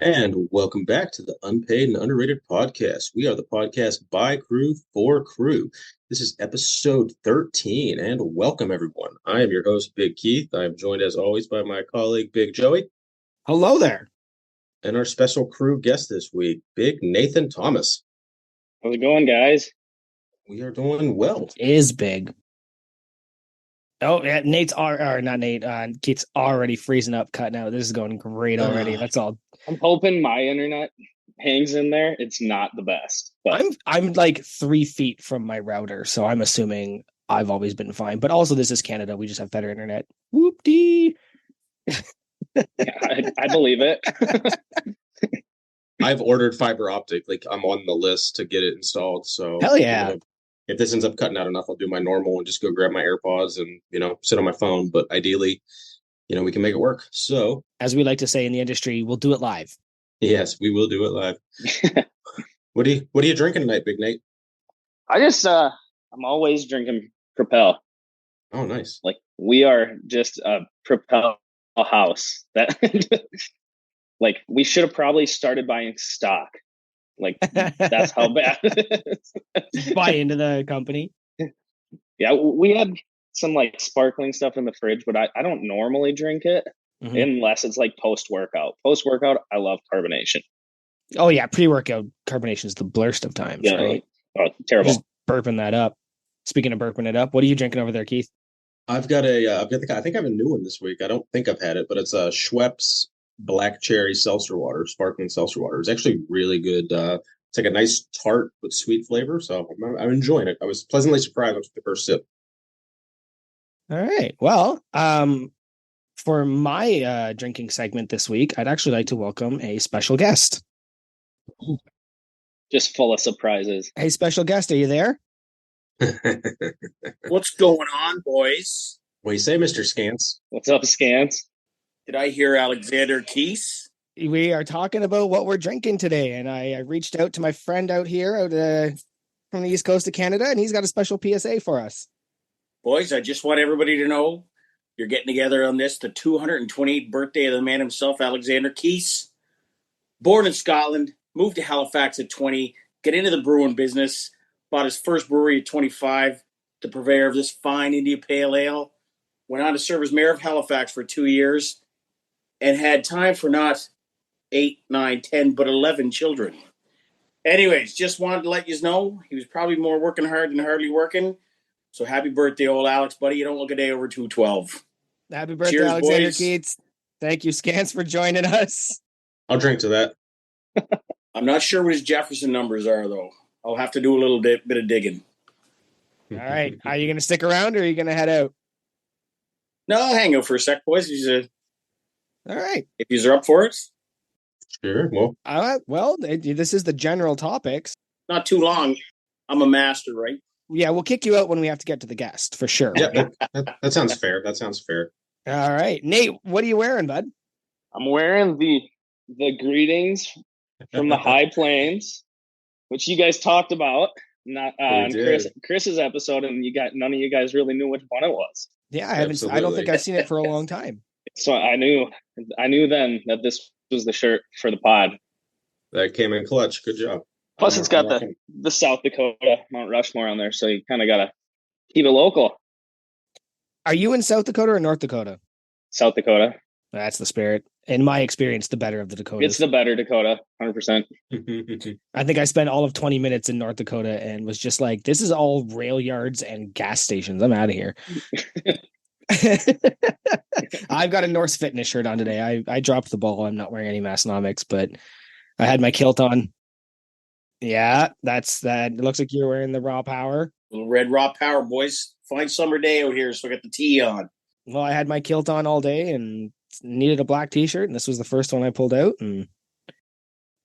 And welcome back to the Unpaid and Underrated Podcast. We are the podcast by crew for crew. This is episode 13, and welcome everyone. I am your host, Big Keith. I am joined as always by my colleague, Big Joey, Hello there. and our special crew guest this week, Big Nathan Thomas. How's it going, guys? We are doing well. Is big. Oh, yeah, not Nate. Keith's already freezing up, cutting out. This is going great already. That's all. I'm hoping my internet hangs in there. It's not the best, but I'm like 3 feet from my router, so I'm assuming I've always been fine. But also, this is Canada. We just have better internet. Whoop-dee. yeah, I believe it. I've ordered fiber optic. Like, I'm on the list to get it installed. So Hell yeah. If this ends up cutting out enough, I'll do my normal and just go grab my AirPods and, sit on my phone. But ideally, we can make it work. So, As we like to say in the industry, we'll do it live. yes, we will do it live. What are you drinking tonight, Big Nate? I just I'm always drinking Propel. Oh, nice. Like, we are just a Propel house. That like, we should have probably started buying stock. Like, that's how bad it is. Buy into the company. Yeah, we had some like sparkling stuff in the fridge, but I don't normally drink it unless it's like post-workout. Post-workout, I love carbonation. Oh yeah, pre-workout carbonation is the blurst of times, Yeah, right? Oh, terrible. Just burping that up. Speaking of burping it up, what are you drinking over there, Keith? I've got I think I have a new one this week. I don't think I've had it, but it's a Schweppes black cherry seltzer water, sparkling seltzer water. It's actually really good. It's like a nice tart but sweet flavor, so I'm enjoying it. I was pleasantly surprised with the first sip. All right. Well, for my drinking segment this week, I'd actually like to welcome a special guest. Just full of surprises. Hey, special guest, are you there? What's going on, boys? What do you say, Mr. Scants? What's up, Scants? Did I hear Alexander Keys? We are talking about what we're drinking today, and I reached out to my friend out here from the east coast of Canada, and he's got a special PSA for us. Boys, I just want everybody to know you're getting together on this, the 228th birthday of the man himself, Alexander Keys. Born in Scotland, moved to Halifax at 20, get into the brewing business, bought his first brewery at 25, the purveyor of this fine India Pale Ale, went on to serve as mayor of Halifax for 2 years, and had time for not 8, 9, 10, but 11 children. Anyways, just wanted to let you know he was probably more working hard than hardly working. So happy birthday, old Alex, buddy. You don't look a day over 212. Happy birthday, Cheers, Alexander boys. Keats. Thank you, Scants, for joining us. I'll drink to that. I'm not sure what his Jefferson numbers are, though. I'll have to do a little bit of digging. All right. Are you going to stick around or are you going to head out? No, I'll hang out for a sec, boys. All right. If you're up for it. Sure. Well, This is the general topics. Not too long. I'm a master, right? Yeah, we'll kick you out when we have to get to the guest, for sure. yeah, that sounds fair. That sounds fair. All right. Nate, what are you wearing, bud? I'm wearing the greetings from the High Plains, which you guys talked about not on Chris's episode, and none of you guys really knew which one it was. Yeah, I don't think I've seen it for a long time. So I knew then that this was the shirt for the pod. That came in clutch. Good job. Plus, it's got the South Dakota Mount Rushmore on there, so you kind of got to keep it local. Are you in South Dakota or North Dakota? South Dakota. That's the spirit. In my experience, the better of the Dakotas. It's the better Dakota, 100%. I think I spent all of 20 minutes in North Dakota and was just like, this is all rail yards and gas stations. I'm out of here. I've got a Norse Fitness shirt on today. I dropped the ball. I'm not wearing any Massonomics, but I had my kilt on. Yeah, that's that. It looks like you're wearing the Raw Power. Little red raw power, boys. Fine summer day out here, so I got the tee on. Well, I had my kilt on all day and needed a black t-shirt, and this was the first one I pulled out. And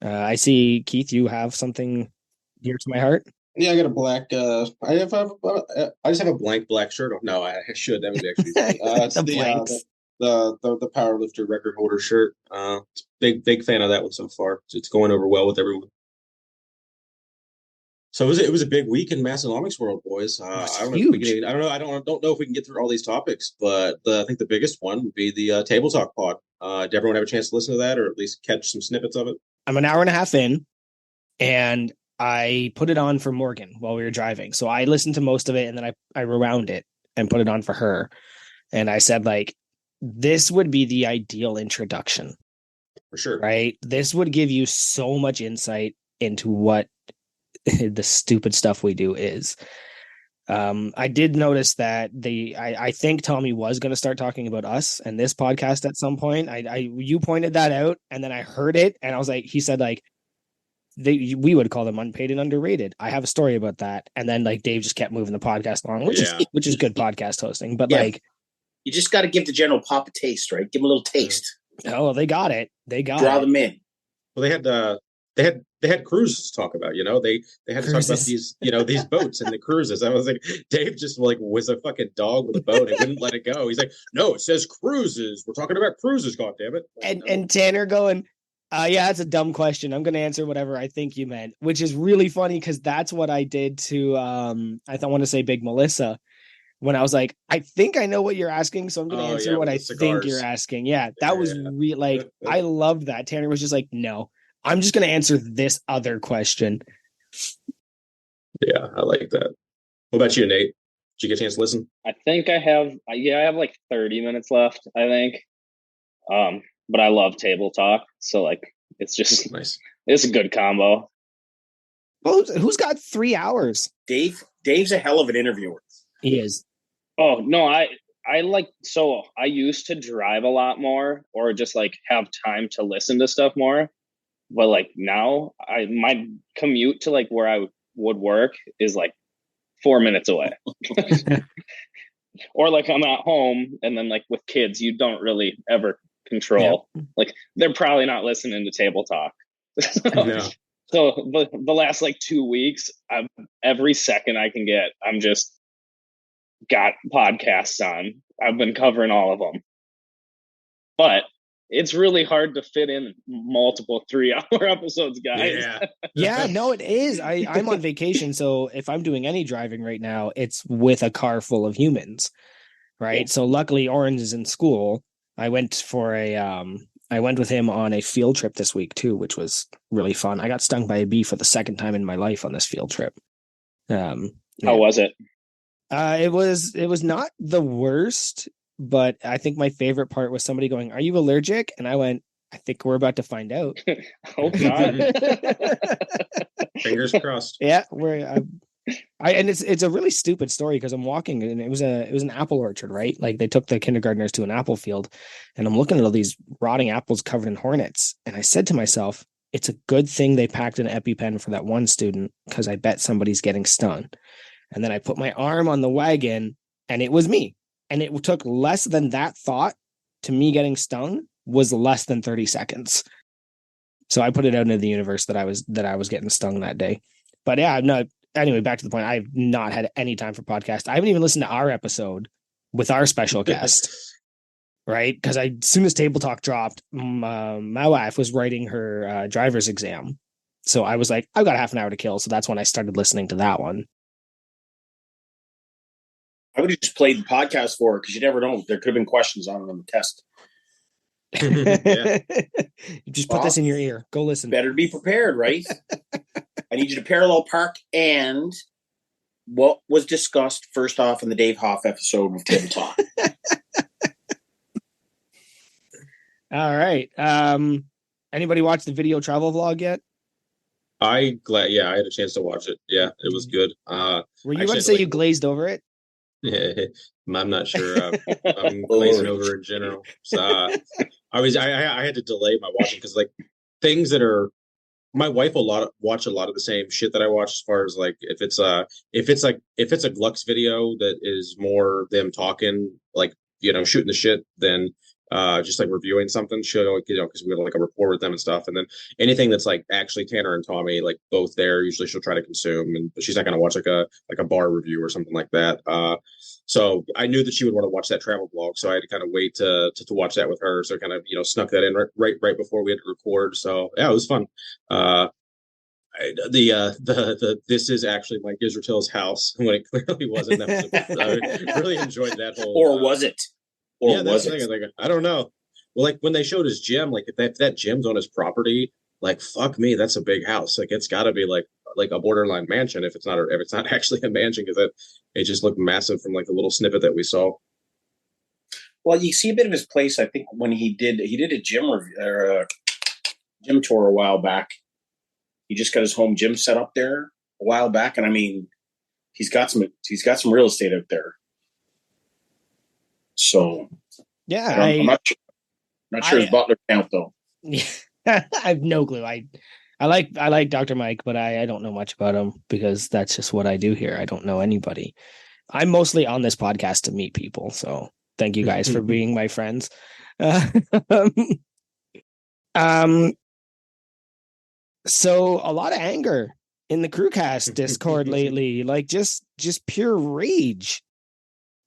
I see, Keith, you have something dear to my heart. Yeah, I got a black. I just have a blank black shirt. No, I should. That would actually. It's the powerlifter record holder shirt. Big fan of that one so far. It's going over well with everyone. So it was a big week in Massonomics world, boys. I don't know if we can get through all these topics, but I think the biggest one would be the Table Talk pod. Did everyone have a chance to listen to that, or at least catch some snippets of it? I'm an hour and a half in, and I put it on for Morgan while we were driving. So I listened to most of it, and then I rewound it and put it on for her. And I said, like, this would be the ideal introduction. For sure. Right? This would give you so much insight into what the stupid stuff we do is. I did notice that I think Tommy was going to start talking about us and this podcast at some point. You pointed that out, and then I heard it, and I was like, he said, like, we would call them unpaid and underrated. I have a story about that. And then, like, Dave just kept moving the podcast along, which is good podcast hosting. But like, you just got to give the general pop a taste, right? Give them a little taste. Oh, they got it. Draw them in. Well, they had cruises to talk about, you know, they had to talk about these, you know, these boats and the cruises. I was like, Dave just like was a fucking dog with a boat and wouldn't let it go. He's like, no, it says cruises. We're talking about cruises, goddammit. Like, and Tanner going, yeah, that's a dumb question. I'm going to answer whatever I think you meant, which is really funny because that's what I did to, I want to say Big Melissa, when I was like, I think I know what you're asking, so I'm going to answer what I think you're asking. Yeah, that was like, I loved that. Tanner was just like, no, I'm just going to answer this other question. Yeah, I like that. What about you, Nate? Did you get a chance to listen? I think I have like 30 minutes left, I think. But I love table talk, so like it's just nice. It's a good combo. Well, who's got 3 hours? Dave's a hell of an interviewer. He is. Oh no, I used to drive a lot more, or just like have time to listen to stuff more. But like now, my commute to like where I would work is like 4 minutes away. Or like I'm at home, and then like with kids, you don't really ever control. Yeah. Like they're probably not listening to table talk. So the last like 2 weeks, every second I can get, I'm just got podcasts on. I've been covering all of them, but it's really hard to fit in multiple 3-hour episodes, guys. Yeah, no, it is. I'm on vacation, so if I'm doing any driving right now, it's with a car full of humans, right? So luckily, Orange is in school. I went with him on a field trip this week too, which was really fun. I got stung by a bee for the second time in my life on this field trip. How was it? It was not the worst, but I think my favorite part was somebody going, "Are you allergic?" And I went, "I think we're about to find out." Hope not. Fingers crossed. Yeah, and it's a really stupid story because I'm walking and it was an apple orchard, right? Like they took the kindergartners to an apple field, and I'm looking at all these rotting apples covered in hornets, and I said to myself, it's a good thing they packed an EpiPen for that one student because I bet somebody's getting stung. And then I put my arm on the wagon, and it was me. And it took less than that thought to me getting stung was less than 30 seconds. So I put it out into the universe that I was getting stung that day. But yeah, no. Anyway, back to the point. I've not had any time for podcast. I haven't even listened to our episode with our special guest, right? Because as soon as Table Talk dropped, my wife was writing her driver's exam. So I was like, I've got half an hour to kill. So that's when I started listening to that one. I would have just played the podcast for her because you never know. There could have been questions on the test. You just put this in your ear. Go listen. Better be prepared, right? I need you to parallel park and what was discussed first off in the Dave Hoff episode of Table Talk. All right. Anybody watch the video travel vlog yet? I had a chance to watch it. Yeah, it was good. Were you about to say you glazed over it? Yeah, I'm not sure. I'm glazing over in general. So I had to delay my watching because like things that are. My wife will watch a lot of the same shit that I watch, as far as like if it's a Glux video that is more them talking, like, you know, shooting the shit, then just like reviewing something, she'll, you know, because we have like a rapport with them and stuff. And then anything that's like actually Tanner and Tommy, like both there, usually she'll try to consume, but she's not going to watch like a bar review or something like that. So I knew that she would want to watch that travel vlog, so I had to kind of wait to watch that with her. So I kind of, you know, snuck that in right before we had to record. So yeah, it was fun. This is actually Mike Israel's house when it clearly wasn't. I really enjoyed that whole. Or was it? Or yeah, was it? Like, I don't know. Well, like when they showed his gym, like if that gym's on his property, like fuck me, that's a big house. Like it's got to be like a borderline mansion if it's not actually a mansion because it just looked massive from like a little snippet that we saw. Well, you see a bit of his place. I think when he did a gym review or a gym tour a while back. He just got his home gym set up there a while back, and I mean, he's got some real estate out there. So yeah, I'm not sure his Butler count though. I have no clue. I like Dr. Mike, but I don't know much about him because that's just what I do here. I don't know anybody. I'm mostly on this podcast to meet people. So thank you guys for being my friends. So a lot of anger in the Crewcast Discord lately, like just pure rage.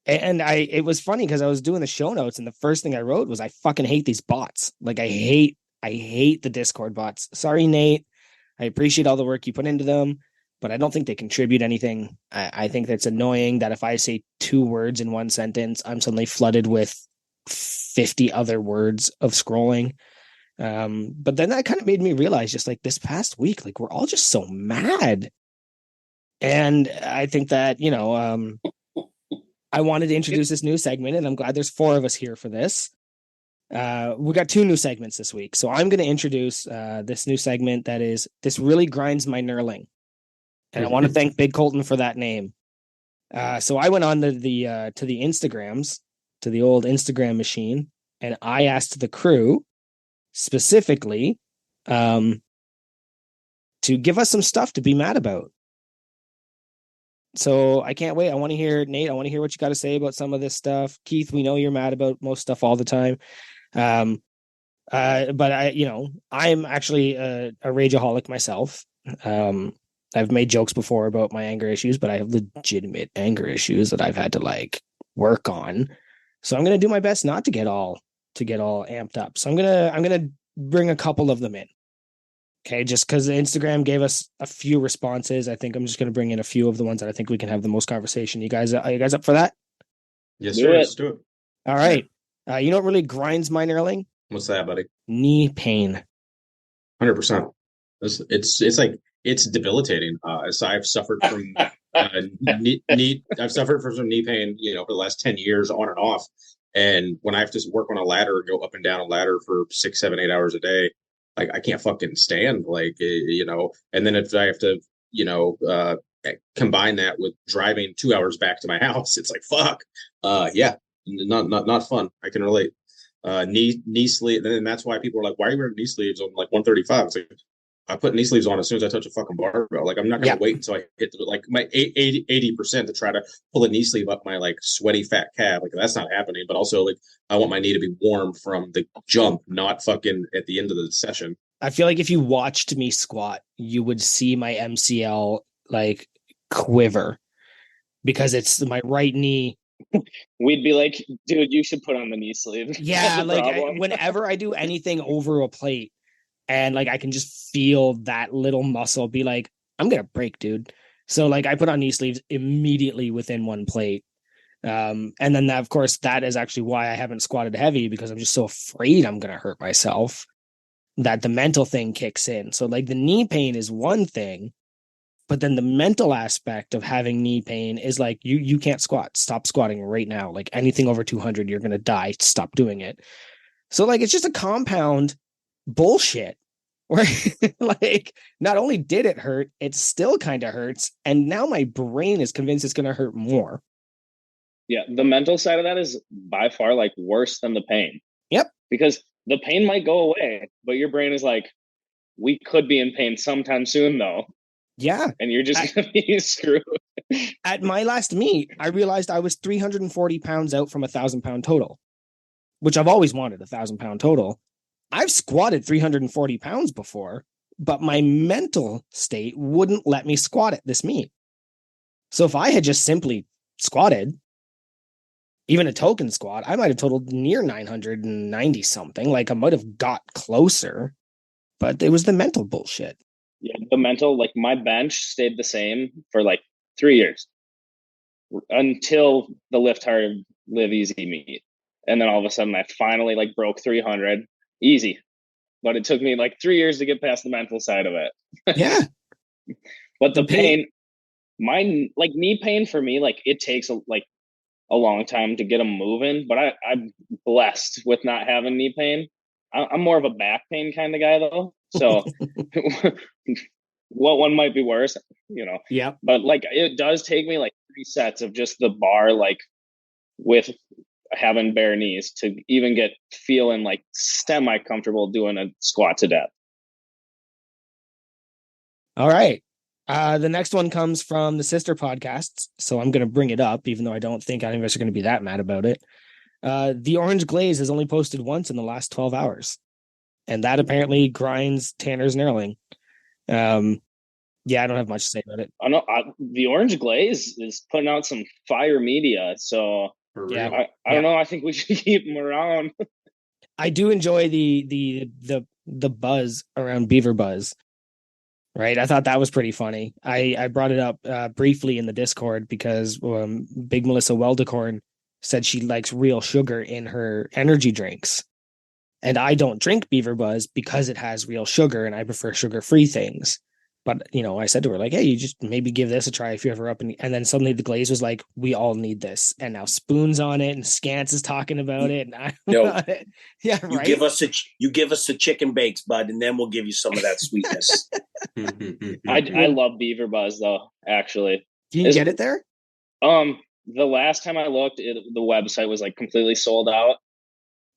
And it was funny because I was doing the show notes and the first thing I wrote was I fucking hate these bots. Like I hate the Discord bots. Sorry, Nate. I appreciate all the work you put into them, but I don't think they contribute anything. I think that's annoying that if I say 2 words in one sentence, I'm suddenly flooded with 50 other words of scrolling. But then that kind of made me realize just like this past week, like we're all just so mad. And I think that, I wanted to introduce this new segment and I'm glad there's 4 of us here for this. We got 2 new segments this week. So I'm going to introduce this new segment that is, this really grinds my knurling. And I want to thank Big Colton for that name. So I went on to the Instagrams, to the old Instagram machine, and I asked the crew specifically to give us some stuff to be mad about. So I can't wait. I want to hear, Nate, I want to hear what you got to say about some of this stuff. Keith, we know you're mad about most stuff all the time. But I'm actually a rageaholic myself. I've made jokes before about my anger issues, but I have legitimate anger issues that I've had to like work on. So I'm going to do my best not to get all amped up. So I'm going to bring a couple of them in. Okay, just because Instagram gave us a few responses, I think I'm just going to bring in a few of the ones that I think we can have the most conversation. Are you guys up for that? Yes, sir. Let's do it. All right. You know what really grinds my knurling? What's that, buddy? Knee pain. 100%. It's like it's debilitating. So I've suffered from I've suffered from some knee pain, for the last 10 years on and off. And when I have to work on a ladder and go up and down a ladder for 6, 7, 8 hours a day, like I can't fucking stand, and then if I have to, combine that with driving 2 hours back to my house, it's like, fuck. Yeah, not fun. I can relate. Knee sleeve. And that's why people are like, why are you wearing knee sleeves on like 135? It's like, I put knee sleeves on as soon as I touch a fucking barbell. Like I'm not going to wait until I hit like my 80% to try to pull a knee sleeve up my like sweaty fat calf. Like that's not happening. But also like I want my knee to be warm from the jump, not fucking at the end of the session. I feel like if you watched me squat, you would see my MCL like quiver because it's my right knee. We'd be like, dude, you should put on the knee sleeve. Yeah, like whenever I do anything over a plate, and like I can just feel that little muscle be like, I'm gonna break, dude. So like I put on knee sleeves immediately within one plate. And then that, of course, that is actually why I haven't squatted heavy, because I'm just so afraid I'm gonna hurt myself, that the mental thing kicks in. So like the knee pain is one thing, but then the mental aspect of having knee pain is like you can't squat. Stop squatting right now. Like anything over 200, you're gonna die. Stop doing it. So like it's just a compound bullshit where like not only did it hurt, it still kind of hurts, and now my brain is convinced it's going to hurt more. Yeah, the mental side of that is by far like worse than the pain. Yep. Because the pain might go away, but your brain is like, we could be in pain sometime soon though. Yeah. And you're just going to be screwed. At my last meet, I realized I was 340 pounds out from 1,000-pound total, which I've always wanted, 1,000-pound total. I've squatted 340 pounds before, but my mental state wouldn't let me squat at this meet. So if I had just simply squatted, even a token squat, I might have totaled near 990 something. Like I might have got closer, but it was the mental bullshit. Yeah, the mental, like my bench stayed the same for like 3 years until the lift hard, live easy meet. And then all of a sudden I finally like broke 300 easy, but it took me like 3 years to get past the mental side of it. Yeah. But the pain, my like knee pain for me, like it takes a long time to get them moving, but I'm blessed with not having knee pain. I'm more of a back pain kind of guy though. So what one might be worse, Yeah. But like it does take me like 3 sets of just the bar, like with having bare knees to even get feeling like semi comfortable doing a squat to depth. All right. The next one comes from the sister podcasts, so I'm going to bring it up, even though I don't think any of us are going to be that mad about it. The Orange Glaze has only posted once in the last 12 hours, and that apparently grinds Tanner's knurling. Yeah, I don't have much to say about it. I know the Orange Glaze is putting out some fire media, so yeah, I don't know. I think we should keep them around. I do enjoy the buzz around Beaver Buzz. Right. I thought that was pretty funny. I brought it up briefly in the Discord because Big Melissa Weldecorn said she likes real sugar in her energy drinks. And I don't drink Beaver Buzz because it has real sugar and I prefer sugar-free things. But, I said to her, like, hey, you just maybe give this a try if you're ever up. And then suddenly the Glaze was like, we all need this. And now Spoon's on it and Scants is talking about it. And yeah, right. You give us the chicken bakes, bud, and then we'll give you some of that sweetness. I love Beaver Buzz though, actually. Can you get it there? The last time I looked, the website was like completely sold out.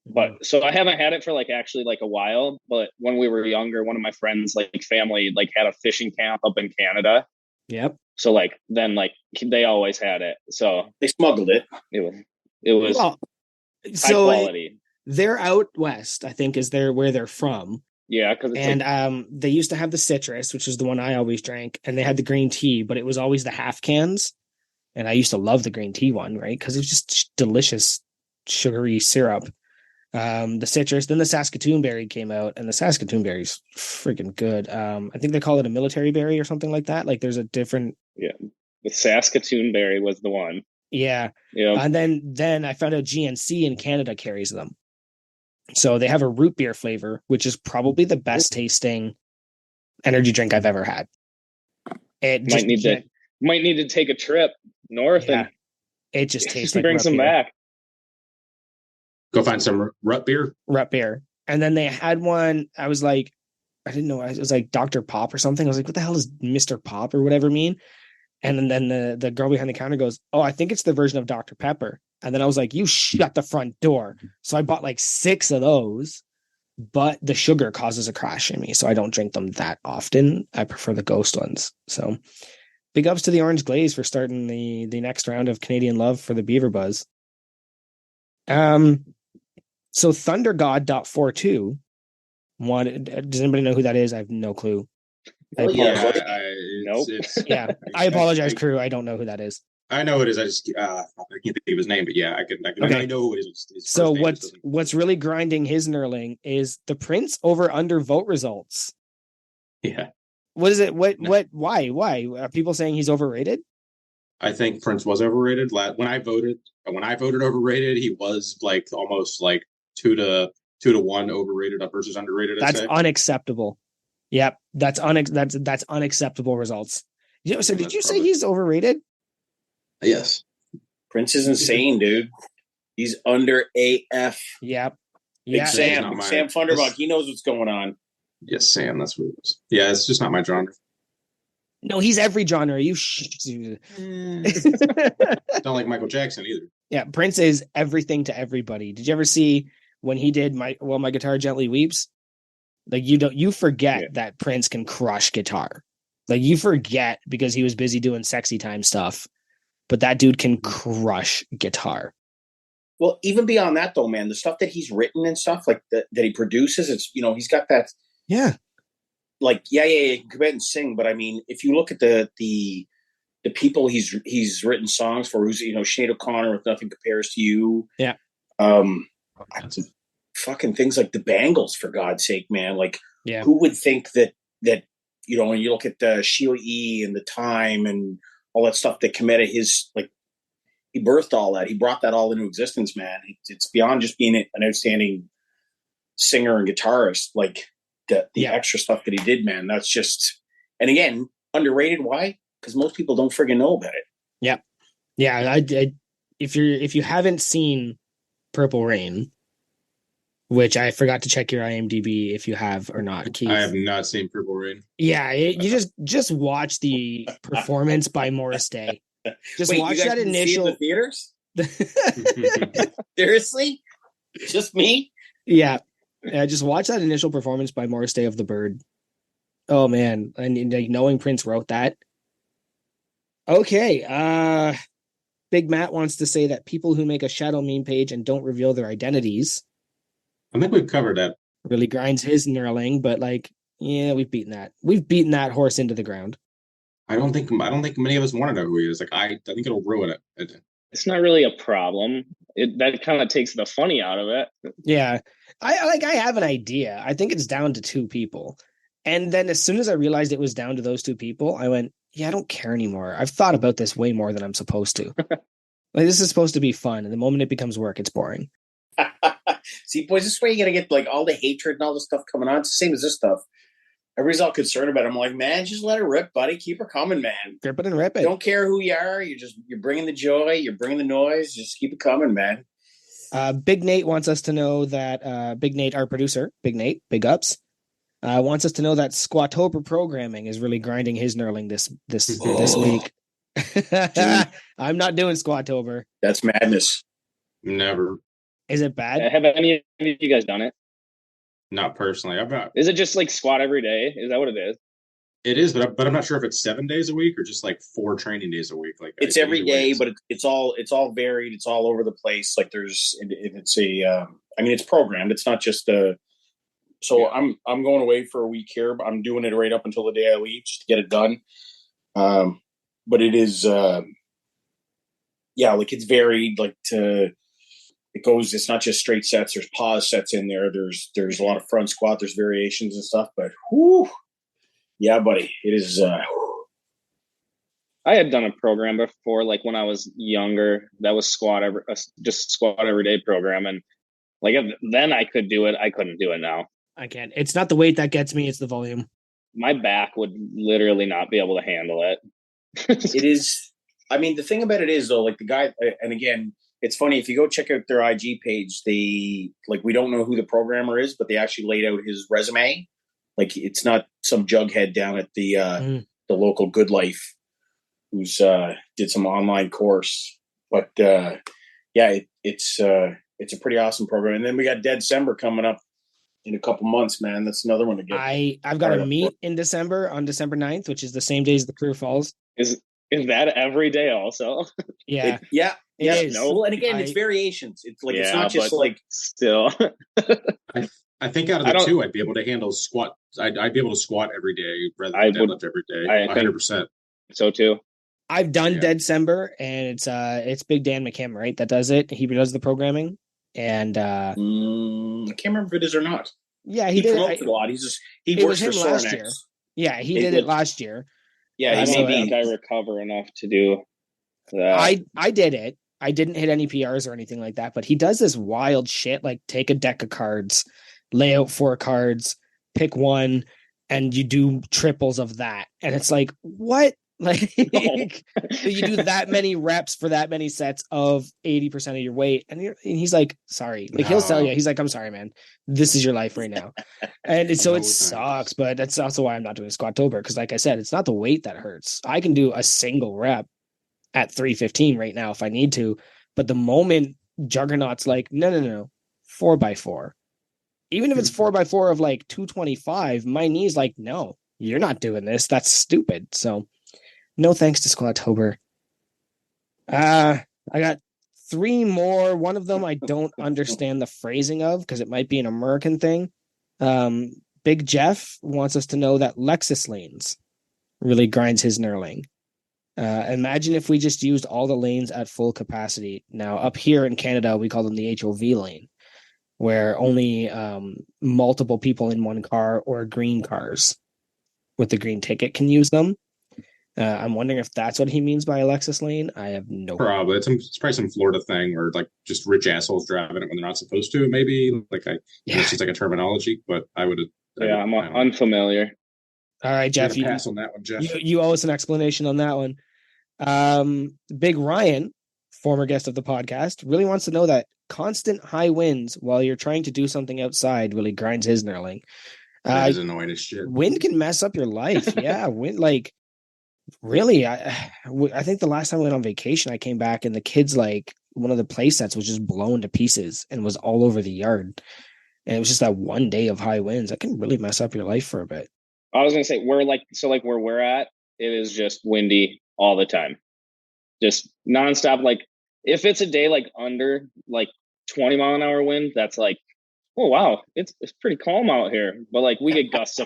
But so I haven't had it for actually a while, but when we were younger, one of my friends, family, had a fishing camp up in Canada. Yep. So then they always had it. So they smuggled it. It was high quality. They're out west, I think, is where they're from. Yeah, they used to have the citrus, which is the one I always drank, and they had the green tea, but it was always the half cans. And I used to love the green tea one, right? Because it was just delicious, sugary syrup. The citrus, then the Saskatoon berry came out, and the Saskatoon berry's freaking good. I think they call it a military berry or something like that. There's a different. Yeah, the Saskatoon berry was the one. Yeah. And then I found out GNC in Canada carries them. So they have a root beer flavor, which is probably the best tasting energy drink I've ever had. It might need to take a trip north and it just tastes like bring some back. Go find some rut beer. And then they had one. I was like, I didn't know. It was like Dr. Pop or something. I was like, what the hell does Mr. Pop or whatever mean? And then the girl behind the counter goes, oh, I think it's the version of Dr. Pepper. And then I was like, you shut the front door. So I bought 6 of those, but the sugar causes a crash in me. So I don't drink them that often. I prefer the Ghost ones. So big ups to the Orange Glaze for starting the next round of Canadian Love for the Beaver Buzz. So ThunderGod.42 does anybody know who that is? I have no clue. Nope. Yeah, I apologize, crew. I don't know who that is. I know it is. I just I can't think of his name, but yeah, I can. Okay. I know who it is. So what's really grinding his knurling is the Prince over under vote results. Yeah. What is it? Why? Are people saying he's overrated? I think Prince was overrated. When I voted overrated, he was almost 2 to 1 overrated up versus underrated. That's unacceptable. Yep, that's unacceptable results. So did you say he's overrated? Yes. Prince is insane, dude. He's under AF. Yep. Yeah. Sam Thunderbuck, he knows what's going on. Yes, Sam, that's what it was. Yeah, it's just not my genre. No, he's every genre. You don't like Michael Jackson either. Yeah, Prince is everything to everybody. Did you ever see when he did My Guitar Gently Weeps? You forget that Prince can crush guitar. You forget because he was busy doing sexy time stuff, but that dude can crush guitar. Well, even beyond that though, man, the stuff that he's written and stuff that he produces, it's he's got that. Yeah. He can come out and sing, but I mean, if you look at the people he's written songs for, who's Sinead O'Connor with Nothing Compares to You. Yeah. Fucking things like the Bangles, for God's sake, man. Yeah. Who would think that when you look at Sheila E. and The Time and all that stuff that come out of his birthed all that. He brought that all into existence, man. It's beyond just being an outstanding singer and guitarist. Like the extra stuff that he did, man. That's just, and again, underrated. Why? Because most people don't friggin' know about it. Yeah. Yeah. If you haven't seen Purple Rain, which I forgot to check your IMDb if you have or not, Keith. I have not seen Purple Rain. Yeah, you just watch the performance by Morris Day. Just Wait, watch you guys that initial. see it in the theaters. Seriously, just me? Yeah, just watch that initial performance by Morris Day of the Bird. Oh man, and like, knowing Prince wrote that. Okay, Big Matt wants to say that people who make a shadow meme page and don't reveal their identities. I think we've covered that. Really grinds his knurling, but like, yeah, we've beaten that. We've beaten that horse into the ground. I don't think many of us want to know who he is. Like I think it'll ruin it. It's not really a problem. That kind of takes the funny out of it. Yeah. I have an idea. I think it's down to 2 people. And then as soon as I realized it was down to those 2 people, I went, yeah, I don't care anymore. I've thought about this way more than I'm supposed to. Like this is supposed to be fun. And the moment it becomes work, it's boring. See, boys, this way you're gonna get like all the hatred and all the stuff coming on. It's the same as this stuff. Everybody's all concerned about it. I'm like, man, just let her rip, buddy. Keep her coming, man. Rip it and rip it. Don't care who you are. You're bringing the joy. You're bringing the noise. Just keep it coming, man. Big Nate wants us to know that Big Nate, our producer, Big Nate, big ups, wants us to know that Squatober programming is really grinding his knurling this week. I'm not doing Squatober. That's madness. Never. Is it bad? Have any of you guys done it? Not personally. I've not. Is it just like squat every day? Is that what it is? It is, but I'm not sure if it's 7 days a week or just like 4 training days a week. Like it's every day, but it's all varied. It's all over the place. Like it's programmed. It's not just a. So yeah. I'm going away for a week here. But I'm doing it right up until the day I leave just to get it done. But it is, like it's varied. Like it's not just straight sets. There's pause sets in there. There's a lot of front squat. There's variations and stuff. But whoo, yeah, buddy, it is. I had done a program before, like when I was younger. That was squat every day program, and like then I could do it. I couldn't do it now. I can't. It's not the weight that gets me; it's the volume. My back would literally not be able to handle it. It is. I mean, the thing about it is though, like the guy, and again. It's funny, if you go check out their IG page, we don't know who the programmer is, but they actually laid out his resume. Like it's not some jughead down at the local Good Life who's did some online course. But it's a pretty awesome program. And then we got December coming up in a couple months, man. That's another one to get. I've got a meet in December on December 9th, which is the same day as the Career Falls. Is that every day also? Yeah. No, and again, it's variations. It's like it's not just like still. I think out of the 2, I'd be able to handle squat. I'd be able to squat every day rather than deadlift every day. 100%. So too. I've done December, and it's Big Dan McKim, right? That does it. He does the programming, and I can't remember if it is or not. Yeah, he did promotes it a lot. He works for last year. Yeah, he did it last year. Yeah, he made I recover enough to do that. I did it. I didn't hit any PRs or anything like that, but he does this wild shit, like take a deck of cards, lay out 4 cards, pick one, and you do triples of that. And it's like, what? Like you do that many reps for that many sets of 80% of your weight. And he's like, sorry. Like he'll tell you, he's like, I'm sorry, man. This is your life right now. And so it sucks, but that's also why I'm not doing Squatober. Because like I said, it's not the weight that hurts. I can do a single rep at 315 right now if I need to. But the moment Juggernaut's like, no, 4x4. Even if it's 4x4 of like 225, my knee's like, no, you're not doing this. That's stupid. So no thanks to Squatober. I got 3 more. One of them I don't understand the phrasing of because it might be an American thing. Big Jeff wants us to know that Lexus lanes really grinds his knurling. Imagine if we just used all the lanes at full capacity. Now, up here in Canada, we call them the HOV lane, where only multiple people in one car or green cars with the green ticket can use them. I'm wondering if that's what he means by Alexis Lane. I have no. Probably it's probably some Florida thing where like just rich assholes driving it when they're not supposed to. Maybe it's just like a terminology. But I'm unfamiliar. All right, Jeff, you pass on that one, Jeff. You owe us an explanation on that one. Big Ryan, former guest of the podcast, really wants to know that constant high winds while you're trying to do something outside really grinds his knurling. That is annoying as shit. Wind can mess up your life. Yeah, wind really. I think the last time I went on vacation, I came back and the kids one of the play sets was just blown to pieces and was all over the yard. And it was just that one day of high winds that can really mess up your life for a bit. I was gonna say where we're at, it is just windy all the time, just nonstop. Like if it's a day under 20-mile-an-hour wind, that's like, oh wow, it's pretty calm out here. But we get gusts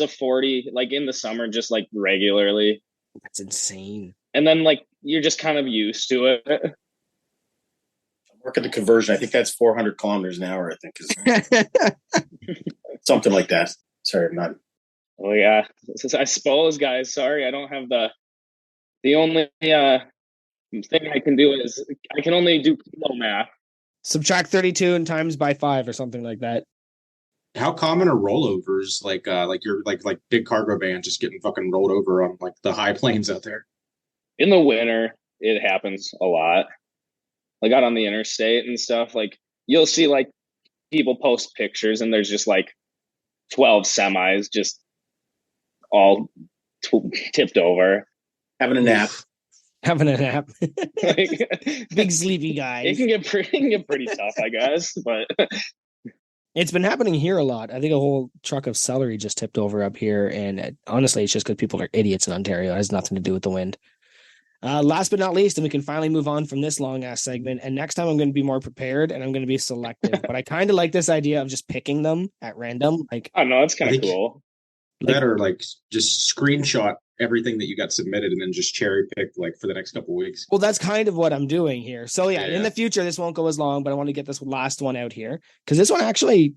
of 40 in the summer, just regularly. That's insane. And then you're just kind of used to it. Work at the conversion. I think that's 400 kilometers an hour. I think is something like that. Sorry, I'm not. Oh yeah, I suppose, guys. Sorry, I don't have the only thing I can do is I can only do kilo math. Subtract 32 and times by 5 or something like that. How common are rollovers? Like your big cargo van just getting fucking rolled over on the high plains out there. In the winter, it happens a lot. Out on the interstate and stuff. You'll see people post pictures and there's just 12 semis just all tipped over, having a nap. Big sleepy guys. It can get pretty tough, I guess, but it's been happening here a lot. I think a whole truck of celery just tipped over up here, and honestly, it's just because people are idiots in Ontario. It has nothing to do with the wind. Last but not least, and we can finally move on from this long ass segment. And next time I'm going to be more prepared and I'm going to be selective. But I kind of like this idea of just picking them at random. Oh no, it's kind of cool. That or just screenshot everything that you got submitted and then just cherry pick for the next couple of weeks. Well, that's kind of what I'm doing here. So yeah, in the future this won't go as long, but I want to get this last one out here because this one actually,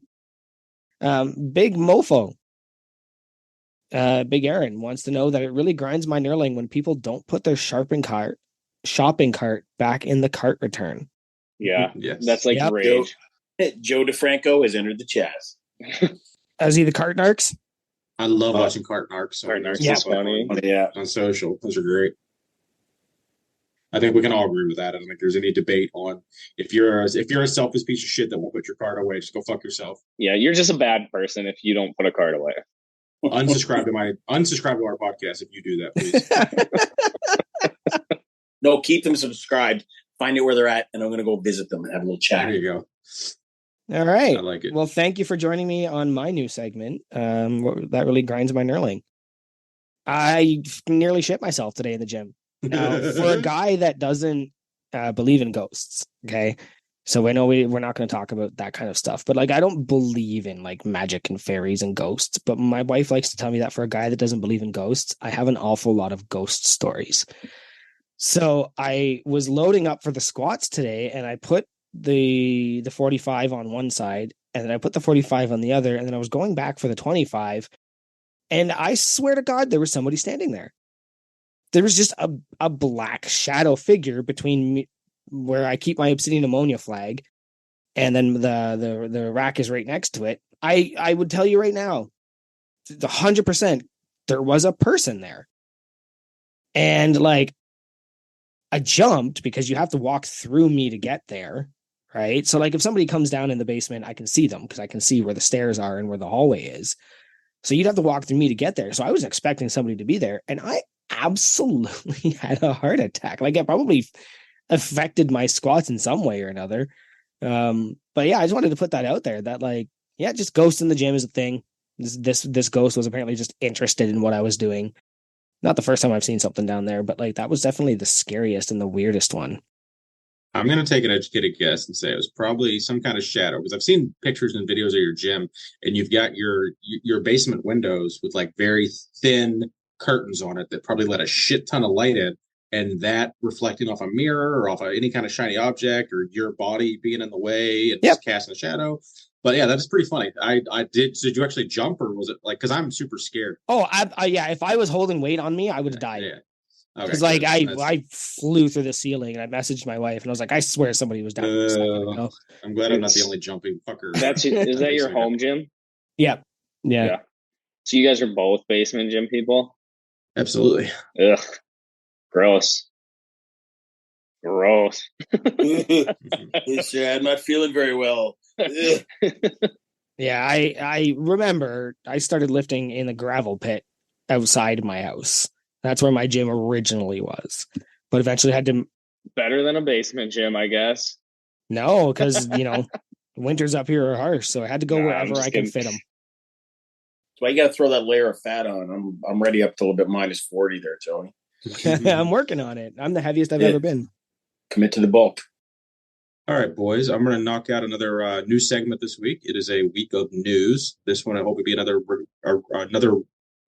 Big Mofo, Big Aaron wants to know that it really grinds my knurling when people don't put their shopping cart back in the cart return. Yeah, yes. That's rage. Joe DeFranco has entered the chat. Is he the cart narcs? I love watching cart narcs. Cart narcs is funny. Yeah, on social, those are great. I think we can all agree with that. I don't think there's any debate on if you're a selfish piece of shit that won't put your cart away, just go fuck yourself. Yeah, you're just a bad person if you don't put a cart away. Unsubscribe to our podcast if you do that, please. No, keep them subscribed. Find out where they're at, and I'm going to go visit them and have a little chat. There you go. All right. I like it. Well, thank you for joining me on my new segment. That really grinds my knurling. I nearly shit myself today in the gym. For a guy that doesn't believe in ghosts, okay? So I know we're not going to talk about that kind of stuff, but I don't believe in magic and fairies and ghosts, but my wife likes to tell me that for a guy that doesn't believe in ghosts, I have an awful lot of ghost stories. So I was loading up for the squats today and I put the 45 on one side and then I put the 45 on the other and then I was going back for the 25 and I swear to God, there was somebody standing there. There was just a black shadow figure between me, where I keep my obsidian ammonia flag, and then the rack is right next to it. I would tell you right now, 100%, there was a person there. And I jumped because you have to walk through me to get there, right? So if somebody comes down in the basement, I can see them because I can see where the stairs are and where the hallway is. So you'd have to walk through me to get there. So I was expecting somebody to be there, and I absolutely had a heart attack. It probably affected my squats in some way or another. But yeah, I just wanted to put that out there that just ghosts in the gym is a thing. This ghost was apparently just interested in what I was doing. Not the first time I've seen something down there, but that was definitely the scariest and the weirdest one. I'm going to take an educated guess and say it was probably some kind of shadow because I've seen pictures and videos of your gym and you've got your basement windows with very thin curtains on it that probably let a shit ton of light in, and that reflecting off a mirror or off any kind of shiny object or your body being in the way and just casting a shadow. But yeah, that's pretty funny. I did. So did you actually jump, or was it like? Because I'm super scared. Oh, yeah. If I was holding weight on me, I would have died. Yeah. Because I flew through the ceiling, and I messaged my wife, and I was like, I swear somebody was down there a second ago. I'm glad I'm not the only jumping fucker. Is that your home gym? Yeah. So you guys are both basement gym people? Absolutely. Ugh. Gross. I'm not feeling very well. Yeah, I remember I started lifting in the gravel pit outside my house. That's where my gym originally was, but eventually had to. Better than a basement gym, I guess. No, because winters up here are harsh, so I had to go wherever I can fit them. So you got to throw that layer of fat on. I'm ready up to a little bit minus 40 there, Tony. I'm working on it. I'm the heaviest I've ever been. Commit to the bulk. All right, boys. I'm going to knock out another news segment this week. It is a week of news. This one I hope will be another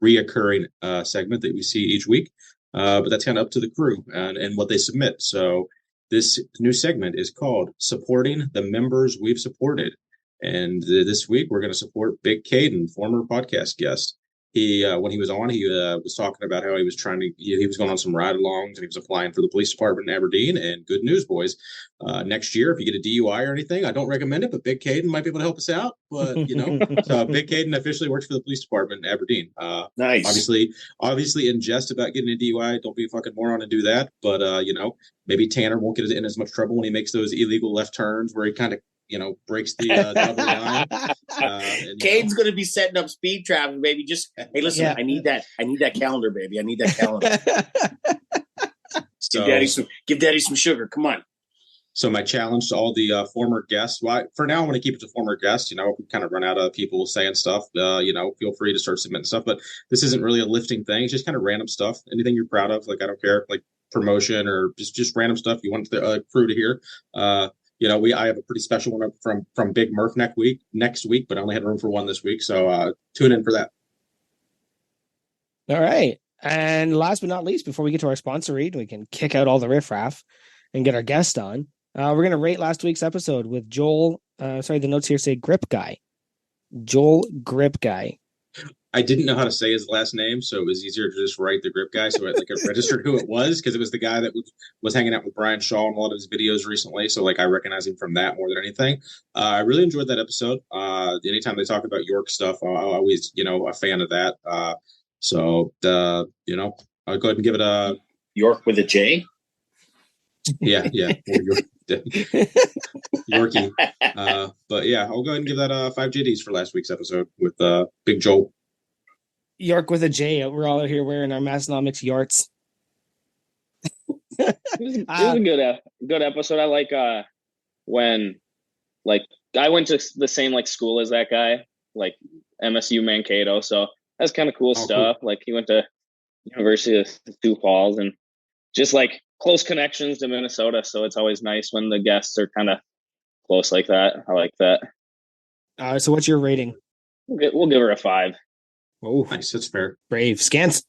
reoccurring segment that we see each week. But that's kind of up to the crew and what they submit. So this new segment is called Supporting the Members We've Supported. And this week we're going to support Big Caden, former podcast guest. He when he was on, he was talking about how he was he was going on some ride-alongs and he was applying for the police department in Aberdeen. And good news, boys, next year if you get a DUI or anything, I don't recommend it, but Big Caden might be able to help us out. But so Big Caden officially works for the police department in Aberdeen. Nice. Obviously, in jest about getting a DUI, don't be a fucking moron and do that. But maybe Tanner won't get in as much trouble when he makes those illegal left turns where he kind of breaks the double line. Cade's going to be setting up speed traffic, baby. Just, hey, listen, yeah. I need that calendar, baby. I need that calendar. So, give daddy some sugar. Come on. So my challenge to all the former guests, for now, I'm going to keep it to former guests. If we kind of run out of people saying stuff, feel free to start submitting stuff. But this isn't really a lifting thing. It's just kind of random stuff. Anything you're proud of. Like, I don't care, like promotion or just random stuff you want the crew to hear. I have a pretty special one from Big Murph next week, but I only had room for one this week. So tune in for that. All right. And last but not least, before we get to our sponsor read, we can kick out all the riffraff and get our guest on. We're going to rate last week's episode with Joel. The notes here say Grip Guy. Joel Grip Guy. I didn't know how to say his last name, so it was easier to just write the Grip Guy. So I registered who it was because it was the guy that was hanging out with Brian Shaw in a lot of his videos recently. So I recognize him from that more than anything. I really enjoyed that episode. Anytime they talk about York stuff, I'm always a fan of that. I'll go ahead and give it a York with a J. Yeah. Yorkie. But yeah, I'll go ahead and give that 5 JDs for last week's episode with Big Joel. York with a J. We're all out here wearing our Massonomics yards. It was a good episode. I like when I went to the same school as that guy, MSU Mankato. So that's kind of cool stuff. Cool. He went to University of Sioux Falls and just close connections to Minnesota. So it's always nice when the guests are kind of close like that. I like that. So what's your rating? We'll give her a 5. Oh, nice. That's fair. Brave. Scants.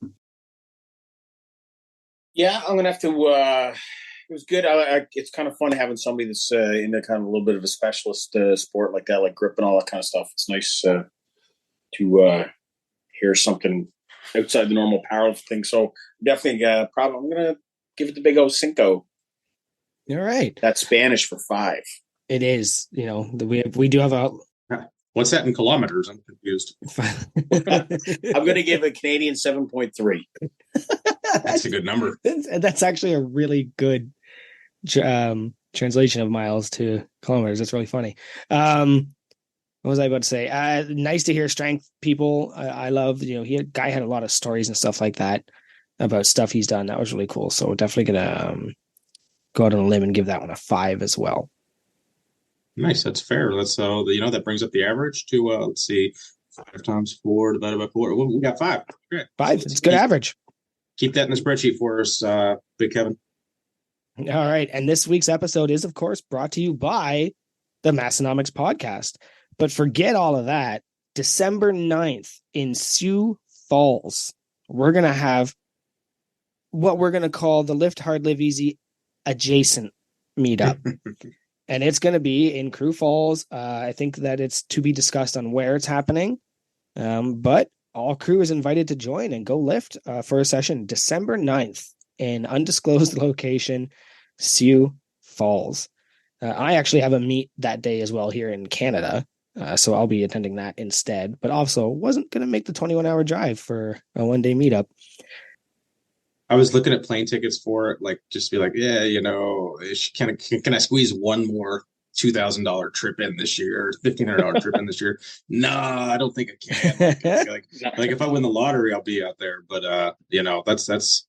Yeah, I'm gonna have to. It was good. It's kind of fun having somebody that's into kind of a little bit of a specialist sport like that, like grip and all that kind of stuff. It's nice to hear something outside the normal powerlifting thing. So definitely, probably I'm gonna give it the big O Cinco. All right. That's Spanish for 5. It is. We do have a. What's that in kilometers? I'm confused. I'm going to give a Canadian 7.3. That's a good number. That's actually a really good translation of miles to kilometers. That's really funny. What was I about to say? Nice to hear strength people. I love, guy had a lot of stories and stuff like that about stuff he's done. That was really cool. So we're definitely going to go out on a limb and give that one a 5 as well. Nice. That's fair. That's that brings up the average to let's see, 5 times 4 divided by 4. We got 5. Great. 5. It's good average. Keep that in the spreadsheet for us, Big Kevin. All right. And this week's episode is, of course, brought to you by the Massonomics Podcast. But forget all of that. December 9th in Sioux Falls, we're going to have what we're going to call the Lift Hard, Live Easy adjacent meetup. And it's going to be in Crew Falls. I think that it's to be discussed on where it's happening. But all crew is invited to join and go lift for a session December 9th in undisclosed location, Sioux Falls. I actually have a meet that day as well here in Canada. So I'll be attending that instead, but also wasn't going to make the 21-hour drive for a one-day meetup. I was looking at plane tickets for it, like just be like, yeah, can I squeeze one more $2,000 trip in this year, $1,500 trip in this year? No, I don't think I can. Like if I win the lottery, I'll be out there. But that's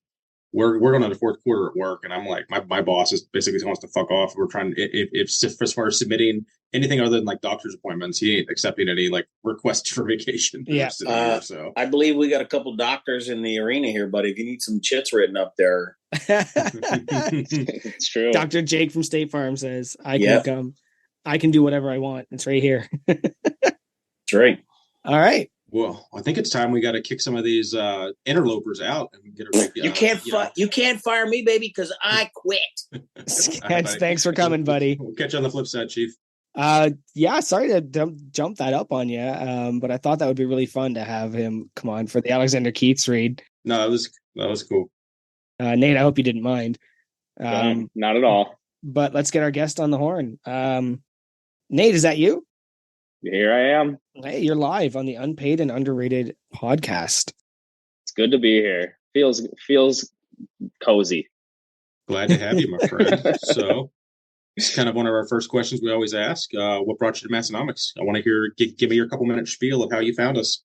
we're going on the fourth quarter at work, and I'm like, my boss is basically wants to fuck off. We're trying if as far as submitting anything other than like doctor's appointments, he ain't accepting any like requests for vacation. Yeah. So I believe we got a couple doctors in the arena here, buddy. If you need some chits written up there, it's true. Dr. Jake from State Farm says I can come. I can do whatever I want. It's right here. That's right. All right. Well, I think it's time we got to kick some of these interlopers out and get a you can't fire me, baby, because I quit. Scants, thanks for coming, buddy. We'll catch you on the flip side, Chief. Sorry to jump that up on you, but I thought that would be really fun to have him come on for the Alexander Keats read. No, that was cool. Nate, I hope you didn't mind. Not at all. But let's get our guest on the horn. Nate, is that you? Here I am. Hey, you're live on the Unpaid and Underrated podcast. It's good to be here. Feels cozy. Glad to have you, my friend. So it's kind of one of our first questions we always ask. What brought you to Massonomics? I want to hear, give me your couple minute spiel of how you found us.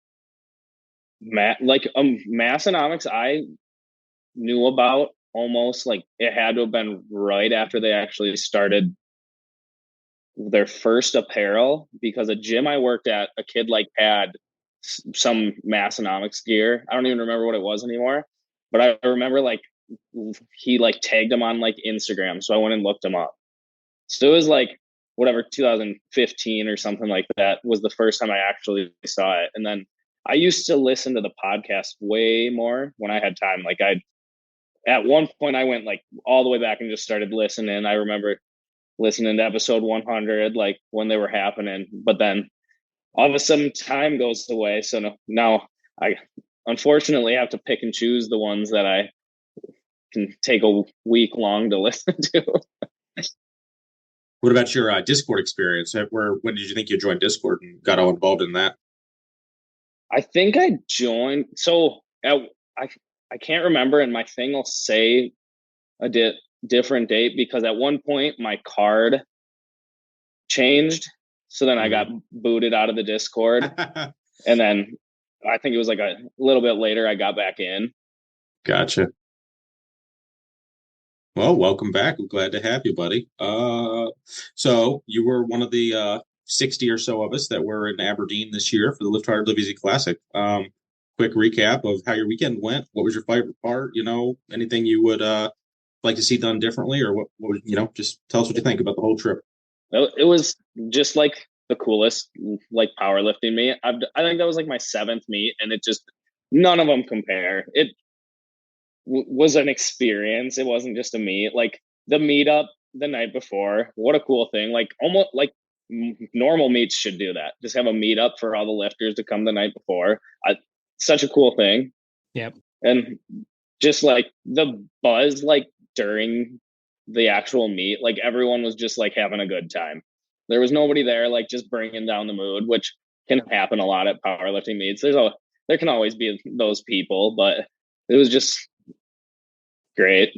Massonomics, I knew about almost like it had to have been right after they actually started their first apparel, because a gym I worked at, a kid like had some Massonomics gear. I don't even remember what it was anymore, but I remember like he like tagged him on like Instagram. So I went and looked him up. So it was like whatever, 2015 or something like that was the first time I actually saw it. And then I used to listen to the podcast way more when I had time. Like at one point I went like all the way back and just started listening. I remember listening to episode 100, like when they were happening, but then all of a sudden time goes away. So now I unfortunately have to pick and choose the ones that I can take a week long to listen to. What about your Discord experience? When did you think you joined Discord and got all involved in that? I think I joined. So I can't remember, and my thing will say a different date, because at one point my card changed. So then I got booted out of the Discord. And then I think it was like a little bit later I got back in. Gotcha. Well, welcome back. I'm glad to have you, buddy. So you were one of the 60 or so of us that were in Aberdeen this year for the Lift Hard Live Easy Classic. Quick recap of how your weekend went. What was your favorite part? Anything you would like to see done differently, or what just tell us what you think about the whole trip. It was just like the coolest, like powerlifting meet. I think that was like my 7th meet, and it just, none of them compare. It was an experience. It wasn't just a meet. Like the meetup the night before, what a cool thing. Like almost like normal meets should do that. Just have a meetup for all the lifters to come the night before. Such a cool thing. Yep. And just like the buzz, like during the actual meet, like everyone was just like having a good time. There was nobody there like just bringing down the mood, which can happen a lot at powerlifting meets. There can always be those people, but it was just great.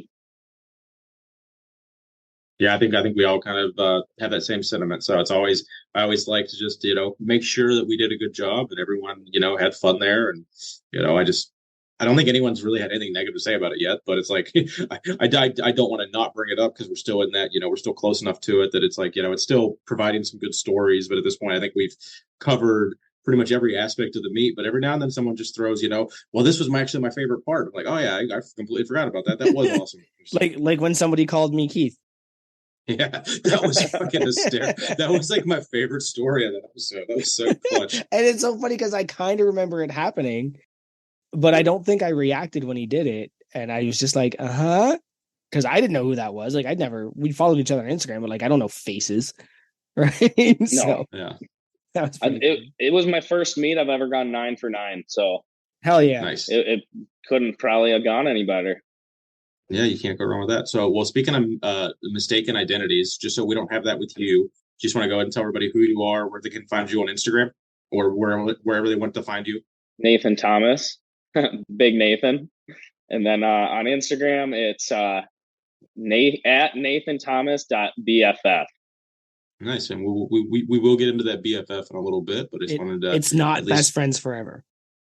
Yeah, I think we all kind of have that same sentiment. So I always like to just make sure that we did a good job and everyone had fun there. And I don't think anyone's really had anything negative to say about it yet. But it's like I don't want to not bring it up because we're still in that we're still close enough to it that it's like it's still providing some good stories. But at this point, I think we've covered pretty much every aspect of the meet. But every now and then someone just throws well, this was actually my favorite part. I'm like, oh yeah, I completely forgot about that. That was awesome. like when somebody called me Keith. Yeah, that was fucking hysterical. That was like my favorite story of that episode. That was so clutch. And it's so funny because I kind of remember it happening, but I don't think I reacted when he did it. And I was just like, because I didn't know who that was. Like we followed each other on Instagram, but like I don't know faces, right? No. So Yeah. that was pretty it was my first meet I've ever gone 9 for 9. So hell yeah. Nice. It couldn't probably have gone any better. Yeah, you can't go wrong with that. So, well, speaking of mistaken identities, just so we don't have that with you, just want to go ahead and tell everybody who you are, where they can find you on Instagram, or wherever they want to find you. Nathan Thomas, Big Nathan. And then on Instagram, it's at nathanthomas.bff. Nice, and we will get into that BFF in a little bit, but I just wanted to. It's not best friends forever.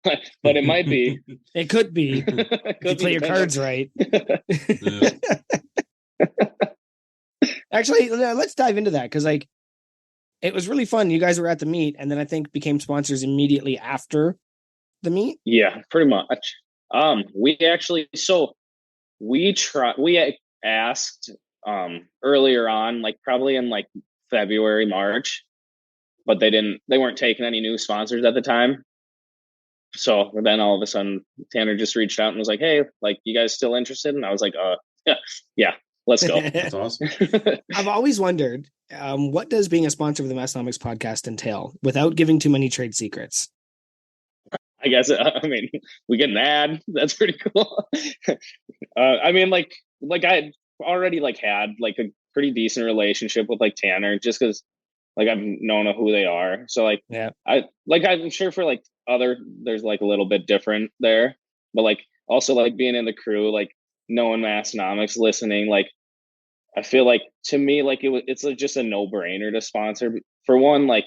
But it might be. It could be. If you play your cards right. Actually, let's dive into that because like it was really fun. You guys were at the meet, and then I think became sponsors immediately after the meet. Yeah, pretty much. We asked earlier on, like probably in like February, March, but they weren't taking any new sponsors at the time. So then all of a sudden Tanner just reached out and was like, "Hey, like you guys still interested?" And I was like, yeah, let's go." That's awesome. I've always wondered, what does being a sponsor of the Massnomics podcast entail without giving too many trade secrets? I guess, I mean, we get an ad. That's pretty cool. I mean, like I already like had like a pretty decent relationship with like Tanner just because like I've known who they are. So like, yeah, I'm sure for like there's like a little bit different there, but like also like being in the crew, like knowing Massnomics, listening, like I feel like to me, like it's like just a no brainer to sponsor. For one, like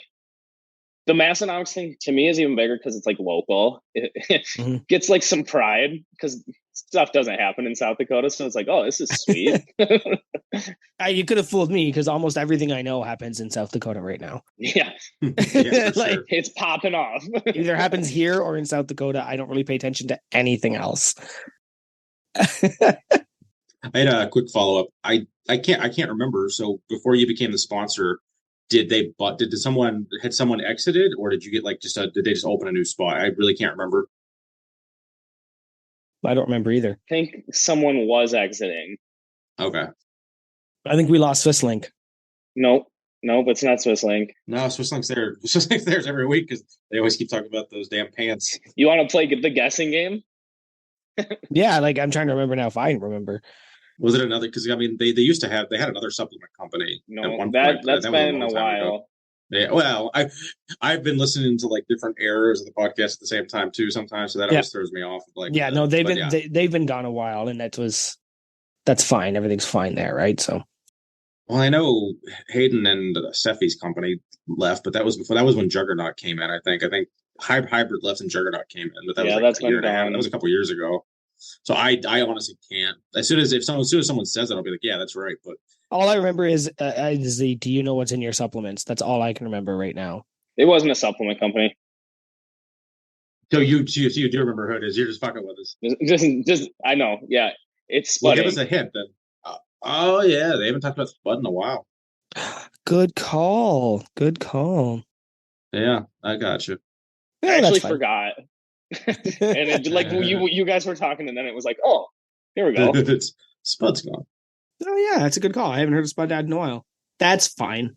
the Massnomics thing to me is even bigger because it's like local. It gets like some pride because stuff doesn't happen in South Dakota. So it's like, oh, this is sweet. You could have fooled me because almost everything I know happens in South Dakota right now. Yeah. Yeah, like sure. It's popping off. Either happens here or in South Dakota. I don't really pay attention to anything else. I had a quick follow up. I can't remember. So before you became the sponsor, had someone exited, or did you get like did they just open a new spot? I really can't remember. I don't remember either. I think someone was exiting. Okay. I think we lost Swisslink. Nope, it's not Swisslink. No, Swisslink's there. Swisslink's there every week because they always keep talking about those damn pants. You want to play the guessing game? Yeah, like I'm trying to remember now if I remember. Was it another? Because I mean, they used to have another supplement company. No, at one that's point, that been was a long time while. ago. Yeah, well, I've been listening to like different eras of the podcast at the same time too sometimes, so that always throws me off. Like, yeah, no, they've been gone a while, and that's fine. Everything's fine there, right? So, well, I know Hayden and Seffi's company left, but that was when Juggernaut came in. I think Hybrid left and Juggernaut came in, but that was like that's a year been and a half. gone. That was a couple years ago. So I honestly can't. As soon as someone says it, I'll be like, yeah, that's right. But all I remember is do you know what's in your supplements? That's all I can remember right now. It wasn't a supplement company. So you do remember who it is? You're just fucking with us. Just I know. Yeah, it's Spudding. Well, give us a hint then. Oh yeah, they haven't talked about Spud in a while. Good call. Yeah, I got you. I actually forgot. And like you guys were talking, and then it was like, oh, here we go. Spud's gone. Oh yeah, that's a good call. I haven't heard of Spud Dad in a while. That's fine.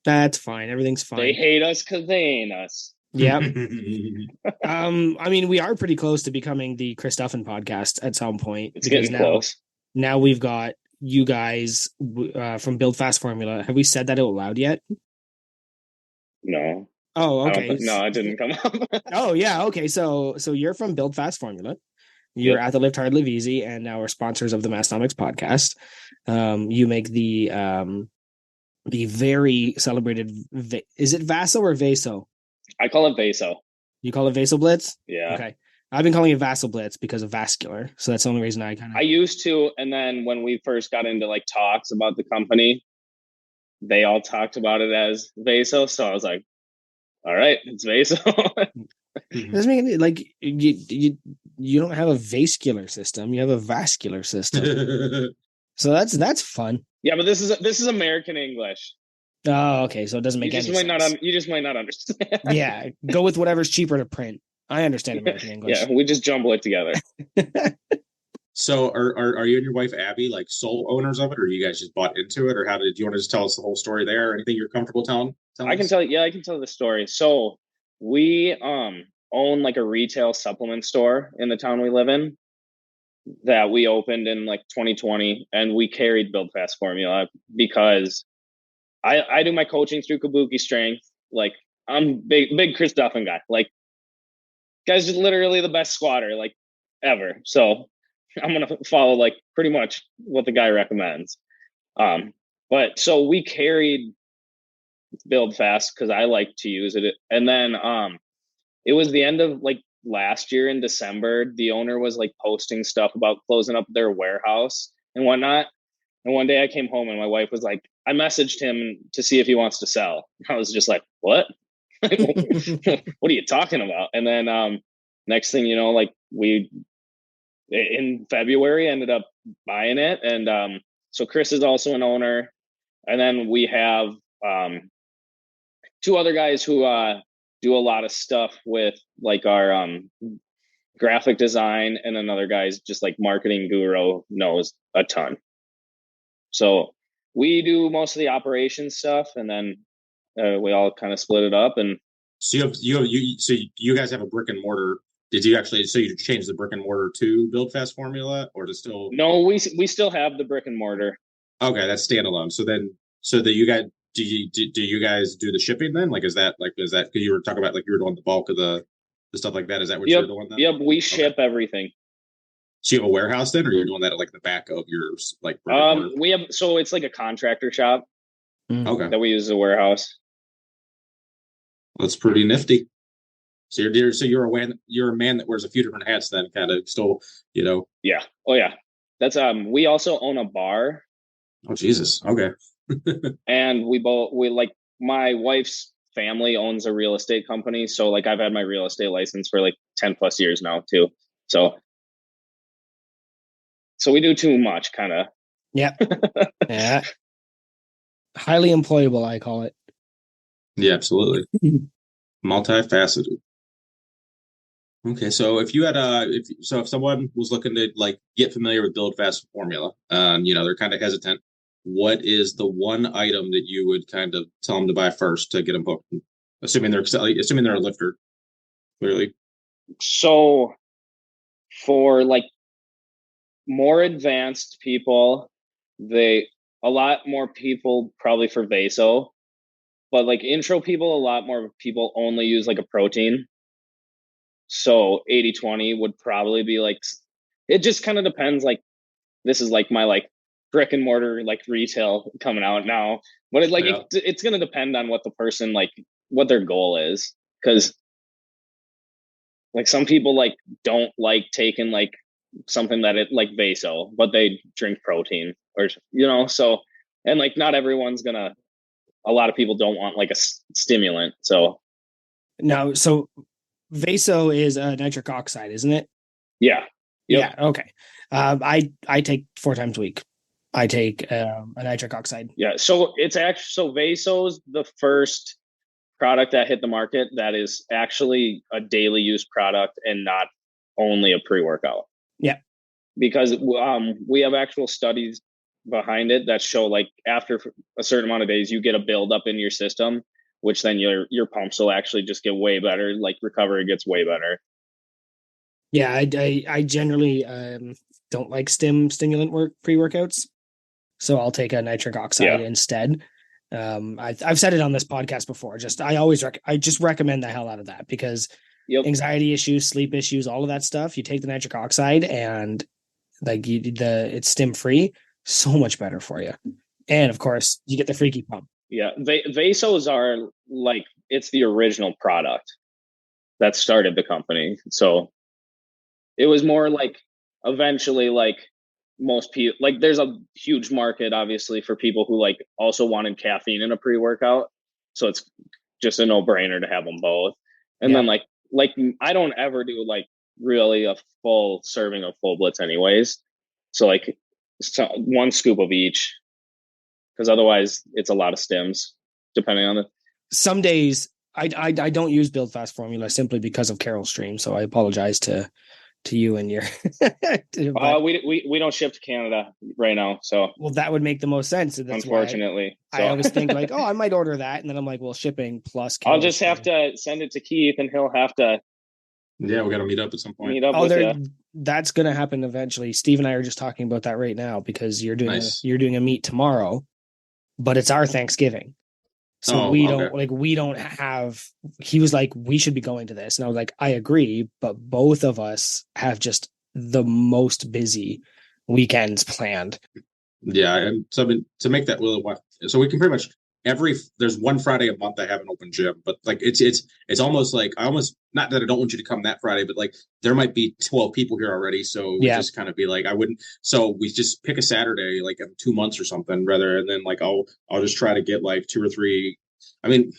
Everything's fine. They hate us because they ain't us. Yeah. I mean, we are pretty close to becoming the Chris Duffin podcast at some point. It's getting close. Now we've got you guys from Build Fast Formula. Have we said that out loud yet? No. Oh, okay. No, it didn't come up. Oh, yeah. Okay. So you're from Build Fast Formula. You're at the Lift Hard, Live Easy, and now we're sponsors of the Massnomics podcast. You make the very celebrated. Is it Vaso or Vaso? I call it Vaso. You call it vasoblitz? Yeah. Okay. I've been calling it vasoblitz because of vascular. So that's the only reason I used to, and then when we first got into like talks about the company, they all talked about it as Vaso. So I was like, all right, it's Vaso. Doesn't make any, like you don't have a vascular system, you have a vascular system. So that's fun. Yeah, but this is American English. Oh, okay. So it doesn't make any sense. You just might not understand. Yeah, go with whatever's cheaper to print. I understand American English. Yeah, we just jumble it together. So are you and your wife Abby like sole owners of it, or you guys just bought into it, or how did do you want to just tell us the whole story there, or anything you're comfortable telling I can us? tell you, yeah, I can tell the story. So we own like a retail supplement store in the town we live in that we opened in like 2020, and we carried Build Fast formula because I do my coaching through Kabuki Strength. Like I'm big Chris Duffin guy. Like guy's just literally the best squatter like ever. So I'm gonna follow like pretty much what the guy recommends. But so we carried Build Fast because I like to use it, and then it was the end of like last year in December. The owner was like posting stuff about closing up their warehouse and whatnot. And one day I came home and my wife was like, I messaged him to see if he wants to sell. I was just like, what? What are you talking about? And then next thing you know, like we in February ended up buying it. And so Chris is also an owner. And then we have two other guys who do a lot of stuff with like our graphic design, and another guy's just like marketing guru, knows a ton. So we do most of the operation stuff, and then we all kind of split it up. And So you guys have a brick and mortar. Did you actually so you changed the brick and mortar to Build Fast formula, or to still? No, we still have the brick and mortar. Okay, that's standalone. So that you guys do you guys do the shipping then? Like is that because you were talking about like you were doing the bulk of the stuff like that? Is that what Yep, you're doing then? yep. We ship Okay. everything. So you have a warehouse then, or you're doing that at like the back of your like brick and mortar? We have, so it's like a contractor shop Okay, that we use as a warehouse. that's pretty nifty. So you're a man that wears a few different hats then, kind of still, you know. Yeah. Oh yeah. That's we also own a bar, Oh Jesus. Okay. and we like my wife's family owns a real estate company, so like I've had my real estate license for like 10 plus years now too. So we do too much kind of. Yep. Yeah. Highly employable, I call it. Yeah, absolutely. Multifaceted. Okay, so if you had if someone was looking to like get familiar with Build Fast formula, you know, they're kind of hesitant, what is the one item that you would kind of tell them to buy first to get them hooked? Assuming they're a lifter, clearly. So for like more advanced people, a lot more people probably for vaso, but like intro people, a lot more people only use like a protein. So 80/20 would probably be like, it just kind of depends. Like this is like my like brick and mortar like retail coming out now, but Yeah. it's going to depend on what the person like, what their goal is, because like some people like don't like taking like something that it like vaso, but they drink protein, or so, and like not everyone's gonna, a lot of people don't want like a stimulant. So No, so vaso is a nitric oxide, isn't it? yeah. Yep. Yeah. Okay. I take 4 times a week. I take a nitric oxide. Yeah. So it's actually, so vaso's the first product that hit the market that is actually a daily use product and not only a pre-workout. Yeah. Because we have actual studies behind it that show like after a certain amount of days you get a buildup in your system, which then your pumps will actually just get way better. Like recovery gets way better. Yeah, I generally don't like stimulant pre-workouts, so I'll take a nitric oxide instead. I've said it on this podcast before. I just recommend the hell out of that because anxiety issues, sleep issues, all of that stuff. You take the nitric oxide and like it's stim free, so much better for you. And of course, you get the freaky pump. Yeah, vasos are like, it's the original product that started the company. So it was more like eventually like most people, like there's a huge market obviously for people who like also wanted caffeine in a pre-workout. So it's just a no-brainer to have them both. And then like I don't ever do like really a full serving of full blitz anyways. So like one scoop of each, because otherwise it's a lot of stims depending on the. Some days I don't use Build Fast formula simply because of Carol's stream. So I apologize to to you and your. We don't ship to Canada right now, so well, that would make the most sense. That's unfortunately, why I always think like, oh, I might order that, and then I'm like, well, shipping plus. I'll just have to send it to Keith, and he'll have to. Yeah, we got to meet up at some point. That's going to happen eventually. Steve and I are just talking about that right now because you're doing a meet tomorrow, but it's our Thanksgiving. So we don't have, he was like, we should be going to this. And I was like, I agree, but both of us have just the most busy weekends planned. Yeah. And so, I mean, to make that really, so we can pretty much there's one Friday a month I have an open gym, but like, it's almost like not that I don't want you to come that Friday, but like there might be 12 people here already. So we just kind of be like, so we just pick a Saturday, like every 2 months or something rather. And then like, I'll just try to get like 2 or 3. I mean,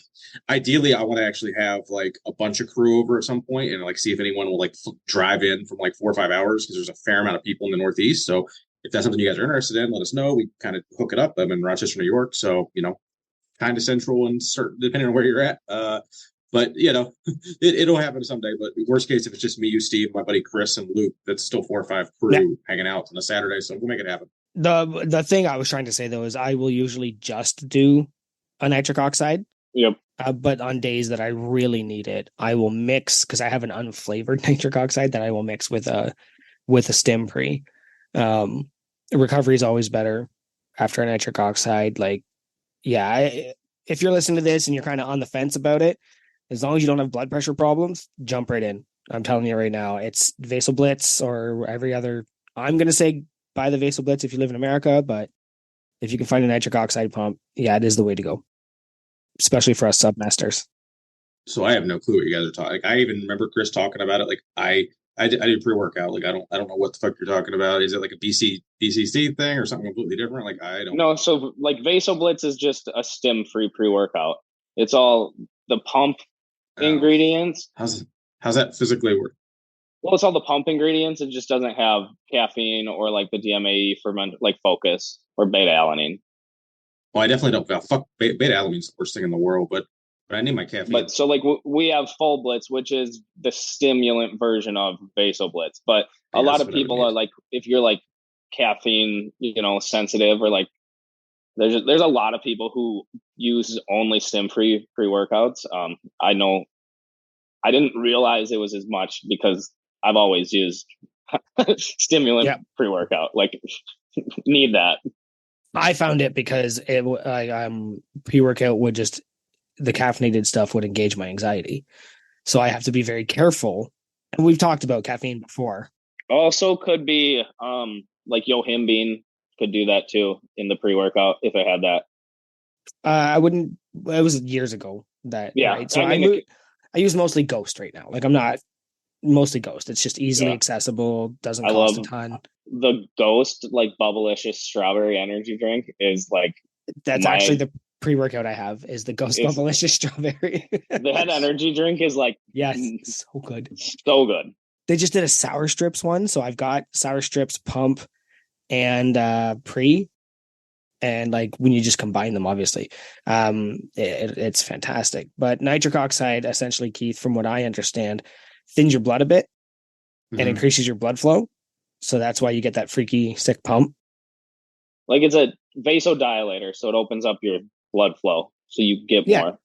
ideally I want to actually have like a bunch of crew over at some point and like see if anyone will like drive in from like 4 or 5 hours because there's a fair amount of people in the Northeast. So if that's something you guys are interested in, let us know. We kind of hook it up. I'm in Rochester, New York. So, kind of central and certain depending on where you're at. But it'll happen someday. But worst case, if it's just me, you, Steve, my buddy Chris, and Luke, that's still 4 or 5 crew hanging out on a Saturday. So we'll make it happen. The thing I was trying to say though is I will usually just do a nitric oxide. Yep. But on days that I really need it, I will mix because I have an unflavored nitric oxide that I will mix with a stim pre. Recovery is always better after a nitric oxide. Like, if you're listening to this and you're kind of on the fence about it, as long as you don't have blood pressure problems, jump right in. I'm telling you right now, it's vasoblitz or every other. I'm going to say buy the vasoblitz if you live in America, but if you can find a nitric oxide pump, it is the way to go, especially for us submasters. So I have no clue what you guys are talking. Like, I even remember Chris talking about it. Like I do pre-workout. Like I don't know what the fuck you're talking about. Is it like a BCC thing or something completely different? Like I don't. No, so like vasoblitz is just a stim-free pre-workout. It's all the pump ingredients. How's that physically work? Well, it's all the pump ingredients. It just doesn't have caffeine or like the DMAE ferment, like focus or beta alanine. Well, I definitely don't. Fuck beta alanine's the worst thing in the world, but I need my caffeine. But so like we have full blitz, which is the stimulant version of vasoblitz. But a lot of people are like, if you're like caffeine, sensitive, or like there's a lot of people who use only stim-free pre-workouts. I know I didn't realize it was as much because I've always used stimulant pre-workout. Like need that. I found it because pre-workout would just, the caffeinated stuff would engage my anxiety. So I have to be very careful. And we've talked about caffeine before. Also could be like yohimbine could do that too in the pre-workout if I had that. I wouldn't, it was years ago that, right? So I use mostly Ghost right now. Like I'm not mostly Ghost. It's just easily accessible. Doesn't cost a ton. The Ghost, like Bubblicious strawberry energy drink is like, that's actually the pre-workout I have is the Ghost Bubblicious strawberry. That energy drink is like, so good. So good. They just did a sour strips one. So I've got sour strips, pump, and pre. And like when you just combine them, obviously, it's fantastic. But nitric oxide, essentially, Keith, from what I understand, thins your blood a bit and increases your blood flow. So that's why you get that freaky sick pump. Like it's a vasodilator, so it opens up your blood flow, so you get more.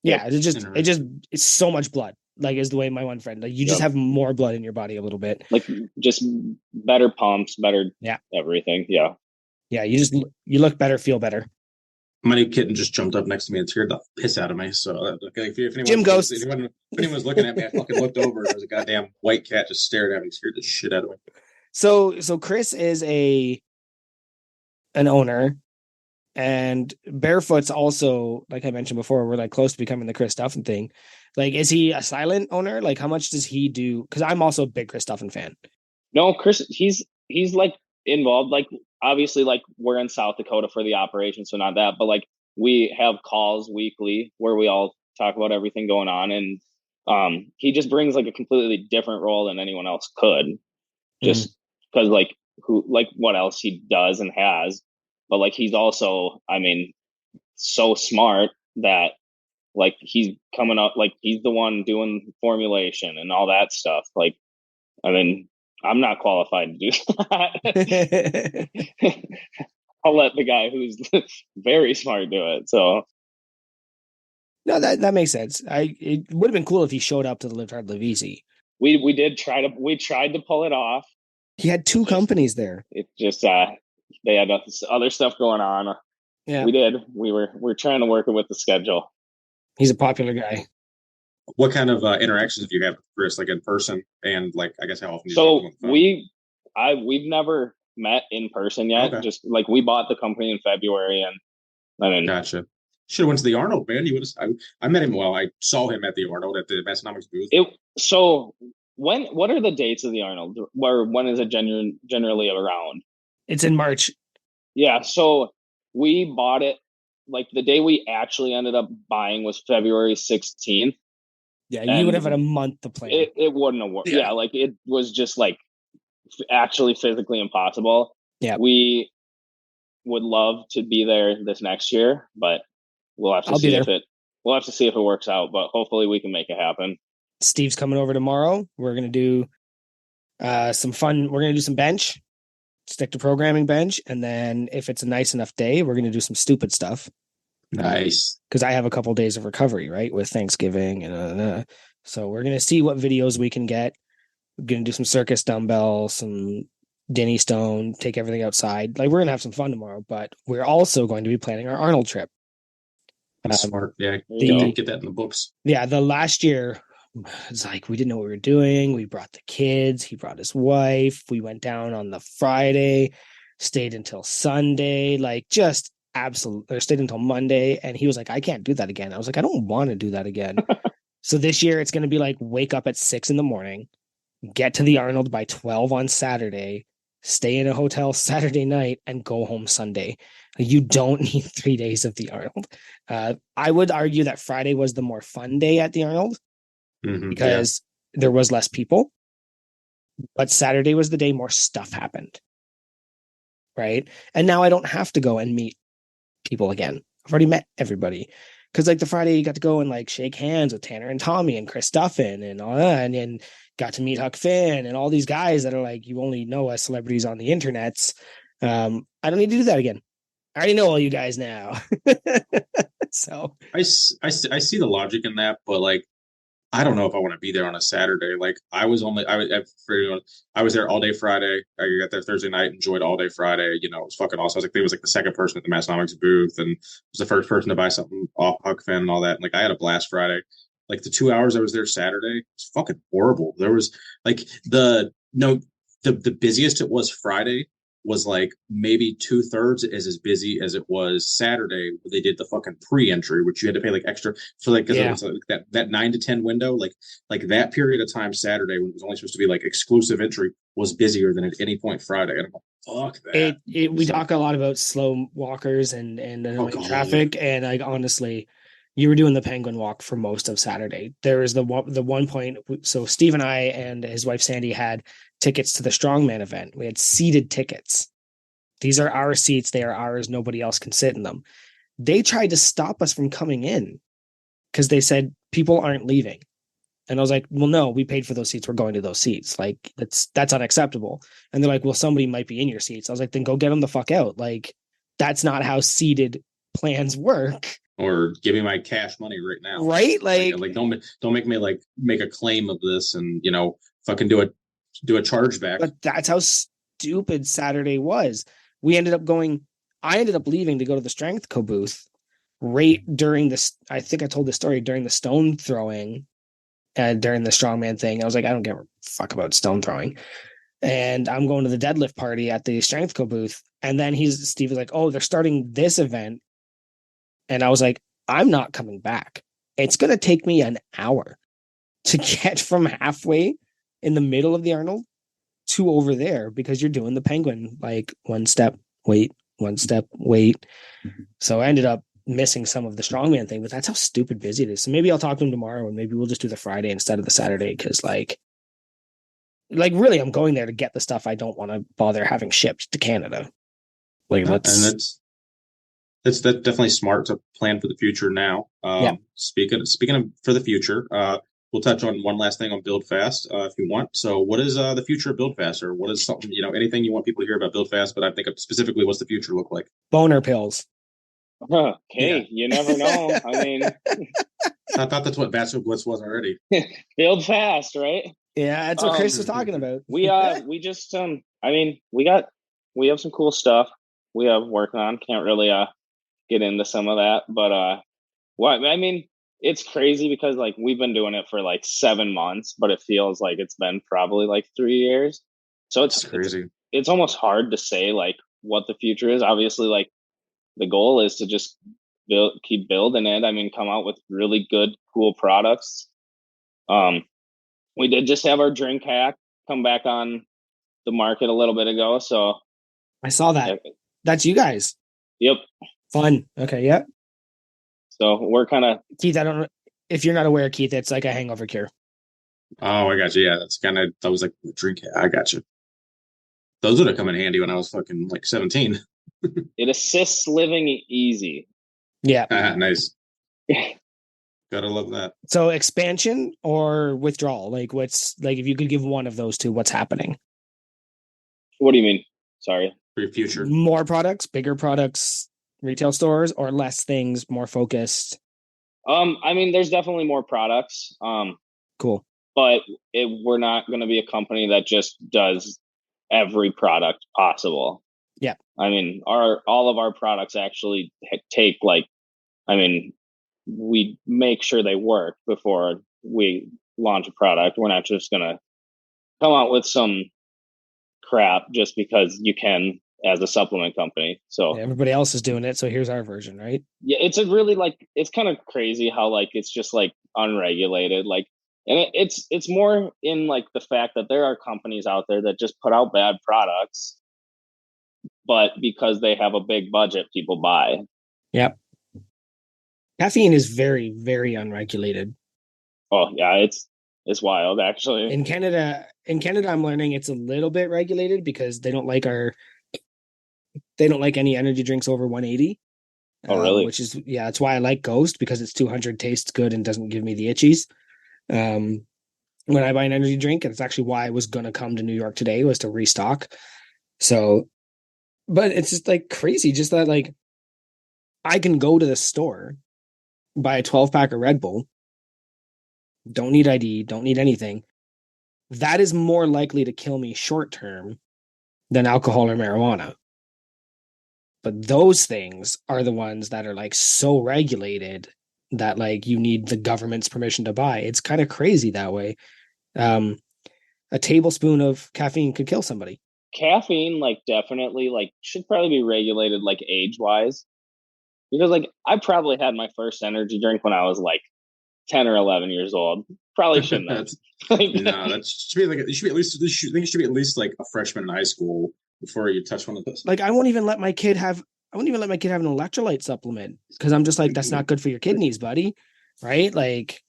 Yeah, it's so much blood. Like is the way my one friend, like you just have more blood in your body a little bit. Like just better pumps, better everything. Yeah. Yeah, you look better, feel better. My new kitten just jumped up next to me and scared the piss out of me. So if anyone's looking at me, I fucking looked over and there was a goddamn white cat just stared at me, scared the shit out of me. So Chris is an owner, and Barefoot's also, like I mentioned before, we're like close to becoming the Chris Duffin thing. Like, is he a silent owner? Like, how much does he do? Because I'm also a big Chris Duffin fan. No, Chris, he's like involved. Like, obviously, like we're in South Dakota for the operation, so not that. But like, we have calls weekly where we all talk about everything going on, and he just brings like a completely different role than anyone else could, just because like what else he does and has. But like he's also, I mean, so smart that like he's coming up, like he's the one doing formulation and all that stuff. Like, I mean, I'm not qualified to do that. I'll let the guy who's very smart do it. So no, that makes sense. It would have been cool if he showed up to the Live Hard Live Easy. We tried to pull it off. He had two companies there. It just they had other stuff going on. Yeah, we did. We're trying to work it with the schedule. He's a popular guy. What kind of interactions do you have with Chris, like in person, and like I guess how often? So we've never met in person yet. Okay. Just like we bought the company in February, and I mean, gotcha. Should have went to the Arnold, man. You would have. I met him. Well, I saw him at the Arnold at the Massonomics booth. So what are the dates of the Arnold? Or when is it generally around? It's in March. Yeah. So we bought it like the day we actually ended up buying was February 16th. Yeah, you would have had a month to plan. It wouldn't have worked. Yeah, like it was just like actually physically impossible. Yeah, we would love to be there this next year, but we'll have to see if it works out. But hopefully we can make it happen. Steve's coming over tomorrow. We're gonna do some fun. We're gonna do some bench, stick to programming bench, and then if it's a nice enough day, we're gonna do some stupid stuff. Nice. Because I have a couple days of recovery, right, with Thanksgiving. And so we're going to see what videos we can get. We're going to do some circus dumbbells, some Denny Stone, take everything outside. Like, we're going to have some fun tomorrow, but we're also going to be planning our Arnold trip. Smart. Yeah, get that in the books. Yeah, the last year, it's like we didn't know what we were doing. We brought the kids. He brought his wife. We went down on the Friday, stayed until Sunday, like just absolutely, or stayed until Monday, and he was like, I can't do that again. I was like, I don't want to do that again. So this year it's going to be like wake up at 6 a.m, get to the Arnold by 12 on Saturday, stay in a hotel Saturday night, and go home Sunday. You don't need 3 days of the Arnold. I would argue that Friday was the more fun day at the Arnold because there was less people, but Saturday was the day more stuff happened. Right. And now I don't have to go and meet people again. I've already met everybody. Because like the Friday you got to go and like shake hands with Tanner and Tommy and Chris Duffin and all that, and then got to meet Huck Finn and all these guys that are like you only know as celebrities on the internets. I don't need to do that again. I already know all you guys now. So I see the logic in that, but like I don't know if I want to be there on a Saturday. Like I was there all day Friday. I got there Thursday night, enjoyed all day Friday. You know, it was fucking awesome. I was like, it was like the second person at the Massonomics booth, and was the first person to buy something off Huck Finn and all that. And like I had a blast Friday. Like the 2 hours I was there Saturday, it was fucking horrible. There was like the busiest it was Friday was like maybe 2/3 as busy as it was Saturday. They did the fucking pre-entry, which you had to pay like extra for like, it was like that 9 to 10 window, like that period of time Saturday when it was only supposed to be like exclusive entry was busier than at any point Friday. And I'm like, fuck that. We talk a lot about slow walkers and traffic, and like honestly, you were doing the Penguin Walk for most of Saturday. There was the one point. So Steve and I and his wife Sandy had tickets to the Strongman event. We had seated tickets. These are our seats. They are ours. Nobody else can sit in them. They tried to stop us from coming in because they said people aren't leaving. And I was like, well, no, we paid for those seats. We're going to those seats. Like that's unacceptable. And they're like, well, somebody might be in your seats. I was like, then go get them the fuck out. Like that's not how seated plans work. Or give me my cash money right now. Right? Like don't make me like make a claim of this and, you know, fucking do a chargeback. But that's how stupid Saturday was. I ended up leaving to go to the Strength Co booth right during this. I think I told the story during the stone throwing during the strongman thing. I was like, I don't give a fuck about stone throwing. And I'm going to the deadlift party at the Strength Co booth. And then Steve was like, oh, they're starting this event. And I was like, I'm not coming back. It's going to take me an hour to get from halfway in the middle of the Arnold to over there because you're doing the Penguin, like one step, wait, one step, wait. So I ended up missing some of the strongman thing, but that's how stupid busy it is. So maybe I'll talk to him tomorrow and maybe we'll just do the Friday instead of the Saturday. Cause like really I'm going there to get the stuff I don't want to bother having shipped to Canada. Like that's definitely smart to plan for the future now. Speaking of for the future, we'll touch on one last thing on Build Fast if you want. So, what is the future of Build Fast, or what is something anything you want people to hear about Build Fast? But I think specifically, what's the future look like? Boner pills. Okay, you never know. I mean, I thought that's what vasoblitz was already. Build fast, right? Yeah, that's what Chris was talking about. We just I mean, we have some cool stuff we have working on. Can't really get into some of that, but what I mean, it's crazy because like we've been doing it for like 7 months, but it feels like it's been probably like 3 years. So it's crazy. It's almost hard to say like what the future is. Obviously, like the goal is to just keep building it. I mean, come out with really good, cool products. We did just have our drink hack come back on the market a little bit ago. So I saw that. That's you guys. Yep. Fun. Okay. Yep. So we're kind of Keith. I don't know if you're not aware, Keith. It's like a hangover cure. Oh, I got you. Yeah, that was like the drink. I got you. Those would have come in handy when I was fucking like 17. It assists living easy. Yeah. Nice. Gotta love that. So expansion or withdrawal? Like what's like if you could give one of those two, what's happening? What do you mean? Sorry. For your future. More products, bigger products, retail stores, or less things, more focused? I mean, there's definitely more products. Cool. But we're not going to be a company that just does every product possible. Yeah. I mean, all of our products actually take we make sure they work before we launch a product. We're not just going to come out with some crap just because you can as a supplement company. So everybody else is doing it. So here's our version, right? Yeah. It's a really it's kind of crazy how like, it's just like unregulated. Like, and it's more in like the fact that there are companies out there that just put out bad products, but because they have a big budget, people buy. Yep. Caffeine is very, very unregulated. Oh yeah, it's wild actually. In Canada, I'm learning it's a little bit regulated because they don't like any energy drinks over 180. Oh really? Which is that's why I like Ghost, because it's 200, tastes good and doesn't give me the itchies. When I buy an energy drink, and it's actually why I was gonna come to New York today, was to restock. So, but it's just like crazy, just that like I can go to the store, buy a 12-pack of Red Bull, don't need ID, don't need anything. That is more likely to kill me short term than alcohol or marijuana. But those things are the ones that are like so regulated that like you need the government's permission to buy. It's kind of crazy that way. A tablespoon of caffeine could kill somebody. Caffeine, like, definitely like should probably be regulated like age wise, because like I probably had my first energy drink when I was like 10 or 11 years old. Probably shouldn't have. No, that should be like you should be at least. I think you should be at least like a freshman in high school before you touch one of those. Like I won't even let my kid have an electrolyte supplement because I'm just like, that's not good for your kidneys, buddy. Right? Like,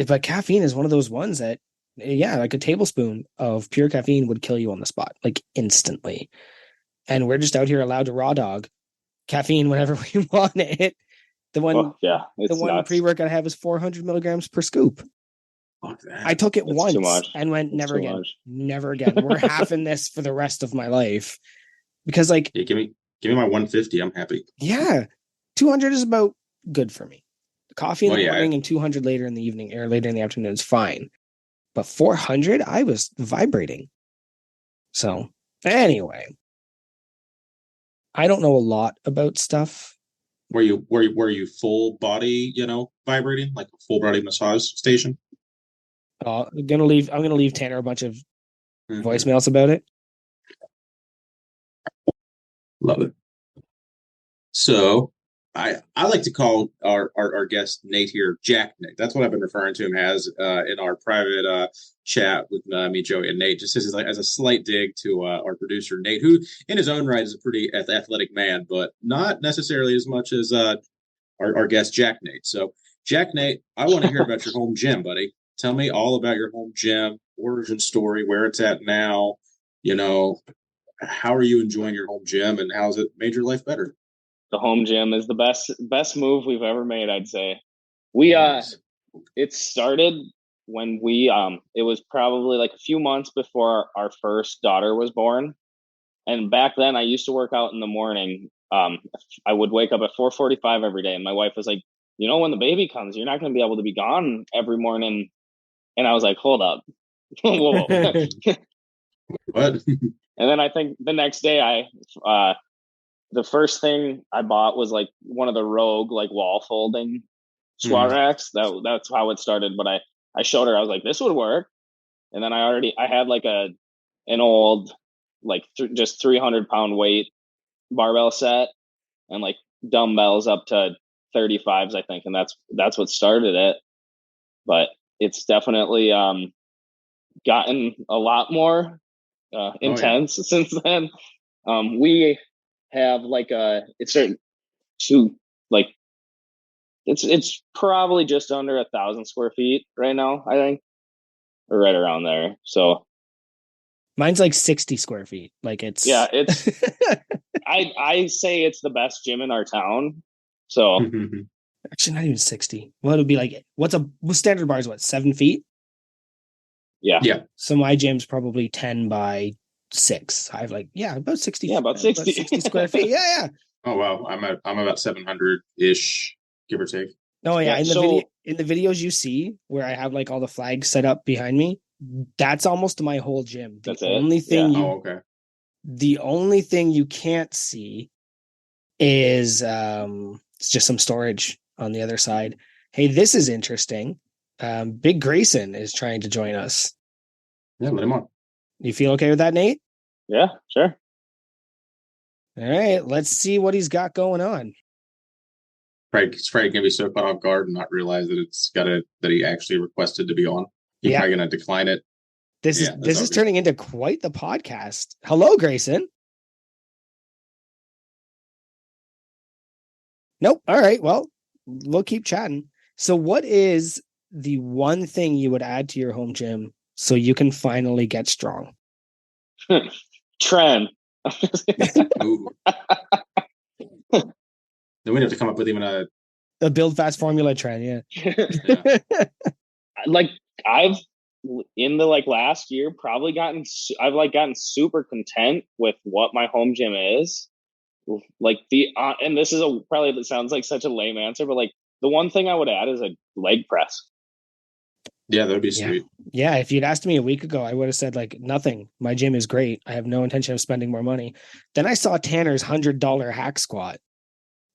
but caffeine is one of those ones that, yeah, like a tablespoon of pure caffeine would kill you on the spot, like instantly. And we're just out here allowed to raw dog caffeine whenever we want it. The one, pre-workout I have is 400 milligrams per scoop. I took it once and went never again. We're halving this for the rest of my life because, like, give me my 150. I'm happy. Yeah, 200 is about good for me. Coffee in the morning and 200 later in the evening or later in the afternoon is fine. But 400, I was vibrating. So anyway, I don't know a lot about stuff. Were you full body, vibrating, like a full body massage station? I'm gonna leave Tanner a bunch of voicemails about it. Love it. So I like to call our guest Nate here Jack Nate. That's what I've been referring to him as in our private chat with me, Joey, and Nate. Just as a slight dig to our producer Nate, who in his own right is a pretty athletic man, but not necessarily as much as our guest Jack Nate. So Jack Nate, I want to hear about your home gym, buddy. Tell me all about your home gym, origin story, where it's at now. How are you enjoying your home gym, and how's it made your life better? The home gym is the best move we've ever made, I'd say. It started when we it was probably like a few months before our first daughter was born. And back then I used to work out in the morning. I would wake up at 4:45 every day, and my wife was like, when the baby comes, you're not going to be able to be gone every morning. And I was like, hold up. Whoa. What? And then I think the next day the first thing I bought was like one of the Rogue like wall folding squat racks. That's how it started. But I showed her, I was like, this would work. And then I had like an old, like just 300-pound weight barbell set and like dumbbells up to 35s, I think. And that's what started it. But it's definitely gotten a lot more intense since then. We have like it's probably just under 1,000 square feet right now, I think, or right around there. So mine's like 60 square feet. Like it's I say it's the best gym in our town. So actually not even 60. Well, it would be like what's standard bar is what, 7 feet? Yeah. So my gym's probably 10 by 6. I have about 60. Yeah, about 60. About 60 square feet. Yeah. Oh wow, I'm about 700-ish, give or take. Oh yeah, in the videos you see where I have like all the flags set up behind me, that's almost my whole gym. The only thing you can't see is it's just some storage on the other side. Hey, this is interesting. Big Grayson is trying to join us. Yeah, let him on. You feel okay with that, Nate? Yeah, sure. All right, let's see what he's got going on. He's probably gonna be so caught off guard and not realize that that he actually requested to be on. He's probably gonna decline it. This is turning into quite the podcast. Hello, Grayson. Nope. All right. Well, we'll keep chatting. So what is the one thing you would add to your home gym so you can finally get strong? Trend. Then we'd have to come up with even a build fast formula trend. Yeah. Like I've in the last year probably gotten super content with what my home gym is. Like and this is probably that sounds like such a lame answer, but like the one thing I would add is a leg press. Yeah, that would be sweet. Yeah, if you'd asked me a week ago, I would have said like nothing. My gym is great. I have no intention of spending more money. Then I saw Tanner's $100 hack squat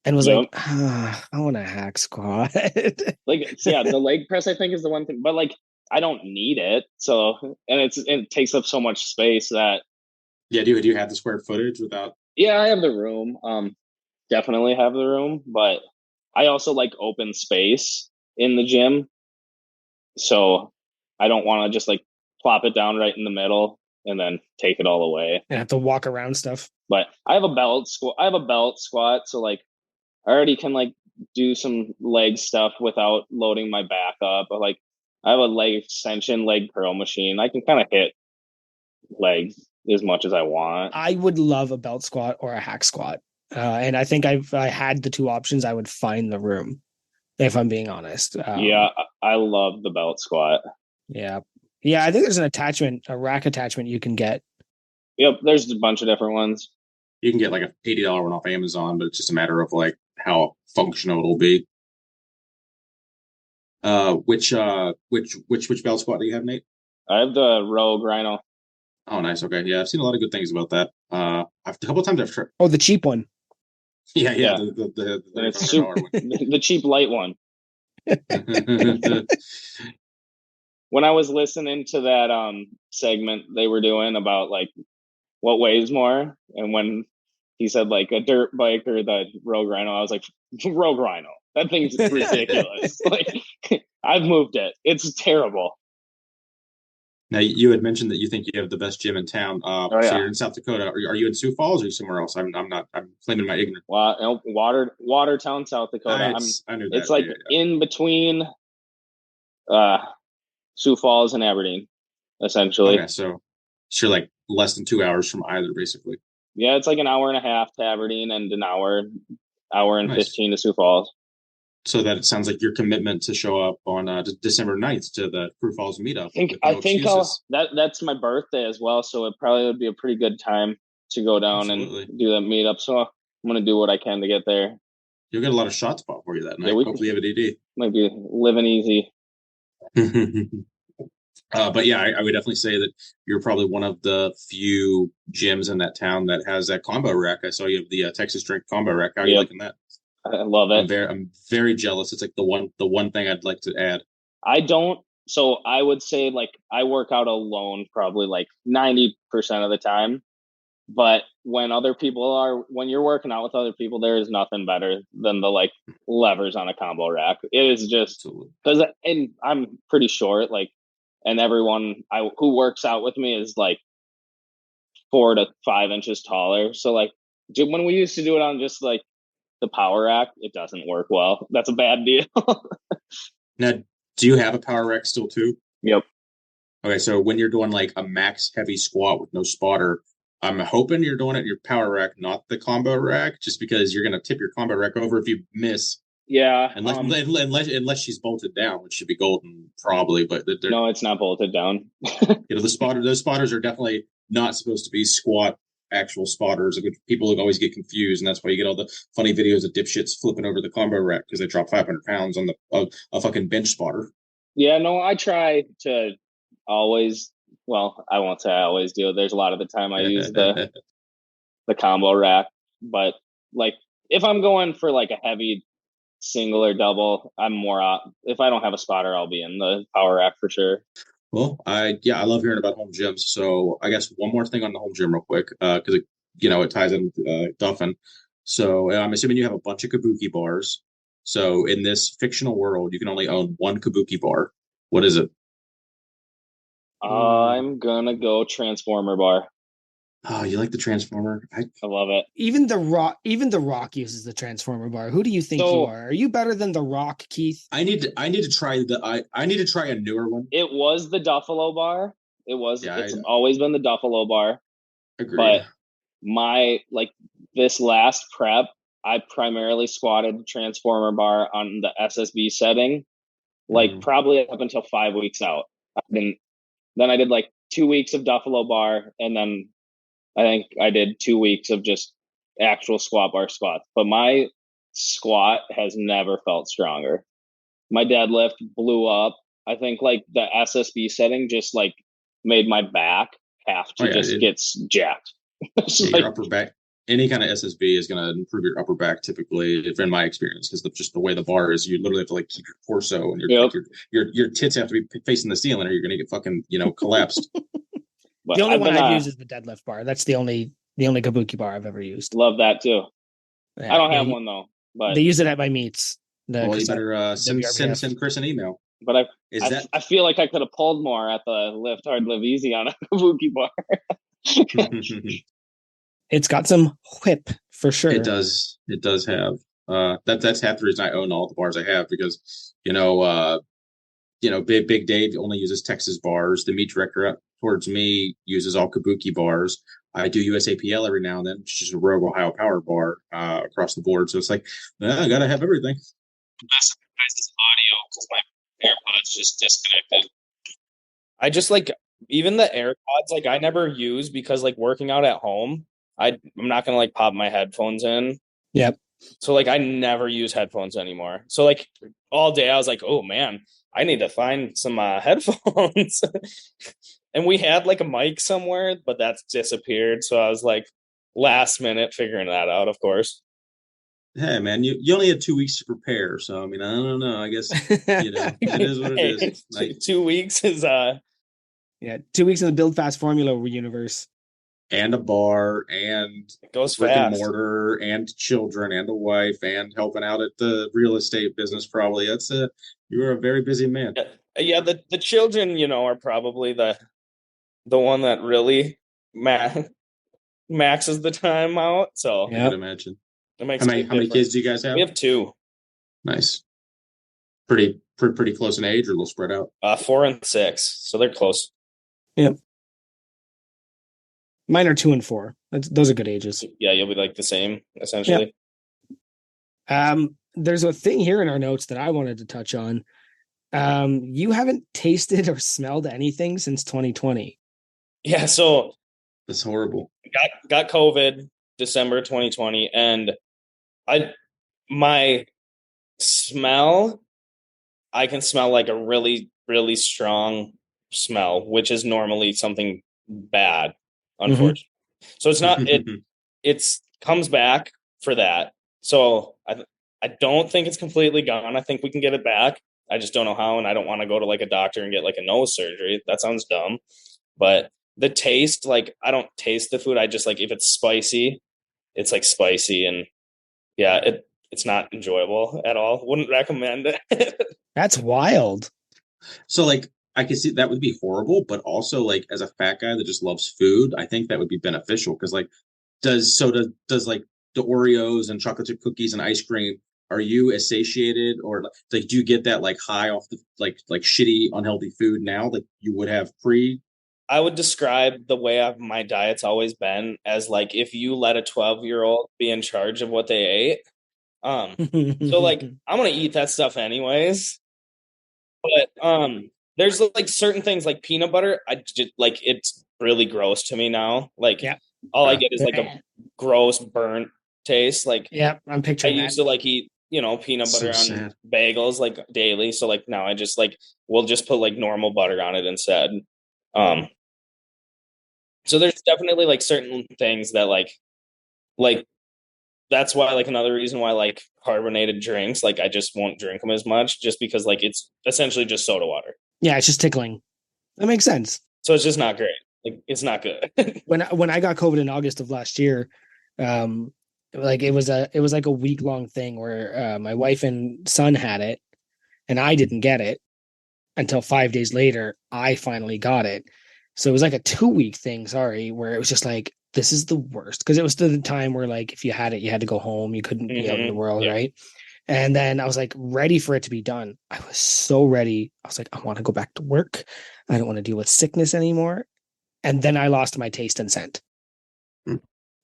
and was like, I want a hack squat. The leg press I think is the one thing, but like I don't need it. So it takes up so much space that. Yeah, do you have the square footage without? Yeah, I have the room. Definitely have the room, but I also like open space in the gym. So I don't want to just like plop it down right in the middle and then take it all away. And have to walk around stuff. But I have a belt squat. So like I already can like do some leg stuff without loading my back up. But like I have a leg extension, leg curl machine. I can kind of hit legs as much as I want. I would love a belt squat or a hack squat. And I think if I had the two options, I would find the room, if I'm being honest. Yeah, I love the belt squat. Yeah. Yeah, I think there's a rack attachment you can get. Yep, there's a bunch of different ones. You can get like a $80 one off Amazon, but it's just a matter of like how functional it'll be. Which belt squat do you have, Nate? I have the Rogue Rhino. Oh, nice. Okay, yeah, I've seen a lot of good things about that. A couple of times I've tried. Oh, the cheap one. Yeah. It's the cheap light one. When I was listening to that segment they were doing about like what weighs more, and when he said like a dirt bike or the Rogue Rhino, I was like, Rogue Rhino. That thing's ridiculous. Like I've moved it. It's terrible. Now you had mentioned that you think you have the best gym in town. So you're in South Dakota. Are you in Sioux Falls or are you somewhere else? I'm claiming my ignorance. Watertown, South Dakota. I knew that. It's like in between Sioux Falls and Aberdeen, essentially. Okay, so you're like less than 2 hours from either, basically. Yeah, it's like an hour and a half to Aberdeen and an hour and 15 to Sioux Falls. So that it sounds like your commitment to show up on December 9th to the Crew Falls meetup. I think that's my birthday as well, so it probably would be a pretty good time to go down and do that meetup. So I'm gonna do what I can to get there. You'll get a lot of shots bought for you that night. Hopefully you have a DD. Might be living easy. But yeah, I would definitely say that you're probably one of the few gyms in that town that has that combo rack. I saw you have the Texas Drink combo rack. How are you liking that? I love it. I'm very jealous. It's like the one thing I'd like to add. So I would say like I work out alone probably like 90% of the time. But when you're working out with other people, there is nothing better than the like levers on a combo rack. It is just because, and I'm pretty short, like, and everyone who works out with me is like 4 to 5 inches taller. So like when we used to do it on just like the power rack, it doesn't work well. That's a bad deal. Now, do you have a power rack still too? Yep. Okay, so when you're doing like a max heavy squat with no spotter, I'm hoping you're doing it in your power rack, not the combo rack, just because you're going to tip your combo rack over if you miss. Yeah. Unless she's bolted down, which should be golden probably, but no, it's not bolted down. Those spotters are definitely not supposed to be squat actual spotters. People always get confused, and that's why you get all the funny videos of dipshits flipping over the combo rack because they drop 500 pounds on a fucking bench spotter. Yeah, no, I try to always. Well, I won't say I always do. There's a lot of the time I use the combo rack, but like if I'm going for like a heavy single or double, I'm more if I don't have a spotter, I'll be in the power rack for sure. Well, I love hearing about home gyms. So I guess one more thing on the home gym real quick, because it ties in with Duffin. So I'm assuming you have a bunch of kabuki bars. So in this fictional world, you can only own one kabuki bar. What is it? I'm gonna go Transformer bar. Oh, you like the Transformer? I love it. Even the Rock uses the Transformer bar. Who do you think you are? Are you better than the Rock, Keith? I need to try a newer one. It was the Duffalo bar. It's always been the Duffalo bar. Agreed. But this last prep, I primarily squatted the Transformer bar on the SSB setting, probably up until 5 weeks out. Then I did like 2 weeks of Duffalo bar, and then I think I did 2 weeks of just actual squat bar squats. But my squat has never felt stronger. My deadlift blew up. I think like the SSB setting just like made my back have to get jacked. Your upper back, any kind of SSB is going to improve your upper back typically, in my experience, because just the way the bar is, you literally have to like keep your torso and your tits have to be facing the ceiling, or you're going to get fucking collapsed. The only one I've used is the deadlift bar. That's the only kabuki bar I've ever used. Love that too. Yeah, I don't have one though, but they use it at my meets. Well, you better send Chris an email. But I feel like I could have pulled more at the lift hard, live easy on a kabuki bar. It's got some whip for sure. It does have that's half the reason I own all the bars I have, because Big Dave only uses Texas bars. The meet director up towards me uses all kabuki bars. I do USAPL every now and then, which is a Rogue Ohio Power bar across the board. So it's like, I gotta have everything. This audio because my AirPods just disconnected. I just even the AirPods I never use because working out at home, I'm not gonna pop my headphones in. Yep. So I never use headphones anymore. So all day I was like, oh man, I need to find some headphones. And we had a mic somewhere, but that's disappeared. So I was last minute figuring that out, of course. Hey man, you only had 2 weeks to prepare. So I mean, I don't know. I guess it is what it is. 2 weeks is 2 weeks in the Build Fast Formula universe. And a bar, and it goes brick fast. And mortar, and children, and a wife, and helping out at the real estate business. Probably you were a very busy man. Yeah, the children, are probably the one that really maxes the time out. So I could imagine. It makes how many kids do you guys have? We have 2. Nice. Pretty close in age, or a little spread out? 4 and 6, so they're close. Yep. Mine are 2 and 4. Those are good ages. Yeah, you'll be the same, essentially. There's a thing here in our notes that I wanted to touch on. You haven't tasted or smelled anything since 2020. Yeah, so That's horrible. Got COVID December 2020, and my smell, I can smell like a really, really strong smell, which is normally something bad, unfortunately. So it's not it's comes back for that. So I don't think it's completely gone. I think we can get it back. I just don't know how, and I don't want to go to like a doctor and get like a nose surgery. That sounds dumb. But the taste, like I don't taste the food. I just like if it's spicy, it's like spicy, and yeah, it's not enjoyable at all. Wouldn't recommend it. That's wild. So like I can see that would be horrible, but also like as a fat guy that just loves food, I think that would be beneficial because like does like the Oreos and chocolate chip cookies and ice cream, are you satiated or like do you get that like high off the like shitty unhealthy food now that you would have pre? I would describe the way my diet's always been as like if you let a 12-year-old be in charge of what they ate. So like I'm gonna eat that stuff anyways. But there's like certain things like peanut butter. I just like it's really gross to me now. Like all I get is like a gross burnt taste. Like I'm picturing. I used to like eat peanut butter on bagels like daily. So like now I just like we'll just put like normal butter on it instead. So there's definitely like certain things that like that's why like another reason why like carbonated drinks, like I just won't drink them as much just because like it's essentially just soda water. Yeah, it's just tickling. That makes sense. So it's just not great. Like it's not good. When I got COVID in August of last year, like it was like a week-long thing where my wife and son had it and I didn't get it until 5 days later. I finally got it. So it was like a 2-week thing, where it was just like, this is the worst. Because it was the time where like if you had it, you had to go home. You couldn't be out in the world, right? And then I was like ready for it to be done. I was so ready. I was like, I want to go back to work. I don't want to deal with sickness anymore. And then I lost my taste and scent.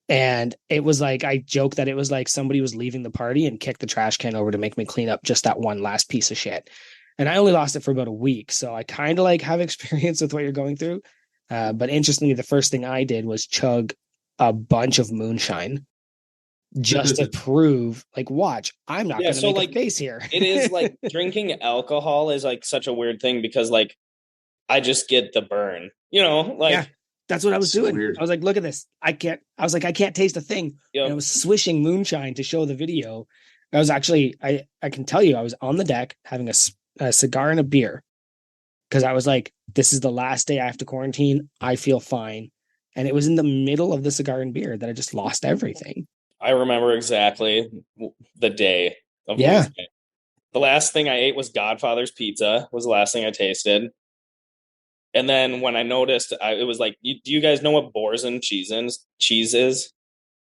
And it was like, I joke that it was like somebody was leaving the party and kicked the trash can over to make me clean up just that one last piece of shit. And I only lost it for about a week. So I kind of like have experience with what you're going through. But interestingly, the first thing I did was chug a bunch of moonshine just to prove, like, watch, I'm not going to make a face here. It is like drinking alcohol is like such a weird thing because like I just get the burn, that's what I was doing. Weird. I was like, look at this. I can't taste a thing. And I was swishing moonshine to show the video. I was actually, I can tell you, I was on the deck having a cigar and a beer. Because I was like, this is the last day I have to quarantine. I feel fine. And it was in the middle of the cigar and beer that I just lost everything. I remember exactly the day of Wednesday. The last thing I ate was Godfather's pizza, was the last thing I tasted. And then when I noticed, it was like, do you guys know what Borzen cheese is?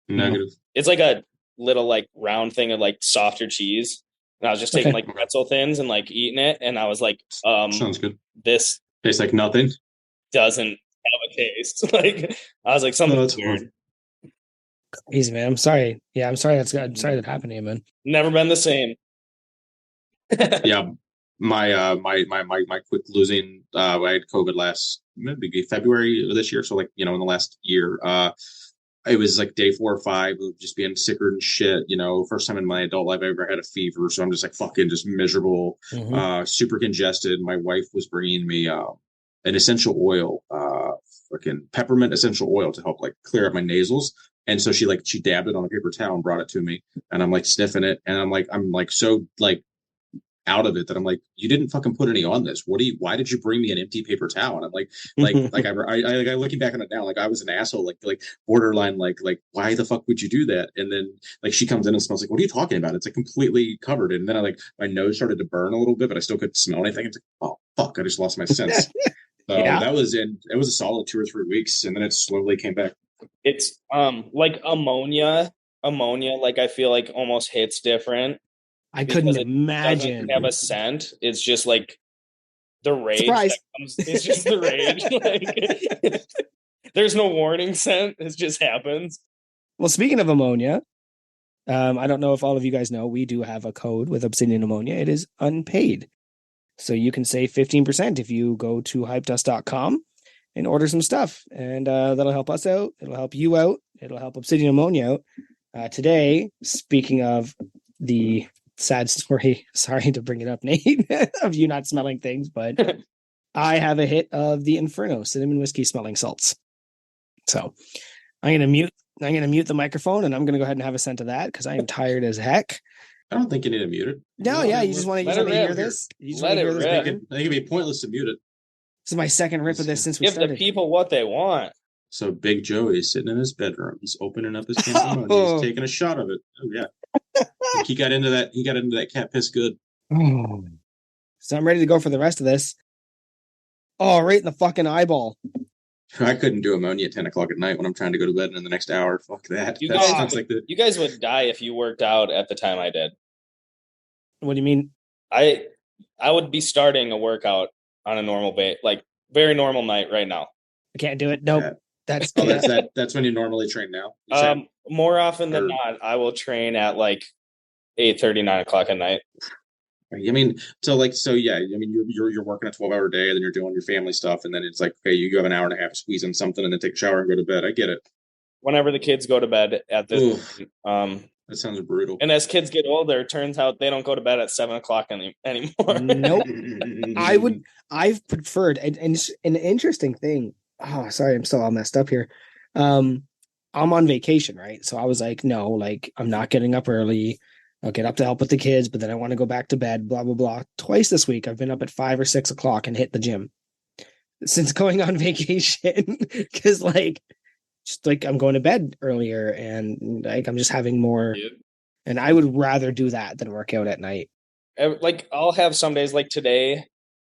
Negative. It's like a little like round thing of like softer cheese. And I was just taking like pretzel thins and like eating it. And I was like, sounds good. This tastes like nothing. Doesn't have a taste. Like I was like, something's weird. Easy, man. I'm sorry. Yeah, I'm sorry that happened to you, man. Never been the same. Yeah. My quick losing, I had COVID last maybe February of this year. So like, in the last year, it was like day 4 or 5 of just being sicker than shit. First time in my adult life I ever had a fever. So I'm just like fucking just miserable, super congested. My wife was bringing me an essential oil, fucking peppermint essential oil to help like clear up my nasals. And so she dabbed it on a paper towel and brought it to me. And I'm like sniffing it. And I'm like so like out of it that I'm like, you didn't fucking put any on this. Why did you bring me an empty paper towel? And I'm like I looking back on it now, like I was an asshole, like borderline, like why the fuck would you do that? And then like she comes in and smells like, what are you talking about? It's like completely covered. And then I my nose started to burn a little bit, but I still couldn't smell anything. It's like, oh fuck, I just lost my sense. So it was a solid 2 or 3 weeks, and then it slowly came back. It's like ammonia, like I feel like almost hits different. I couldn't imagine. It doesn't have a scent. It's just like the rage. Surprise. It's just the rage. Like, there's no warning scent. It just happens. Well, speaking of ammonia, I don't know if all of you guys know, we do have a code with Obsidian Ammonia. It is unpaid. So you can save 15% if you go to hypedust.com and order some stuff. And that'll help us out. It'll help you out. It'll help Obsidian Ammonia out. Today, speaking of the sad story, sorry to bring it up, Nate, of you not smelling things, but I have a hit of the Inferno cinnamon whiskey smelling salts. So I'm gonna mute the microphone, and I'm gonna go ahead and have a scent of that because I am tired as heck. I don't think you need to mute it. No, yeah, you just want to hear this. You just want to hear this. I think it'd be pointless to mute it. This is my second rip of this since we started. Give the people what they want. So Big Joey is sitting in his bedroom. He's opening up his can of ammonia. He's taking a shot of it. Oh yeah. He got into that cat piss good. Oh. So I'm ready to go for the rest of this. Oh, right in the fucking eyeball. I couldn't do ammonia at 10 o'clock at night when I'm trying to go to bed in the next hour. Fuck that. You guys would die if you worked out at the time I did. What do you mean? I would be starting a workout on a normal like very normal night right now. I can't do it. Nope. Yeah. That's when you normally train now. More often than not, I will train at like 8:30, 9 o'clock at night. I mean, you're working a 12-hour day, and then you're doing your family stuff, and then it's like, okay, you have an hour and a half to squeeze in something, and then take a shower and go to bed. I get it. Whenever the kids go to bed at this, that sounds brutal. And as kids get older, it turns out they don't go to bed at 7 o'clock anymore. Nope. I've preferred an interesting thing. Oh, sorry, I'm still all messed up here. I'm on vacation, right? So I was like, no, like I'm not getting up early. I'll get up to help with the kids, but then I want to go back to bed, blah, blah, blah. Twice this week, I've been up at 5 or 6 o'clock and hit the gym since going on vacation. Because I'm going to bed earlier and like I'm just having more. Yep. And I would rather do that than work out at night. Like I'll have some days like today,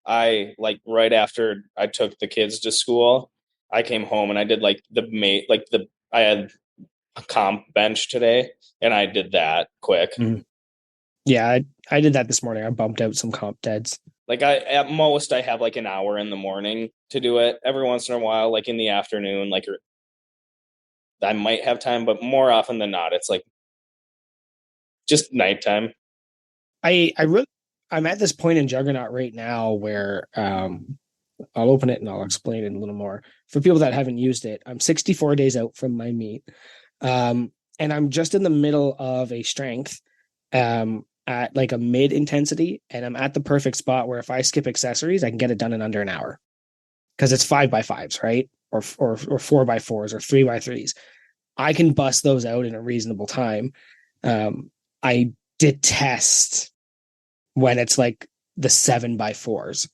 right after I took the kids to school, I came home and I did I had a comp bench today and I did that quick. Mm-hmm. Yeah, I did that this morning. I bumped out some comp deads. Like at most I have like an hour in the morning to do it. Every once in a while, like in the afternoon, like I might have time, but more often than not, it's like just nighttime. I'm at this point in Juggernaut right now where I'll open it and I'll explain it a little more. For people that haven't used it, I'm 64 days out from my meet. And I'm just in the middle of a strength at like a mid intensity. And I'm at the perfect spot where if I skip accessories, I can get it done in under an hour. Because it's 5x5s, right? Or 4x4s or 3x3s. I can bust those out in a reasonable time. I detest when it's like the 7x4s,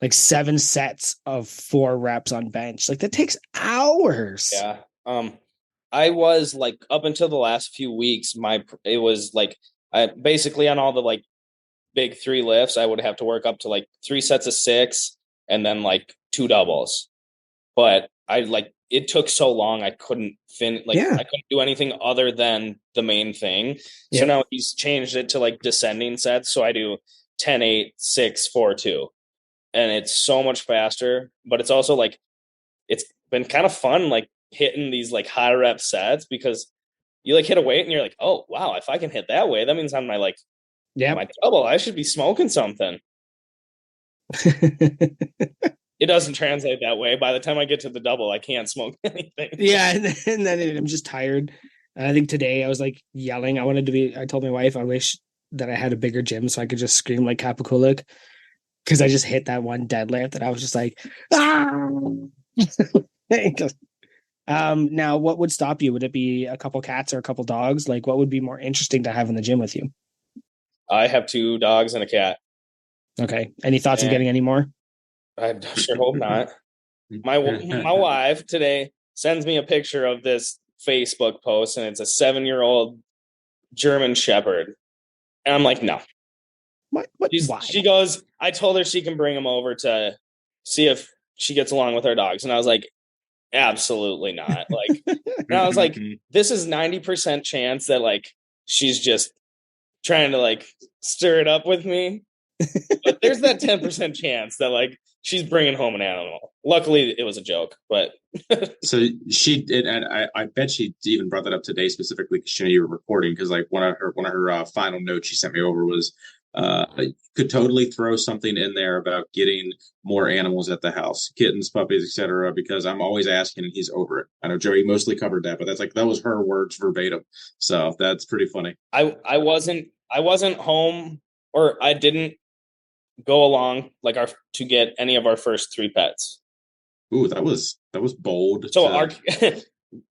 like 7 sets of 4 reps on bench. Like that takes hours. Yeah. I was like up until the last few weeks, it was like I basically on all the like big 3 lifts, I would have to work up to like 3 sets of 6 and then like 2 doubles. But it took so long I couldn't I couldn't do anything other than the main thing. Yeah. So now he's changed it to like descending sets. So I do 10, 8, 6, 4, 2. And it's so much faster, but it's also like it's been kind of fun like hitting these like high rep sets because you like hit a weight and you're like, oh wow, if I can hit that way, that means on my my double, I should be smoking something. It doesn't translate that way. By the time I get to the double, I can't smoke anything. Yeah, and then I'm just tired. And I think today I was like yelling. I told my wife I wish that I had a bigger gym so I could just scream like Kapakulik because I just hit that one deadlift and I was just like, ah. Now, what would stop you? Would it be a couple cats or a couple dogs? Like, what would be more interesting to have in the gym with you? I have 2 dogs and a cat. Okay. Any thoughts of getting any more? I sure hope not. My wife today sends me a picture of this Facebook post, and it's a 7-year-old German Shepherd. And I'm like, no. What? Why? She goes, I told her she can bring him over to see if she gets along with our dogs. And I was like, absolutely not. Like, and I was like, this is 90% chance that like she's just trying to like stir it up with me. But there's that 10% chance that like she's bringing home an animal. Luckily, it was a joke, but so she did, and I bet she even brought that up today specifically because she knew you were recording. Because like one of her final notes she sent me over was, could totally throw something in there about getting more animals at the house, kittens, puppies, etc. Because I'm always asking, and he's over it. I know Joey mostly covered that, but that was her words verbatim. So that's pretty funny. I wasn't home, or I didn't go along to get any of our first 3 pets. Ooh, that was bold. So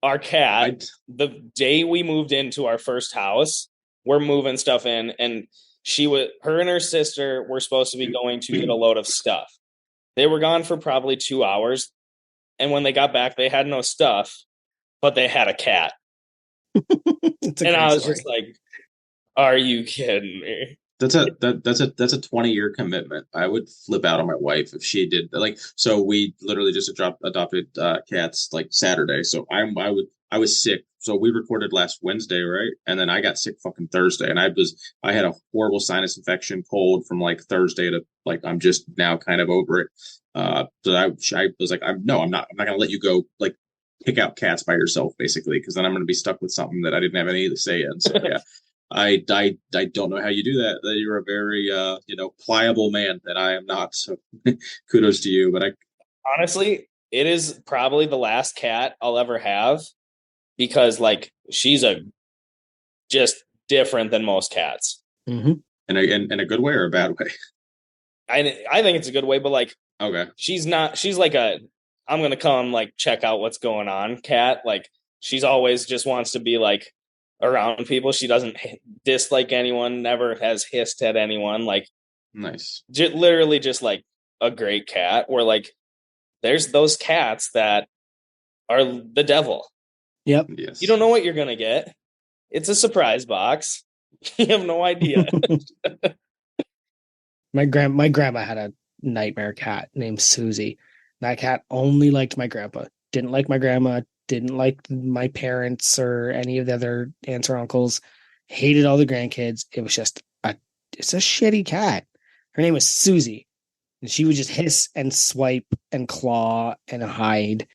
our cat, the day we moved into our first house, we're moving stuff in, and her and her sister were supposed to be going to get a load of stuff. They were gone for probably 2 hours, and when they got back, they had no stuff, but they had a cat. And I was just like, "Are you kidding me?" That's a 20-year commitment. I would flip out on my wife if she did. Like, so we literally just adopted cats like Saturday. So I was sick. So we recorded last Wednesday, right? And then I got sick fucking Thursday, and I had a horrible sinus infection, cold from like Thursday to like I'm just now kind of over it. So I was like, I'm not gonna let you go like pick out cats by yourself, basically, because then I'm gonna be stuck with something that I didn't have any to say in. So yeah. I don't know how you do that. You're a very pliable man that I am not. So kudos to you. But honestly, it is probably the last cat I'll ever have, because like she's just different than most cats. Mm-hmm. In a good way or a bad way? I think it's a good way, but like, okay, she's like I'm gonna come like check out what's going on cat. Like, she's always just wants to be like around people. She doesn't dislike anyone, never has hissed at anyone. Like, nice. Literally just like a great cat. Where like there's those cats that are the devil. Yep. Yes. You don't know what you're gonna get. It's a surprise box. You have no idea. My grandma had a nightmare cat named Susie. That cat only liked my grandpa. Didn't like my grandma. Didn't like my parents or any of the other aunts or uncles. Hated all the grandkids. It was just it's a shitty cat. Her name was Susie, and she would just hiss and swipe and claw and hide.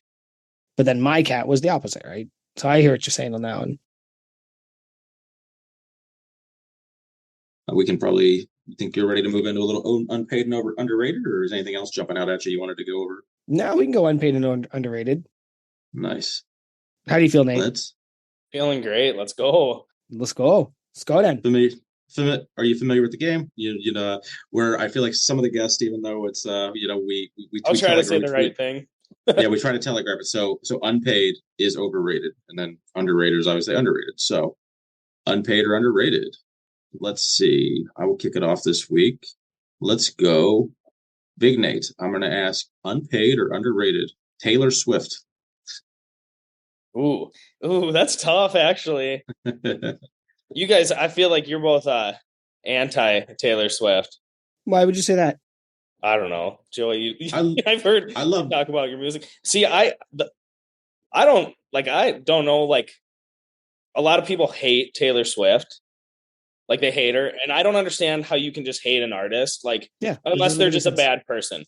But then my cat was the opposite, right? So I hear what you're saying on that one. We can probably think you're ready to move into a little unpaid and underrated, or is anything else jumping out at you wanted to go over? No, we can go unpaid and underrated. Nice. How do you feel, Nate? Feeling great. Let's go. Let's go then. Are you familiar with the game? You know, where I feel like some of the guests, even though it's we I'll try to say the right thing. Yeah, we try to telegraph it. So unpaid is overrated, and then underrated is obviously underrated. So unpaid or underrated. Let's see. I will kick it off this week. Let's go. Big Nate, I'm going to ask unpaid or underrated Taylor Swift. Ooh, that's tough, actually. You guys, I feel like you're both anti Taylor Swift. Why would you say that? I don't know, Joey. I've heard you talk about your music. See, I don't know. Like, a lot of people hate Taylor Swift. Like, they hate her, and I don't understand how you can just hate an artist. Like, yeah, unless they're just a bad person,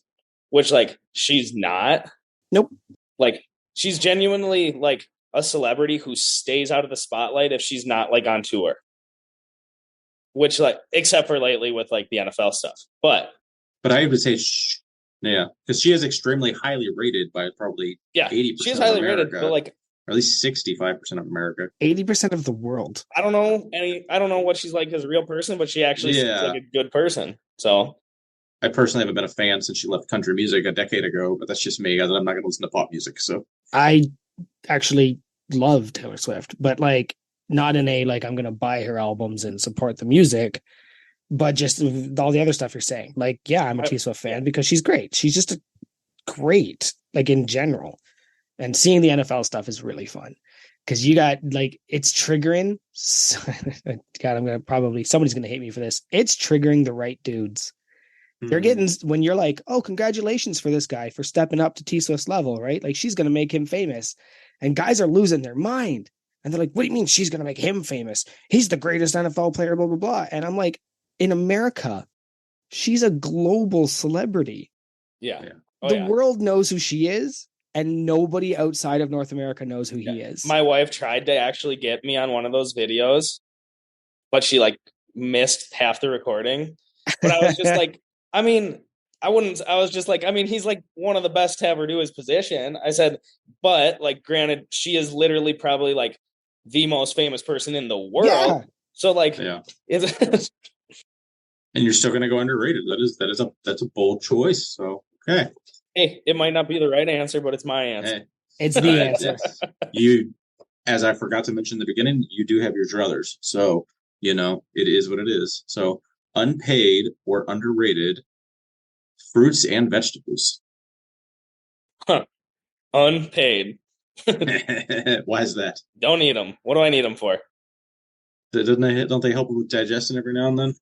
which like she's not. Nope. Like, she's genuinely like a celebrity who stays out of the spotlight if she's not like on tour. Which, like, except for lately with like the NFL stuff, but I would say, yeah, because she is extremely highly rated by probably 80%. She's highly rated, but like, or at least 65% of America, 80% of the world. I don't know what she's like as a real person, but she actually seems like a good person. So I personally haven't been a fan since she left country music a decade ago, but that's just me. I'm not going to listen to pop music. So I actually love Taylor Swift, but like not in a like I'm going to buy her albums and support the music, but just all the other stuff you're saying. Like, yeah, I'm a T Swift fan because she's great. She's just great, like in general. And seeing the NFL stuff is really fun because you got like, it's triggering. God, somebody's going to hate me for this. It's triggering the right dudes. They're getting, when you're like, oh, congratulations for this guy for stepping up to T Swift's level, right? Like, she's going to make him famous. And guys are losing their mind. And they're like, what do you mean she's going to make him famous? He's the greatest NFL player, blah, blah, blah. And I'm like, in America, she's a global celebrity. Yeah. The world knows who she is, and nobody outside of North America knows who he is. My wife tried to actually get me on one of those videos, but she like missed half the recording. But I was just like, I mean, I was just like, I mean, he's like one of the best to ever do his position. I said, but like, granted, she is literally probably like the most famous person in the world. Yeah. So like, and you're still going to go underrated. That's a bold choice. So, okay. Hey, it might not be the right answer, but it's my answer. Hey. It's the answer. As I forgot to mention in the beginning, you do have your druthers. So, it is what it is. So, unpaid or underrated fruits and vegetables. Unpaid. Why is that? Don't eat them. What do I need them for? Don't they help with digestion every now and then?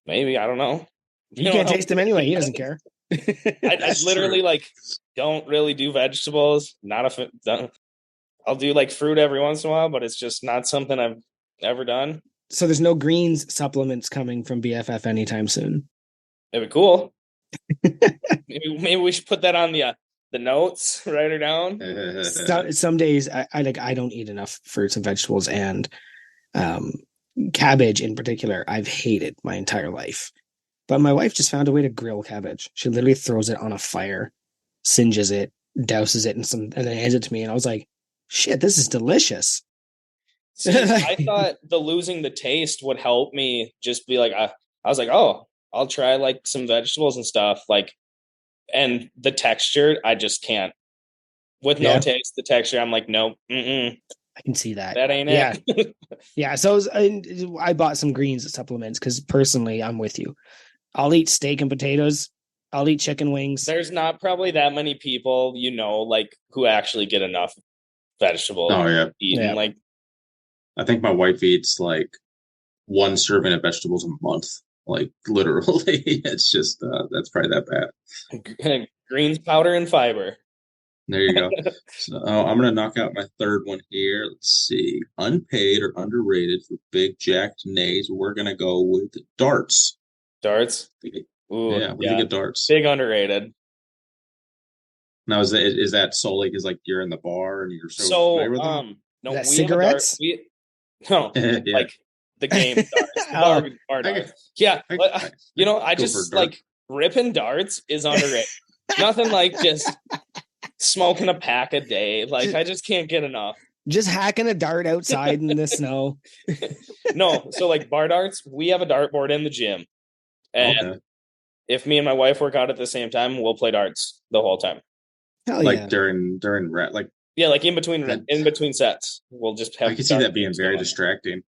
Maybe, I don't know. You can't taste them anyway. He doesn't care. I literally like don't really do vegetables. I'll do like fruit every once in a while, but it's just not something I've ever done. So there's no greens supplements coming from BFF anytime soon. It'd be cool. maybe we should put that on the notes. Write her down. Some days I don't eat enough fruits and vegetables, and cabbage in particular I've hated my entire life. But my wife just found a way to grill cabbage. She literally throws it on a fire, singes it, douses it and then hands it to me, and I was like, shit, this is delicious. See, I thought the losing the taste would help me just be like, I was like, oh, I'll try like some vegetables and stuff, like, and the texture, I just can't. With no taste, the texture, I'm like, nope. I can see that. That ain't it. Yeah. So I bought some greens supplements because personally, I'm with you. I'll eat steak and potatoes. I'll eat chicken wings. There's not probably that many people, like who actually get enough vegetables. Oh yeah. Eaten. Yeah. Like, I think my wife eats like one serving of vegetables a month. Like literally, it's just that's probably that bad. Greens, powder, and fiber. There you go. So I'm gonna knock out my third one here. Let's see, unpaid or underrated for big jacked nays. We're gonna go with darts. Darts. Ooh, what do you think of darts? Big underrated. Now is that solely because like you're in the bar and you're so familiar with them? No, cigarettes. Like the game darts, bar darts. I just like ripping darts is underrated. Nothing like just smoking a pack a day. Like I just can't get enough. Just hacking a dart outside in the snow. No, so like bar darts, we have a dartboard in the gym, and if me and my wife work out at the same time, we'll play darts the whole time. Hell like during like like in between sets, we'll just have. I can see that being very distracting.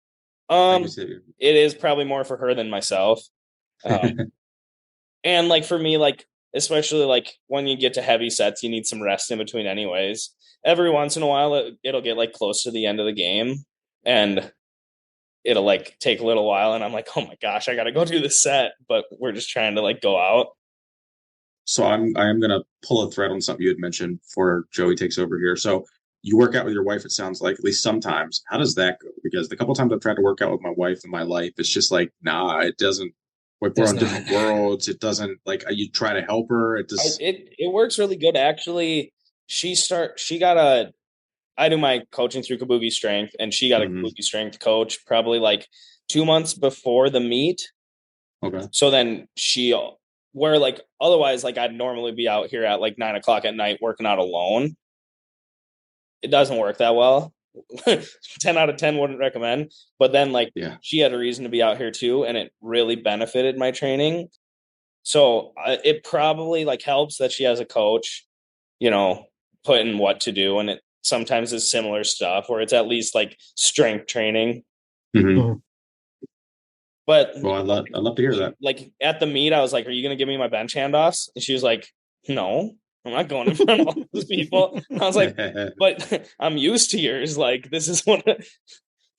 It is probably more for her than myself, and like for me, like especially like when you get to heavy sets, you need some rest in between. Anyways, every once in a while, it'll get like close to the end of the game, and it'll like take a little while, and I'm like, oh my gosh, I gotta go do the set, but we're just trying to like go out. So I am gonna pull a thread on something you had mentioned before Joey takes over here. So you work out with your wife, it sounds like, at least sometimes. How does that go? Because the couple times I've tried to work out with my wife in my life, it's just like, nah, it doesn't. Like we're on different worlds. It doesn't like you try to help her. It just it works really good actually. I do my coaching through Kabuki Strength, and she got a Kabuki Strength coach probably like 2 months before the meet. Okay. So then where like otherwise like I'd normally be out here at like 9 o'clock at night working out alone. It doesn't work that well. 10 out of 10 wouldn't recommend. But then like she had a reason to be out here too, and it really benefited my training. So it probably like helps that she has a coach, putting what to do, and it sometimes is similar stuff where it's at least like strength training. Mm-hmm. But I'd love to hear that. Like at the meet, I was like, "Are you going to give me my bench handoffs?" And she was like, "No, I'm not going in front of all those people." And I was like, "But I'm used to yours. Like this is what."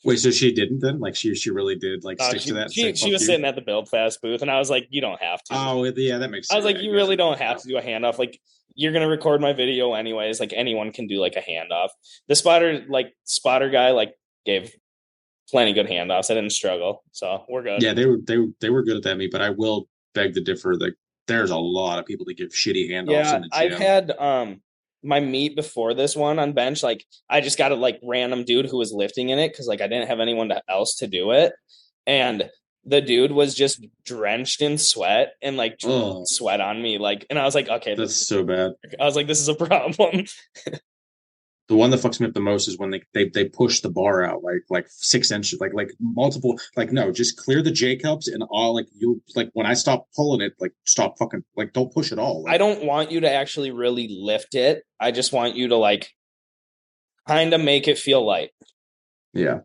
Wait, so she didn't then? Like she really did like stick to that? She was sitting at the Build Fast booth, and I was like, "You don't have to." Oh yeah, that makes sense. I was like, "You really don't have to do a handoff. Like you're gonna record my video anyways. Like anyone can do like a handoff." The spotter guy like gave plenty good handoffs. I didn't struggle, so we're good. Yeah, they were good at that meet, but I will beg to differ. Like there's a lot of people that give shitty handoffs Yeah, in the gym. I've had my meet before this one on bench. Like I just got a like random dude who was lifting in it because like I didn't have anyone else to do it, and the dude was just drenched in sweat and like sweat on me. Like, and I was like, okay, that's so bad. I was like, this is a problem. The one that fucks me up the most is when they push the bar out like 6 inches, like multiple, like no, just clear the J cups and all like you like when I stop pulling it, like stop fucking like don't push it all. Like, I don't want you to actually really lift it. I just want you to like kind of make it feel light. Yeah,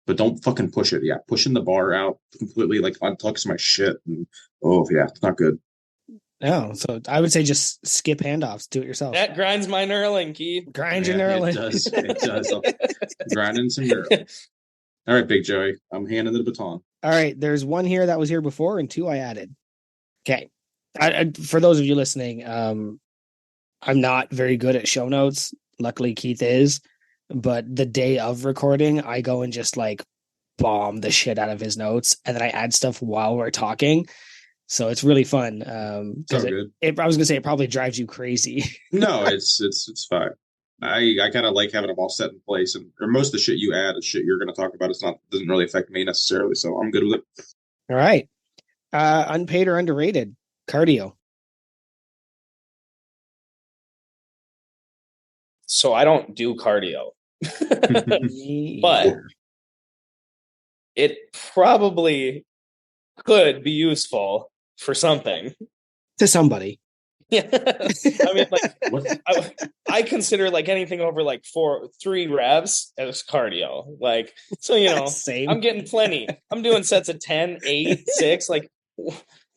but don't fucking push it. Yeah, pushing the bar out completely like untucks my shit. And, it's not good. No, so I would say just skip handoffs. Do it yourself. That grinds my knurling, Keith. Grind your knurling. It does. It does. Grinding some knurling. All right, Big Joey. I'm handing the baton. All right. There's one here that was here before and 2 I added. Okay. For those of you listening, I'm not very good at show notes. Luckily, Keith is. But the day of recording, I go and just like bomb the shit out of his notes. And then I add stuff while we're talking. So it's really fun. So good. I was gonna say it probably drives you crazy. No, it's fine. I kind of like having them all set in place, or most of the shit you add is shit you're going to talk about. Doesn't really affect me necessarily, so I'm good with it. All right, unpaid or underrated cardio. So I don't do cardio, but it probably could be useful for something to somebody. Yeah, I mean, like I consider like anything over like 3 reps as cardio. Like, so Same. I'm getting plenty. I'm doing sets of 10, 8, 6. Like,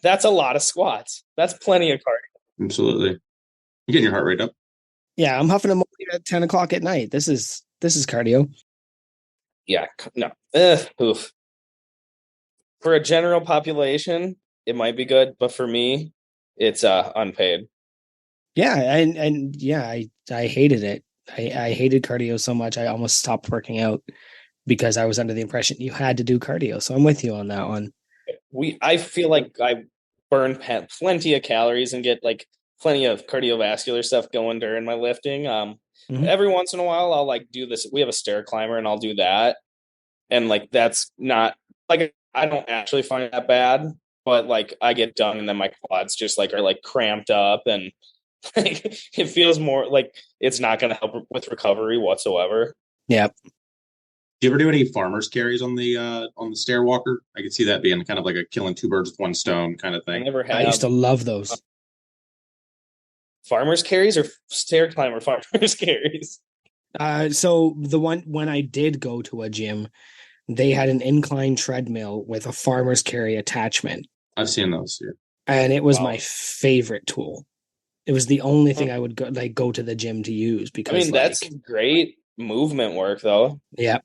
that's a lot of squats. That's plenty of cardio. Absolutely, you're getting your heart rate up. Yeah, I'm huffing a molly at 10 o'clock at night. This is cardio. Yeah, no. Oof. For a general population, it might be good, but for me, it's unpaid. Yeah, and yeah, I hated it. I hated cardio so much I almost stopped working out because I was under the impression you had to do cardio. So I'm with you on that one. I feel like I burn plenty of calories and get like plenty of cardiovascular stuff going during my lifting. Every once in a while I'll like do this. We have a stair climber and I'll do that. And like that's not like I don't actually find that bad, but like I get done and then my quads just like are like cramped up and like it feels more like it's not going to help with recovery whatsoever. Yeah. Do you ever do any farmer's carries on the stair walker? I could see that being kind of like a killing 2 birds with 1 stone kind of thing. I never have. I used to love those. Farmer's carries or stair climber farmer's carries? So the one when I did go to a gym, they had an incline treadmill with a farmer's carry attachment. I've seen those, yeah. And it was my favorite tool. It was the only thing I would go to the gym to use because I mean that's great movement work though. Yeah.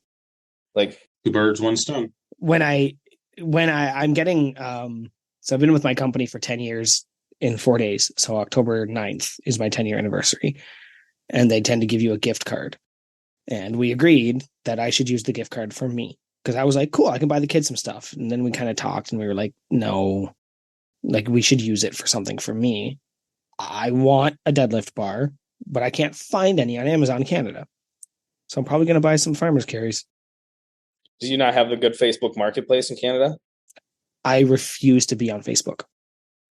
Like 2 birds, 1 stone. When I'm getting so I've been with my company for 10 years in 4 days. So October 9th is my 10-year anniversary. And they tend to give you a gift card. And we agreed that I should use the gift card for me. Because I was like, cool, I can buy the kids some stuff. And then we kind of talked and we were like, no, like we should use it for something for me. I want a deadlift bar, but I can't find any on Amazon Canada. So I'm probably going to buy some farmer's carries. Do you not have the good Facebook marketplace in Canada? I refuse to be on Facebook.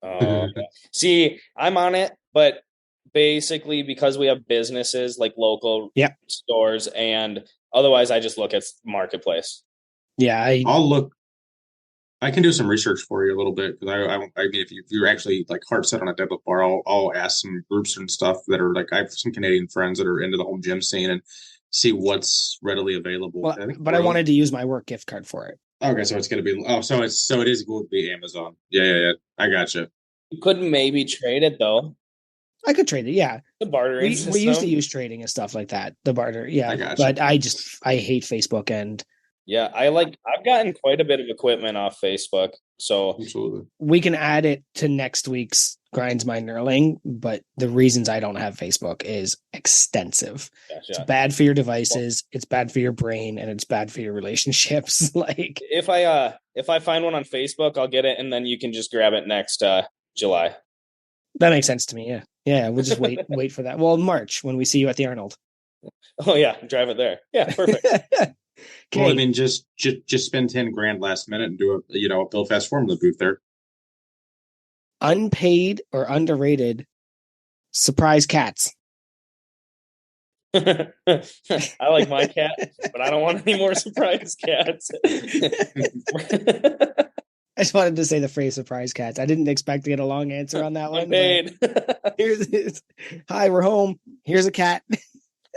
Oh, okay. See, I'm on it, but basically because we have businesses like local stores and otherwise I just look at marketplace. Yeah, I'll look. I can do some research for you a little bit because I mean, if you're actually like hard set on a deadlift bar, I'll ask some groups and stuff that are like I have some Canadian friends that are into the home gym scene and see what's readily available. Well, I wanted to use my work gift card for it. Okay, so it's going to be so it is going to be Amazon. Yeah. I gotcha. You could maybe trade it though. I could trade it, yeah. The bartering we used to use trading and stuff like that. The barter, yeah. But I hate Facebook and yeah, I've gotten quite a bit of equipment off Facebook. So absolutely. We can add it to next week's Grinds My Knurling, but the reasons I don't have Facebook is extensive. Gotcha. It's bad for your devices, it's bad for your brain, and it's bad for your relationships. Like if I find one on Facebook, I'll get it and then you can just grab it next July. That makes sense to me. Yeah. Yeah. We'll just wait for that. Well, in March when we see you at the Arnold. Oh yeah, drive it there. Yeah, perfect. Well, I mean, just spend 10 grand last minute and do a Bill Fast Formula booth there. Unpaid or underrated surprise cats. I like my cat, but I don't want any more surprise cats. I just wanted to say the phrase surprise cats. I didn't expect to get a long answer on that one. Unpaid. Hi, we're home. Here's a cat.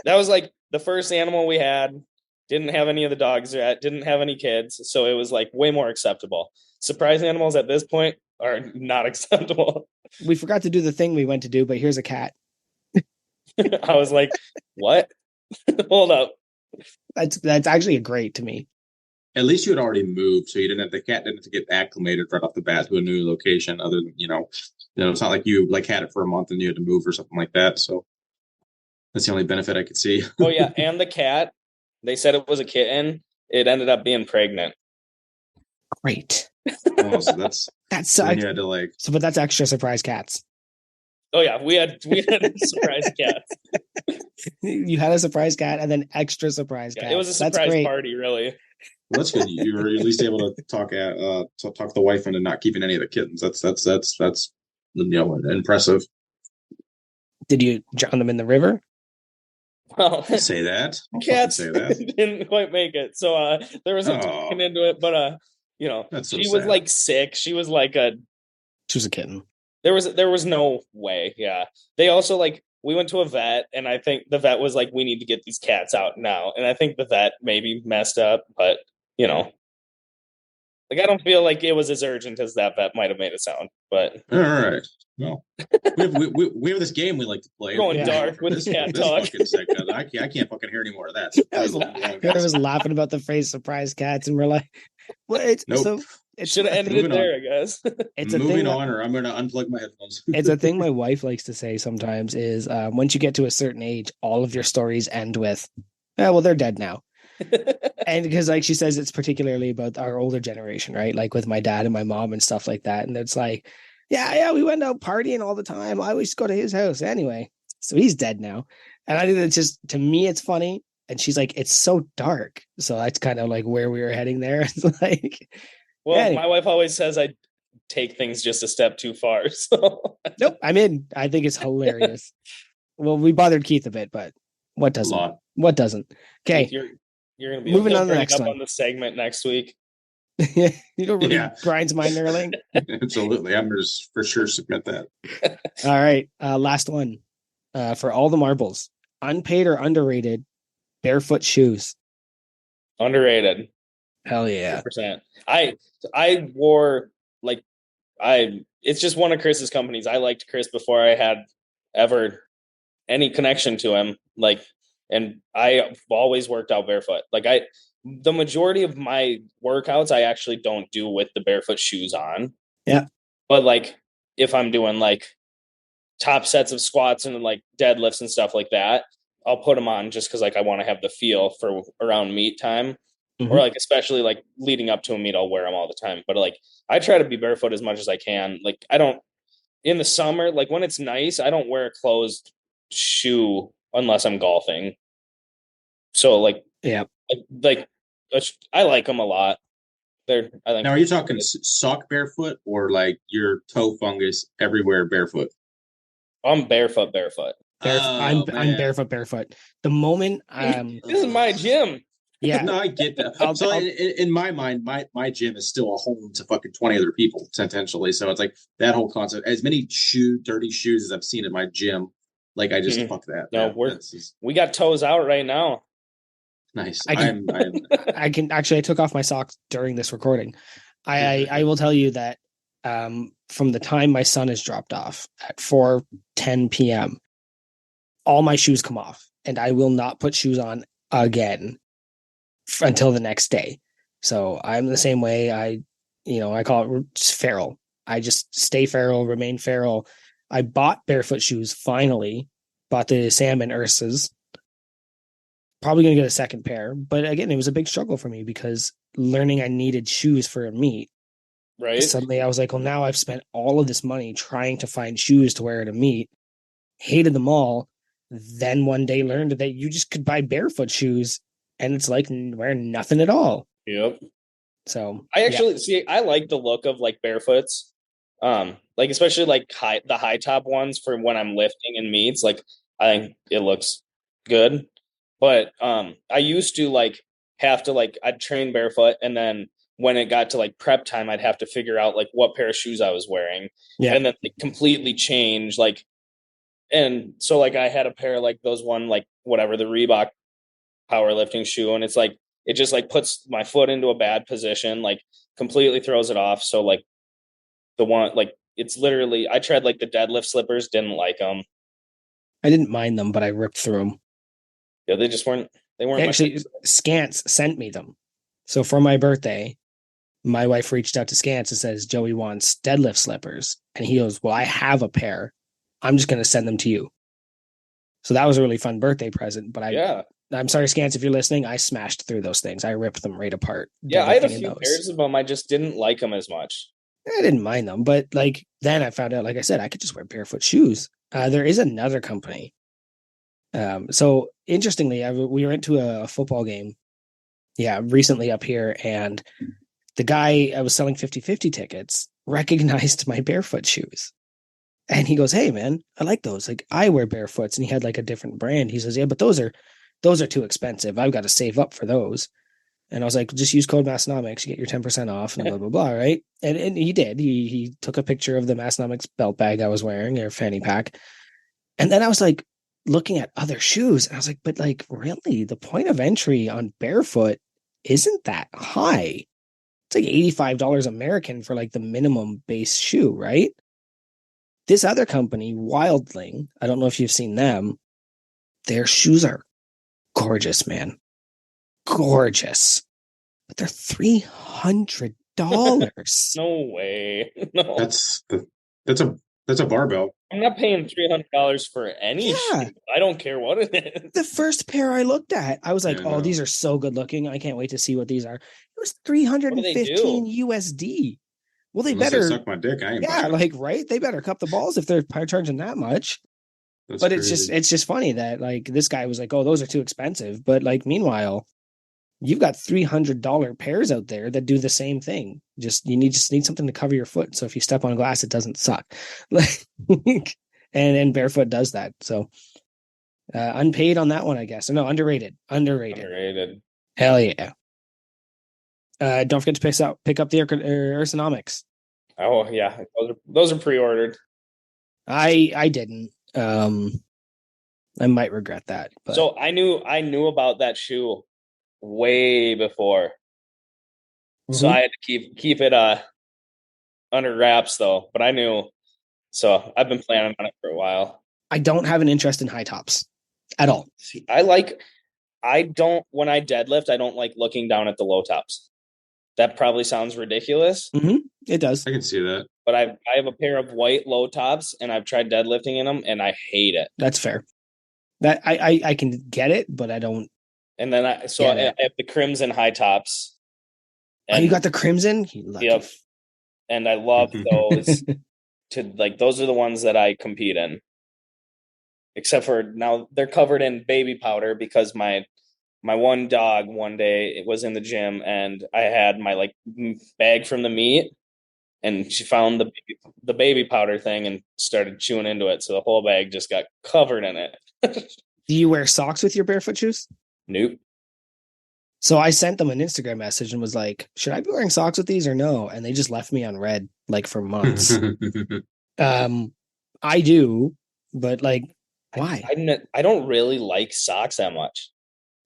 That was like the first animal we had. Didn't have any of the dogs yet. Didn't have any kids. So it was like way more acceptable. Surprise animals at this point are not acceptable. We forgot to do the thing we went to do, but here's a cat. I was like, what? Hold up. That's actually a great to me. At least you had already moved, so the cat didn't have to get acclimated right off the bat to a new location. Other than it's not like you had it for a month and you had to move or something like that. So that's the only benefit I could see. Oh yeah, and the cat. They said it was a kitten. It ended up being pregnant. Great. Oh, so that's so you had to but that's extra surprise cats. Oh yeah, we had surprise cats. You had a surprise cat and then extra surprise cat. It was a surprise party, really. Well, that's good. You were at least able to talk the wife into not keeping any of the kittens. That's impressive. Did you drown them in the river? Well, say that. Cats say that. Didn't quite make it, so there was some talking into it. But she was like sick. She was like she was a kitten. There was no way. Yeah. They also we went to a vet, and I think the vet was like, we need to get these cats out now. And I think the vet maybe messed up, but I don't feel like it was as urgent as that vet might have made it sound. But all right. Well, we have this game we like to play. Going dark with this cat talk. I can't fucking hear any more of that. I was laughing about the phrase surprise cats, and we're like, well, nope. It should have ended it there, I guess. It's a moving thing on, or I'm going to unplug my headphones. It's a thing my wife likes to say sometimes is once you get to a certain age, all of your stories end with, well, they're dead now. And because she says it's particularly about our older generation, right? Like with my dad and my mom and stuff like that. And it's like, yeah, we went out partying all the time. I always go to his house anyway. So he's dead now. And I think that's just, to me, it's funny. And she's like, it's so dark. So that's kind of like where we were heading there. It's like, well, anyway. My wife always says I take things just a step too far. So nope, I'm in. I think it's hilarious. Well, we bothered Keith a bit, but what doesn't? What doesn't? Okay. You're going to be moving on to the next one. On the segment next week. You don't really grinds my knurling. Absolutely. I'm just for sure submit that. All right. Last one. For all the marbles. Unpaid or underrated barefoot shoes? Underrated. Hell yeah. 100%. I wore it's just one of Chris's companies. I liked Chris before I had ever any connection to him. And I've always worked out barefoot. The majority of my workouts, I actually don't do with the barefoot shoes on. Yeah. But if I'm doing top sets of squats and deadlifts and stuff like that, I'll put them on just because I want to have the feel for around meet time. Mm-hmm. Or especially leading up to a meet, I'll wear them all the time. But I try to be barefoot as much as I can. I don't, in the summer, when it's nice, I don't wear a closed shoe unless I'm golfing. So yeah, I like them a lot. I think. Now, are you talking sock barefoot or your toe fungus everywhere barefoot? I'm barefoot. I'm barefoot. The moment this is my gym. Yeah, no, I get that. In my mind, my gym is still a home to fucking 20 other people potentially. So it's that whole concept. As many dirty shoes as I've seen at my gym, I just fuck that. No, we got toes out right now. Nice. I can actually. I took off my socks during this recording. I will tell you that from the time my son is dropped off at 4:10 p.m., all my shoes come off, and I will not put shoes on again until the next day. So I'm the same way. I call it feral. I just stay feral, remain feral. I bought barefoot shoes finally. Bought the salmon Ursas. Probably going to get a second pair. But again, it was a big struggle for me because learning I needed shoes for a meet Right. Suddenly I was like, well, now I've spent all of this money trying to find shoes to wear at a meet, hated them all. Then one day learned that you just could buy barefoot shoes and it's like wearing nothing at all. Yep. So I actually see, I like the look of like barefoots. Like especially like the high top ones for when I'm lifting in meets. Like I think it looks good. But I used to like have to like I'd train barefoot, and then when it got to like prep time, I'd have to figure out like what pair of shoes I was wearing. Yeah. And then like, completely change like, and so like I had a pair like those one like whatever the Reebok powerlifting shoe, and it's like it just like puts my foot into a bad position, like completely throws it off. So like the one like it's literally I tried like the deadlift slippers, didn't like them. I didn't mind them, but I ripped through them. Yeah, they just weren't. They weren't actually. Scants sent me them. So for my birthday, my wife reached out to Scants and says Joey wants deadlift slippers, and he goes, "Well, I have a pair. I'm just going to send them to you." So that was a really fun birthday present. But I'm sorry, Scants, if you're listening. I smashed through those things. I ripped them right apart. Yeah, I had a few pairs of them. I just didn't like them as much. I didn't mind them, but like then I found out, like I said, I could just wear barefoot shoes. There is another company. So interestingly, we went to a football game, recently up here, and the guy I was selling 50-50 tickets recognized my barefoot shoes. And he goes, "Hey man, I like those. Like I wear barefoots." And he had like a different brand. He says, "Yeah, but those are too expensive. I've got to save up for those." And I was like, "Just use code Massonomics, you get your 10% off," and blah, blah, blah, right? And he did. He took a picture of the Massonomics belt bag I was wearing, or fanny pack. And then I was like looking at other shoes, and I was like, but like really, the point of entry on barefoot isn't that high. It's like $85 American for like the minimum base shoe, right? This other company, Wildling, I don't know if you've seen them. Their shoes are gorgeous, man. Gorgeous. But they're $300. No way. No. That's a barbell. I'm not paying $300 for any shoe. I don't care what it is. The first pair I looked at, I was like, these are so good looking. I can't wait to see what these are. It was $315 USD. Well, they Unless better they suck my dick. I ain't like, right? They better cup the balls if they're charging that much. That's but crazy. It's just funny that like this guy was like, "Oh, those are too expensive." But like, meanwhile, you've got $300 pairs out there that do the same thing. You need something to cover your foot, so if you step on glass, it doesn't suck. and barefoot does that. So unpaid on that one, I guess. Or no, underrated. Hell yeah. Don't forget to pick up the ergonomics. Oh yeah, those are pre-ordered. I didn't. I might regret that. But. So I knew about that shoe way before. Mm-hmm. So I had to keep it under wraps though. But I knew. So I've been planning on it for a while. I don't have an interest in high tops at all. See, when I deadlift, I don't like looking down at the low tops. That probably sounds ridiculous. Mm-hmm. It does. I can see that. But I have a pair of white low tops, and I've tried deadlifting in them, and I hate it. That's fair. That I can get it, but I don't. And then I have the crimson high tops. And you got the crimson? Yep. And I love those. Those are the ones that I compete in. Except for now, they're covered in baby powder because my one dog one day it was in the gym and I had my bag from the meet and she found the baby powder thing and started chewing into it. So the whole bag just got covered in it. Do you wear socks with your barefoot shoes? Nope. So I sent them an Instagram message and was like, should I be wearing socks with these or no? And they just left me on red for months. I do, but why? I don't really like socks that much.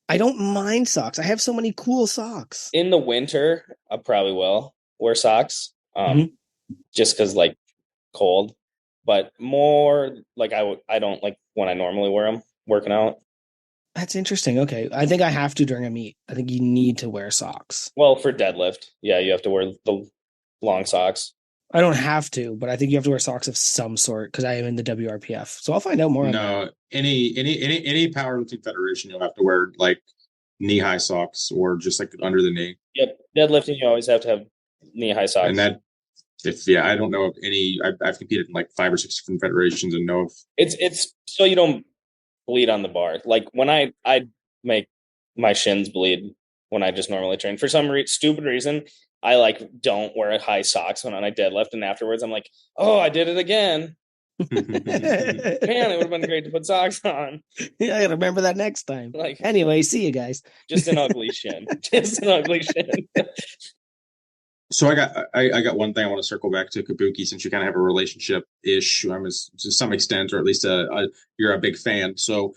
I don't mind socks. I have so many cool socks. In the winter, I probably will wear socks, just because cold. But more I don't like when I normally wear them working out. That's interesting. Okay, I think I have to during a meet. I think you need to wear socks. Well, for deadlift, yeah, you have to wear the long socks. I don't have to, but I think you have to wear socks of some sort because I am in the WRPF. So I'll find out more. No, any powerlifting federation, you'll have to wear knee-high socks or just under the knee. Yep, deadlifting, you always have to have knee-high socks. And I don't know of any. I've competed in like 5 or 6 different federations and know if it's so you don't bleed on the bar. Like when I make my shins bleed when I just normally train for some stupid reason. I like don't wear high socks when I deadlift, and afterwards I'm like, oh, I did it again. Man, it would have been great to put socks on. Yeah, I gotta remember that next time. Like, anyway, see you guys. Just an ugly shin. Just an ugly shin. So I got one thing I want to circle back to Kabuki, since you kind of have a relationship ish, to some extent, or at least you're a big fan. So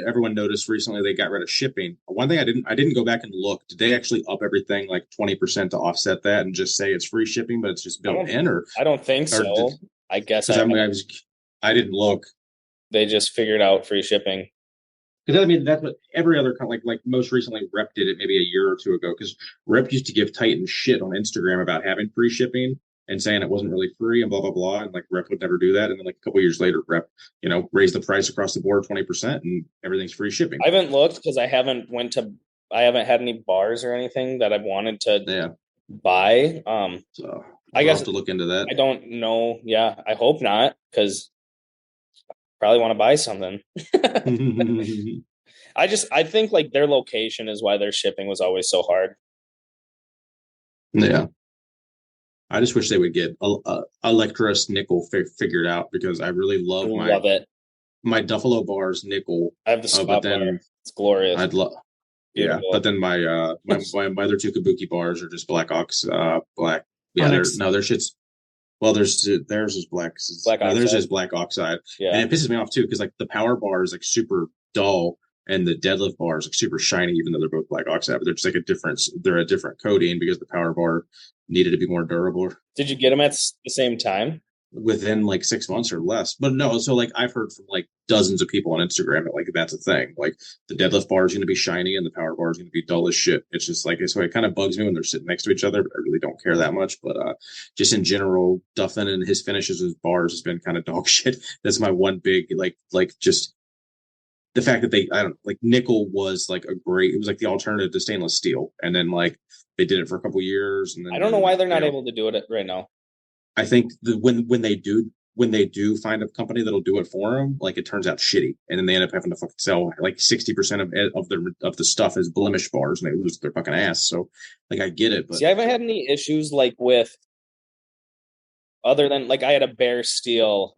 everyone noticed recently they got rid of shipping. One thing I didn't go back and look. Did they actually up everything like 20% to offset that and just say it's free shipping, but it's just built in? Or I don't think so. I guess I didn't look. They just figured out free shipping. Because I mean, that's what every other like most recently Rep did it maybe a year or two ago. Because Rep used to give Titan shit on Instagram about having free shipping and saying it wasn't really free and blah blah blah, and like Rep would never do that. And then like a couple years later, Rep raised the price across the board 20% and everything's free shipping. I haven't looked because I haven't had any bars or anything that I've wanted to buy. So I guess have to look into that. I don't know. Yeah, I hope not, because probably want to buy something. I think like their location is why their shipping was always so hard. Yeah. I just wish they would get Electros nickel figured out, because I really love my Duffalo bars nickel. I have the spot bar. It's glorious. I'd love. Yeah, but then my other 2 Kabuki bars are just black ox, black. Yeah, their shit's. Well, theirs is black. Theirs is black oxide, and it pisses me off too, because like the power bar is like super dull, and the deadlift bar is like super shiny, even though they're both black oxide. But they're just like a difference. They're a different coating because the power bar needed to be more durable. Did you get them at the same time? Within like 6 months or less. But no, so like I've heard from like dozens of people on Instagram that like that's a thing. Like the deadlift bar is going to be shiny and the power bar is going to be dull as shit. It's just like, so it kind of bugs me when they're sitting next to each other, but I really don't care that much. But just in general, Duffin and his finishes with bars has been kind of dog shit. That's my one big like just the fact that like nickel was like it was like the alternative to stainless steel, and then like they did it for a couple years, and then I don't know why they're not able to do it right now. I think when they do find a company that'll do it for them, like it turns out shitty, and then they end up having to fucking sell like 60% of the stuff as blemish bars, and they lose their fucking ass. So like I get it, but see, I haven't had any issues like with other than like I had a bare steel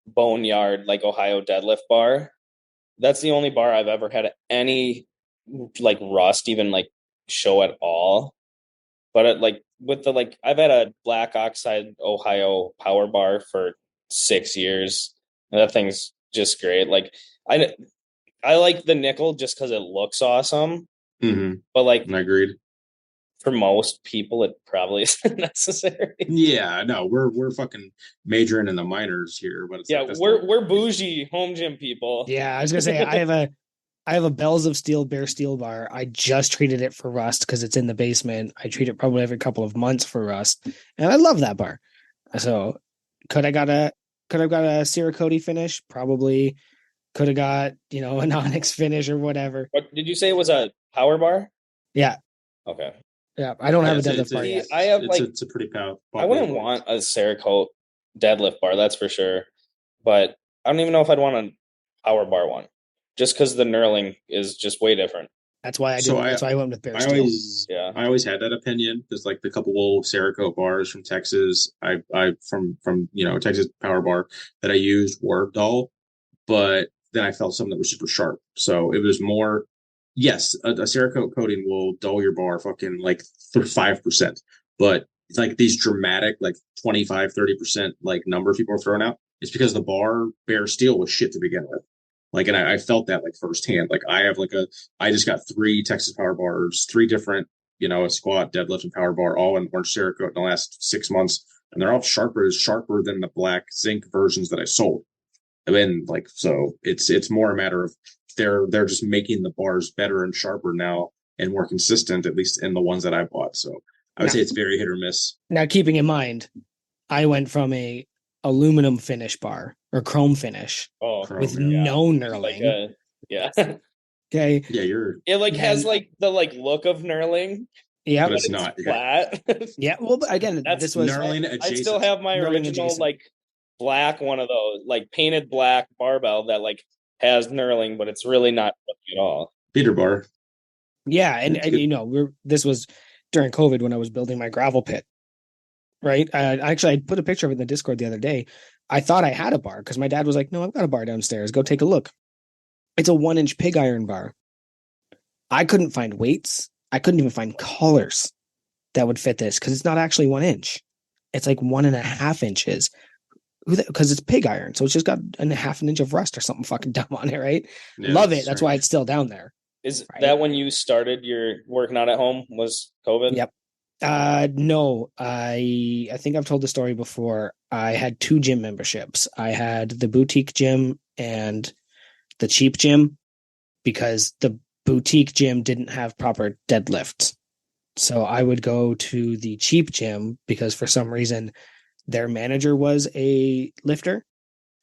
boneyard like Ohio deadlift bar. That's the only bar I've ever had any like rust even like show at all. But I've had a black oxide Ohio power bar for 6 years, and that thing's just great. Like I like the nickel just because it looks awesome. Mm-hmm. But like, I agreed. For most people, it probably isn't necessary. Yeah, no, we're fucking majoring in the minors here, but it's we're bougie home gym people. Yeah, I was gonna say I have a Bells of Steel bare steel bar. I just treated it for rust because it's in the basement. I treat it probably every couple of months for rust, and I love that bar. So could have got a Cerakote finish? Probably. Could have got an Onyx finish or whatever. What did you say it was a power bar? Yeah. Okay. Yeah, I don't have a deadlift bar yet. I have it's a pretty powerful. I wouldn't want a Cerakote deadlift bar, that's for sure. But I don't even know if I'd want a power bar one, just because the knurling is just way different. That's why that's why I went with bare steel. I always had that opinion, because like the couple of Cerakote bars from Texas, from Texas Power Bar that I used were dull, but then I felt some that were super sharp. So it was more. Yes, a Cerakote coating will dull your bar fucking like 5%, but it's like these dramatic like 25, 30% like numbers people are throwing out. It's because the bar bare steel was shit to begin with. Like, and I felt that like firsthand. Like I just got 3 Texas Power Bars, 3 different, a squat, deadlift, and power bar, all in orange Cerakote in the last 6 months, and they're all sharper than the black zinc versions that I sold. And then like, so it's more a matter of they're just making the bars better and sharper now and more consistent, at least in the ones that I bought. So I would say it's very hit or miss. Now, keeping in mind, I went from a aluminum finish bar or chrome finish with no knurling. Yeah. Okay. Yeah, it like has like the like look of knurling, Yeah, but it's not flat. Yeah, well, but again, this was knurling adjacent. I still have my Knurling original adjacent. like black one of those, like painted black barbell that like has knurling, but it's really not at all. Beater bar. Yeah, and you know, this was during COVID when I was building my gravel pit. Right. Actually, I put a picture of it in the Discord the other day. I thought I had a bar because my dad was like, "No, I've got a bar downstairs. Go take a look." It's a 1-inch pig iron bar. I couldn't find weights. I couldn't even find collars that would fit this because it's not actually 1 inch. It's like 1.5 inches. Because it's pig iron, so it's just got a half an inch of rust or something fucking dumb on it, right? Yeah, love it. That's why it's still down there. Is that when you started your working out at home? Was COVID? Yep. No, I think I've told the story before. I had 2 gym memberships. I had the boutique gym and the cheap gym because the boutique gym didn't have proper deadlifts. So I would go to the cheap gym because for some reason their manager was a lifter.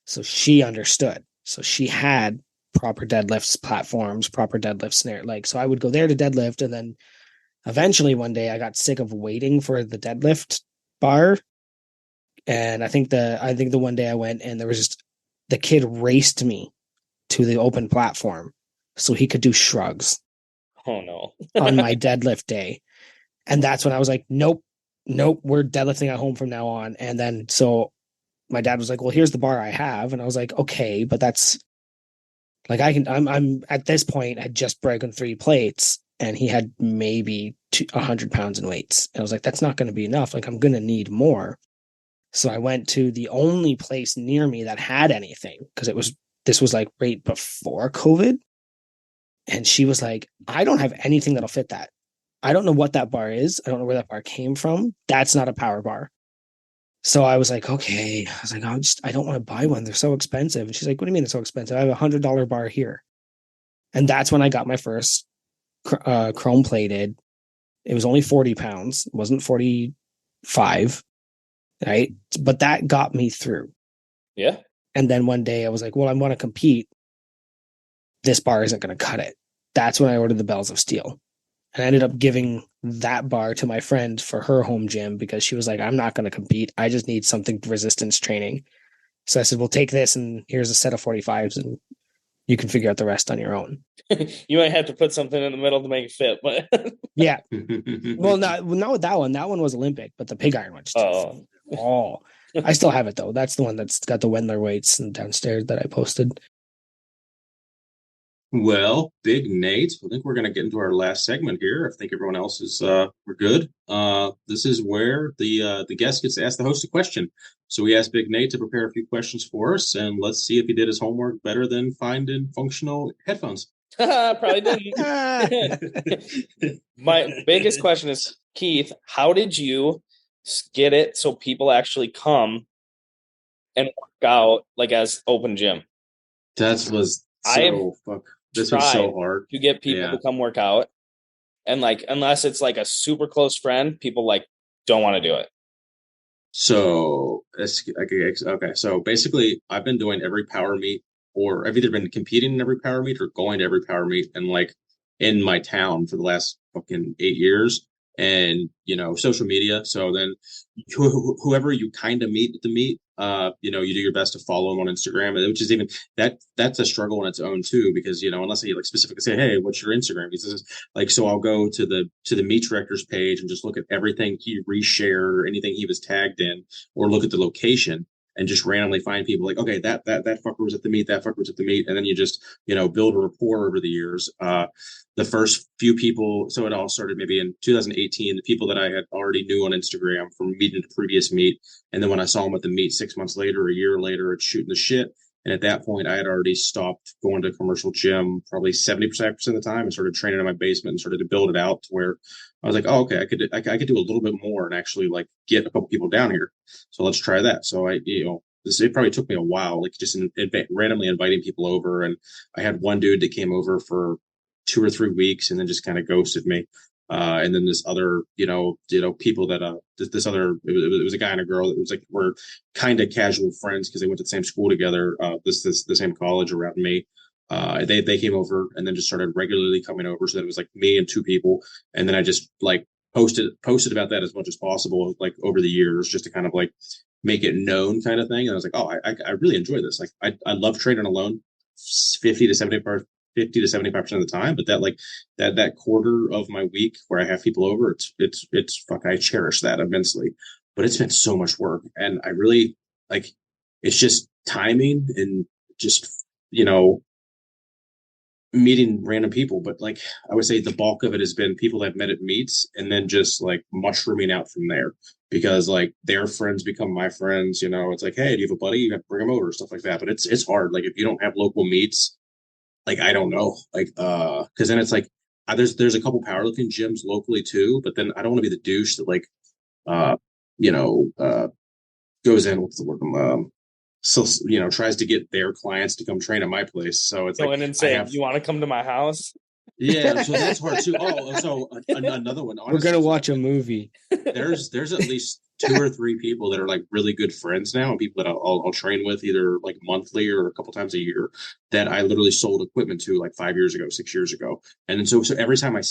So she understood. So she had proper deadlifts platforms, proper deadlift snare. Like, so I would go there to deadlift, and then eventually one day I got sick of waiting for the deadlift bar. And I think the one day I went and there was just the kid raced me to the open platform so he could do shrugs. Oh no. On my deadlift day. And that's when I was like, nope, we're deadlifting at home from now on. And then so my dad was like, well, here's the bar I have. And I was like, okay, but that's like I'm at this point had just broken 3 plates and he had maybe 100 pounds in weights. And I was like, that's not going to be enough. Like, I'm going to need more. So I went to the only place near me that had anything because this was like right before COVID. And she was like, I don't have anything that'll fit that. I don't know what that bar is. I don't know where that bar came from. That's not a power bar. So I was like, okay. I was like, I don't want to buy one. They're so expensive. And she's like, what do you mean they're so expensive? I have $100 bar here. And that's when I got my first chrome plated. It was only 40 pounds. It wasn't 45. Right. But that got me through. Yeah. And then one day I was like, well, I want to compete. This bar isn't going to cut it. That's when I ordered the Bells of Steel. And I ended up giving that bar to my friend for her home gym because she was like, I'm not going to compete. I just need something resistance training. So I said, well, take this and here's a set of 45s and you can figure out the rest on your own. You might have to put something in the middle to make it fit, but yeah. Well, not with that one. That one was Olympic, but the pig iron one. I still have it though. That's the one that's got the Wendler weights and downstairs that I posted. Well, Big Nate, I think we're going to get into our last segment here. I think everyone else is we're good. This is where the guest gets to ask the host a question. So we asked Big Nate to prepare a few questions for us, and let's see if he did his homework better than finding functional headphones. Probably didn't. My biggest question is, Keith, how did you get it so people actually come and work out like as open gym? That was This was so hard to get people to come work out, and like unless it's like a super close friend, people like don't want to do it. So okay. So basically, I've been doing every power meet, or I've either been competing in every power meet or going to every power meet, and like in my town for the last fucking 8 years. And social media. So then, whoever you kind of meet at the meet, you do your best to follow them on Instagram, which is even that's a struggle on its own too, because unless you like specifically say, hey, what's your Instagram? Because like, so I'll go to the meet director's page and just look at everything he reshared or anything he was tagged in, or look at the location and just randomly find people like, okay, that fucker was at the meet, that fucker was at the meet, and then you just build a rapport over the years. The first few people, so it all started maybe in 2018, the people that I had already knew on Instagram from meeting the previous meet. And then when I saw them at the meet 6 months later, a year later, it's shooting the shit. And at that point, I had already stopped going to a commercial gym probably 70% of the time and started training in my basement and started to build it out to where I was like, oh, okay, I could do a little bit more and actually like get a couple people down here. So let's try that. So it probably took me a while, like just randomly inviting people over. And I had one dude that came over for 2 or 3 weeks and then just kind of ghosted me. And then this other, people that, this other, it was a guy and a girl that was like, we're kind of casual friends because they went to the same school together, the same college around me. They came over and then just started regularly coming over. So that it was like me and 2 people. And then I just like posted about that as much as possible, like over the years, just to kind of like make it known, kind of thing. And I was like, oh, I really enjoy this. Like, I love training alone, 50 to 75% of the time. But that like that quarter of my week where I have people over, it's fuck. I cherish that immensely. But it's been so much work, and I really like. It's just timing and just meeting random people. But like I would say the bulk of it has been people that I've met at meets, and then just like mushrooming out from there, because like their friends become my friends. It's like, hey, do you have a buddy? You have to bring them over, stuff like that. But it's hard. Like if you don't have local meets, like I don't know, like because then it's like there's a couple powerlifting gyms locally too, but then I don't want to be the douche that like uh you know goes in, what's the word, so tries to get their clients to come train at my place. So it's going and saying, you want to come to my house? Yeah, so that's hard too. Oh, so another one. Honestly, we're gonna watch a movie. There's at least 2 or 3 people that are like really good friends now, and people that I'll train with either like monthly or a couple times a year, that I literally sold equipment to like 5 years ago, 6 years ago. And then so every time I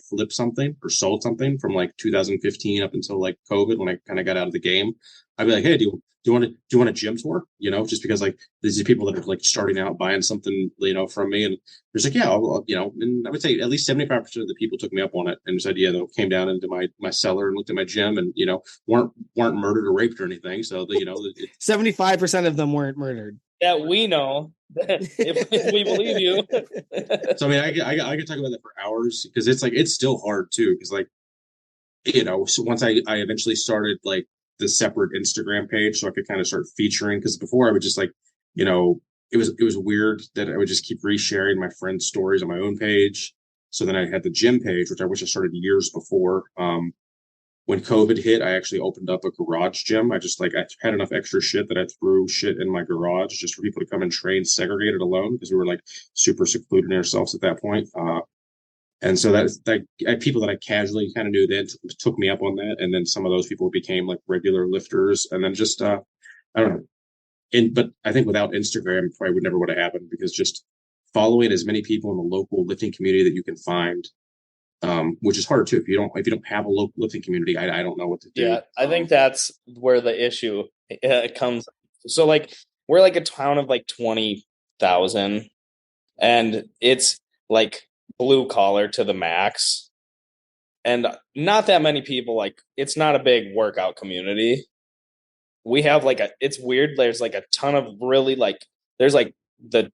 flip something or sold something from like 2015 up until like COVID, when I kind of got out of the game, I'd be like, hey, do you want a gym tour? Just because like these are people that are like starting out buying something, from me, and there's like, yeah, and I would say at least 75% of the people took me up on it and said, yeah, they came down into my cellar and looked at my gym, and weren't murdered or raped or anything. So 75% of them weren't murdered. That we know, if we believe you. So I mean, I could talk about that for hours, because it's still hard too, because like so once I eventually started like the separate Instagram page, so I could kind of start featuring, because before I would just like, it was weird that I would just keep resharing my friends' stories on my own page. So then I had the gym page, which I wish I started years before. When COVID hit, I actually opened up a garage gym. I had enough extra shit that I threw shit in my garage just for people to come and train segregated alone, because we were like super secluded in ourselves at that point. And so that people that I casually kind of knew then took me up on that. And then some of those people became like regular lifters. And then just, I don't know. But I think without Instagram, it probably would have happened, because just following as many people in the local lifting community that you can find, which is hard too. If you don't have a local lifting community, I don't know what to do. Yeah, I think that's where the issue comes. So like, we're like a town of like 20,000, and it's like blue collar to the max, and not that many people. Like, it's not a big workout community. We have like it's weird, there's like a ton of really like, there's like the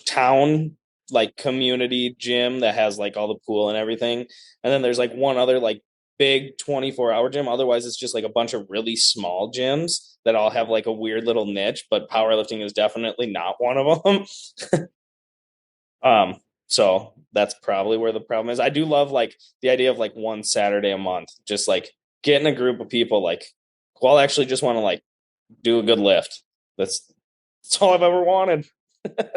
town like community gym that has like all the pool and everything, and then there's like one other like big 24-hour gym. Otherwise it's just like a bunch of really small gyms that all have like a weird little niche, but powerlifting is definitely not one of them. So that's probably where the problem is. I do love like the idea of like one Saturday a month, just like getting a group of people like, well, actually just want to like do a good lift. That's all I've ever wanted.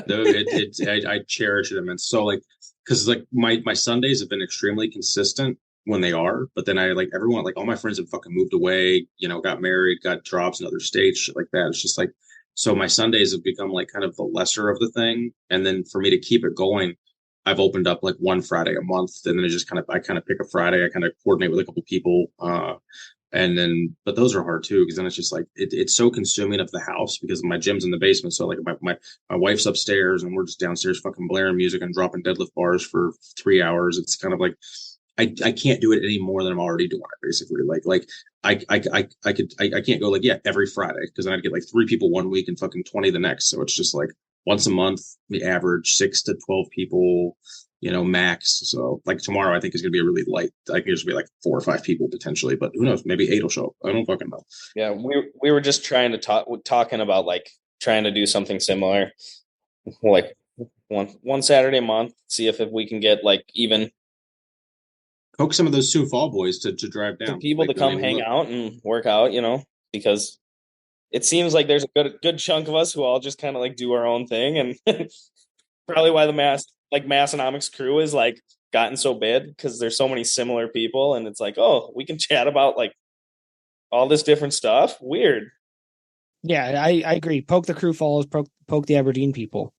No, I cherish it immensely. So like, because like my Sundays have been extremely consistent when they are, but then I like everyone, like all my friends have fucking moved away, got married, got jobs in other states, shit like that. It's just like, so my Sundays have become like kind of the lesser of the thing. And then for me to keep it going, I've opened up like one Friday a month, and then I kind of pick a Friday. I kind of coordinate with a couple people, and then, but those are hard too, because then it's just like it's so consuming of the house, because my gym's in the basement. So like my wife's upstairs and we're just downstairs fucking blaring music and dropping deadlift bars for 3 hours. It's kind of like I can't do it any more than I'm already doing it, basically. Like I can't go like, yeah, every Friday, because then I'd get like 3 people one week and fucking 20 the next. So it's just like once a month, the average 6 to 12 people, max. So like tomorrow, I think is going to be a really light. I think there's going to be like 4 or 5 people potentially, but who knows? Maybe 8 will show up. I don't fucking know. Yeah, we were just trying to talking about like trying to do something similar, like one Saturday a month. See if we can get like even poke some of those Sioux Fall boys to drive down, people to come hang out and work out. Because it seems like there's a good chunk of us who all just kind of like do our own thing, and probably why the Massonomics crew is like gotten so big, because there's so many similar people, and it's like, oh, we can chat about like all this different stuff. Weird. Yeah, I agree. Poke the Crew Falls, poke the Aberdeen people,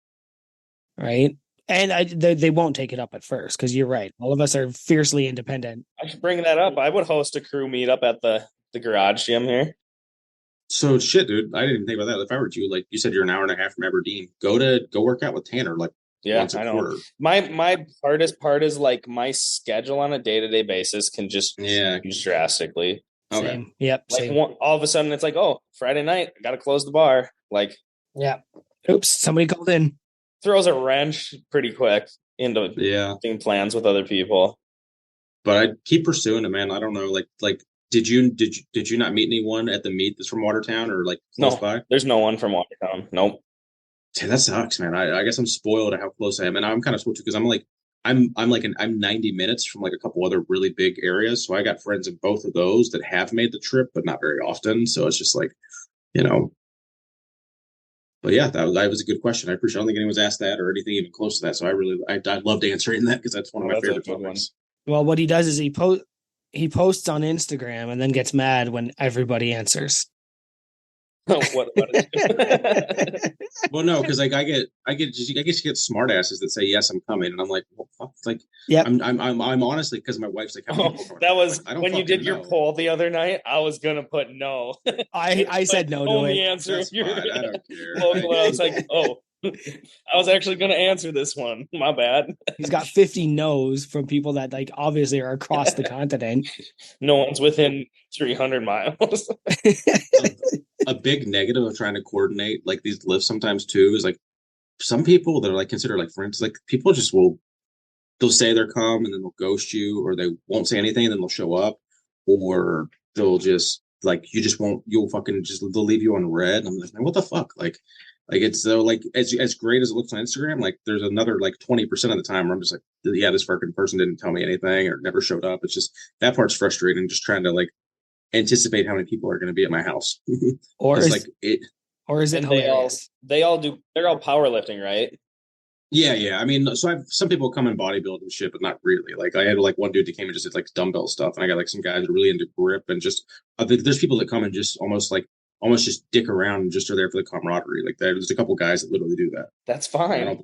right? And they won't take it up at first because you're right. All of us are fiercely independent. I should bring that up. I would host a crew meetup at the garage gym here. So shit, dude. I didn't even think about that. If I were you, like you said, you're an hour and a half from Aberdeen. Go work out with Tanner like once a quarter. My hardest part is like my schedule on a day-to-day basis can just change drastically. Okay. Same. Yep. Like same. All of a sudden it's like, oh, Friday night, I gotta close the bar. Like, yeah. Oops, somebody called in. Throws a wrench pretty quick into doing plans with other people. But I keep pursuing it, man. I don't know, like did you not meet anyone at the meet that's from Watertown or like close by? There's no one from Watertown. Nope. Dude, that sucks, man. I guess I'm spoiled at how close I am, and I'm kind of spoiled too because I'm 90 minutes from like a couple other really big areas, so I got friends in both of those that have made the trip, but not very often. So it's just like, you know. But yeah, that was a good question. I appreciate. I don't think anyone's asked that or anything even close to that. So I loved answering that because that's one of my favorite ones. Well, what he does is he posts on Instagram and then gets mad when everybody answers. What Well, no, because like I guess you get smart asses that say yes, I'm coming, and I'm like, well, fuck, like, yeah, I'm honestly, because my wife's like, that was like, when you did your poll the other night. I was gonna put no. I said no to it. Answer. That's fine. I don't care. I was like, oh. I was actually going to answer this one. My bad. He's got 50 no's from people that like obviously are across the continent. No one's within 300 miles. A big negative of trying to coordinate like these lifts sometimes too is like some people that are like considered like friends, like people just they'll say they're come and then they'll ghost you, or they won't say anything and then they'll show up, or they'll just like you'll fucking just they'll leave you on red. I'm like, man, what the fuck? Like it's so like as great as it looks on Instagram, like there's another like 20% of the time where I'm just like, yeah, this fucking person didn't tell me anything or never showed up. It's just that part's frustrating, just trying to like anticipate how many people are going to be at my house. Or is like it, or is it hilarious? They're all powerlifting, right? Yeah. I mean, so I have some people come in bodybuilding and shit, but not really. Like I had like one dude that came and just did like dumbbell stuff, and I got like some guys that are really into grip and just there's people that come and just almost just dick around and just are there for the camaraderie. Like there's a couple guys that literally do that. That's fine.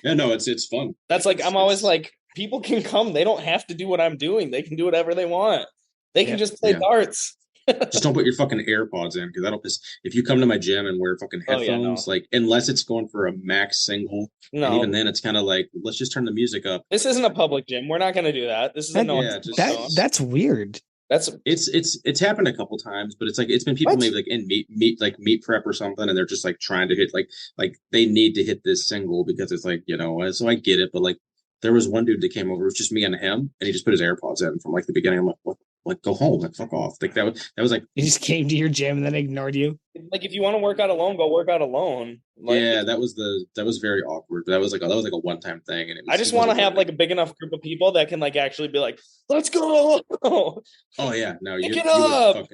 Yeah, no, it's fun. That's like I'm always like, people can come. They don't have to do what I'm doing. They can do whatever they want. They can just play darts. Just don't put your fucking AirPods in, because that'll piss. If you come to my gym and wear fucking headphones, like unless it's going for a max single, and even then it's kind of like, let's just turn the music up. This isn't a public gym. We're not going to do that. This is that's weird. It's happened a couple times, but it's like it's been people maybe like in meat prep or something, and they're just like trying to hit like they need to hit this single because it's like, you know. So I get it, but like there was one dude that came over, it was just me and him, and he just put his AirPods in from like the beginning. I'm like, what? Like, go home, like fuck off. Like that was like, he just came to your gym and then ignored you. Like, if you want to work out alone, go work out alone. Like, yeah, that was very awkward. But that was like a one-time thing, and I just want to have like a big enough group of people that can like actually be like, let's go. Oh yeah, no, pick it up.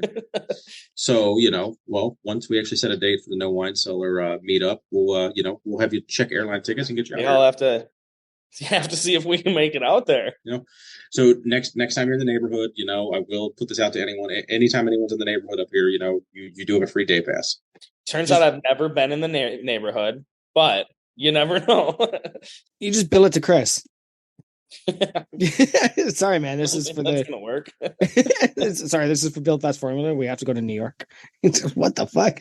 So well, once we actually set a date for the No Wine Cellar meetup, we'll have you check airline tickets and get you out. I'll have to see if we can make it out there. So next time you're in the neighborhood, I will put this out to anyone. Anytime anyone's in the neighborhood up here, you do have a free day pass. Turns out I've never been in the neighborhood, but you never know. You just bill it to Chris. Sorry, man. This is for that's gonna work. Sorry, this is for Build Fast Formula. We have to go to New York. What the fuck?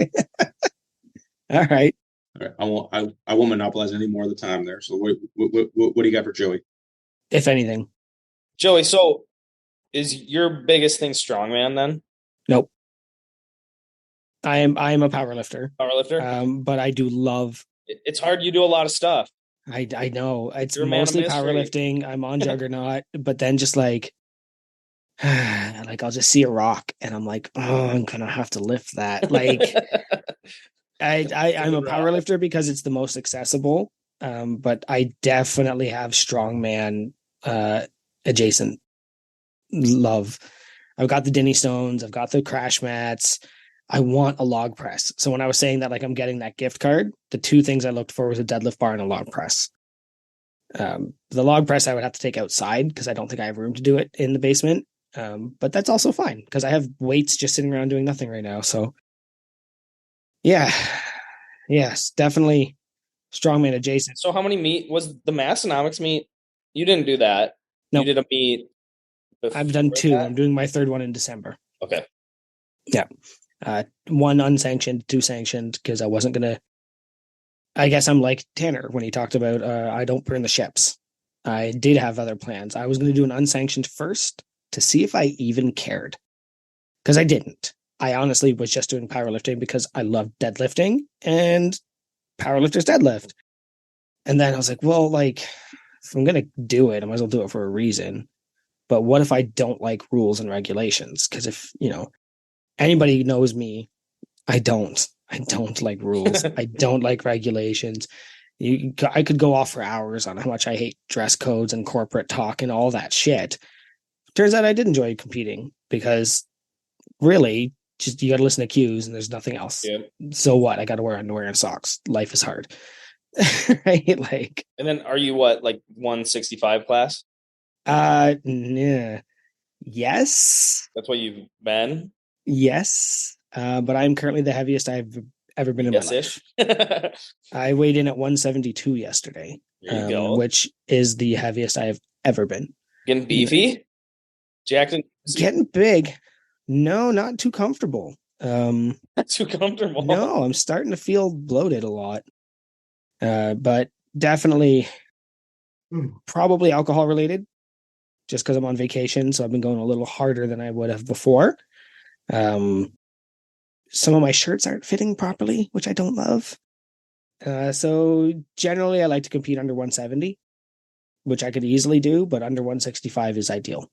All right. All right. I won't monopolize any more of the time there. So what do you got for Joey? If anything, Joey. So is your biggest thing strongman then? Nope. I am a powerlifter. Powerlifter. But I do love. It's hard. You do a lot of stuff. I know it's mostly powerlifting. I'm on Juggernaut, but then just like I'll just see a rock and I'm like, oh, I'm gonna have to lift that. Like I'm a powerlifter because it's the most accessible. But I definitely have strongman adjacent love. I've got the Denny Stones, I've got the crash mats. I want a log press. So when I was saying that, like, I'm getting that gift card, the two things I looked for was a deadlift bar and a log press. The log press I would have to take outside because I don't think I have room to do it in the basement. But that's also fine because I have weights just sitting around doing nothing right now. So yeah, yes, definitely strongman adjacent. So how many meet was the Massonomics meet? You didn't do that. Nope. You did a meet. I've done 2. That? I'm doing my 3rd one in December. Okay. Yeah. 1 unsanctioned, 2 sanctioned, because I wasn't going to. I guess I'm like Tanner when he talked about I don't burn the ships. I did have other plans. I was going to do an unsanctioned first to see if I even cared. Because I didn't. I honestly was just doing powerlifting because I love deadlifting and powerlifters deadlift. And then I was like, well, like, if I'm going to do it, I might as well do it for a reason. But what if I don't like rules and regulations? Because if, anybody knows me, I don't like rules. I don't like regulations. I could go off for hours on how much I hate dress codes and corporate talk and all that shit. Turns out I did enjoy competing because really, just you got to listen to cues and there's nothing else. Yeah. So what? I got to wear underwear and socks. Life is hard. Right? Like. And then are you what, like 165 class? Nah. Yes. That's what you've been? Yes. But I'm currently the heaviest I've ever been in my life. I weighed in at 172 yesterday. There you go. Which is the heaviest I have ever been. Getting beefy? Jackson? Getting big. No, not too comfortable. Not too comfortable. No, I'm starting to feel bloated a lot. But definitely probably alcohol related. Just because I'm on vacation, so I've been going a little harder than I would have before. Some of my shirts aren't fitting properly, which I don't love. So generally, I like to compete under 170, which I could easily do, but under 165 is ideal.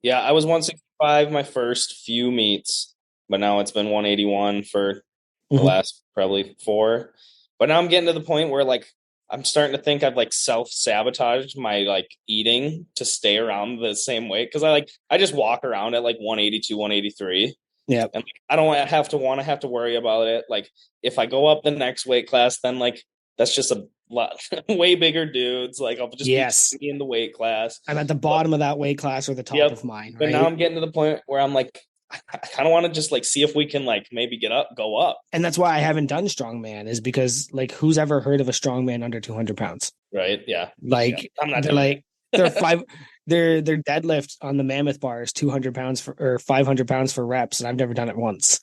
Yeah, I was 165 my first few meets, but now it's been 181 for the last probably 4. But now I'm getting to the point where like I'm starting to think I've like self-sabotaged my like eating to stay around the same weight because I just walk around at like 182, 183. Yeah. And like, I don't have to worry about it. Like if I go up the next weight class, then like that's just a lot way bigger dudes. Like I'll just be in the weight class. I'm at the bottom of that weight class or the top of mine. Right? But now I'm getting to the point where I'm like, I kind of want to just like see if we can like maybe go up. And that's why I haven't done strongman is because like who's ever heard of a strongman under 200 pounds? Right. Yeah. Like I'm not they're like they're their deadlift on the mammoth bar is 200 pounds or 500 pounds for reps, and I've never done it once.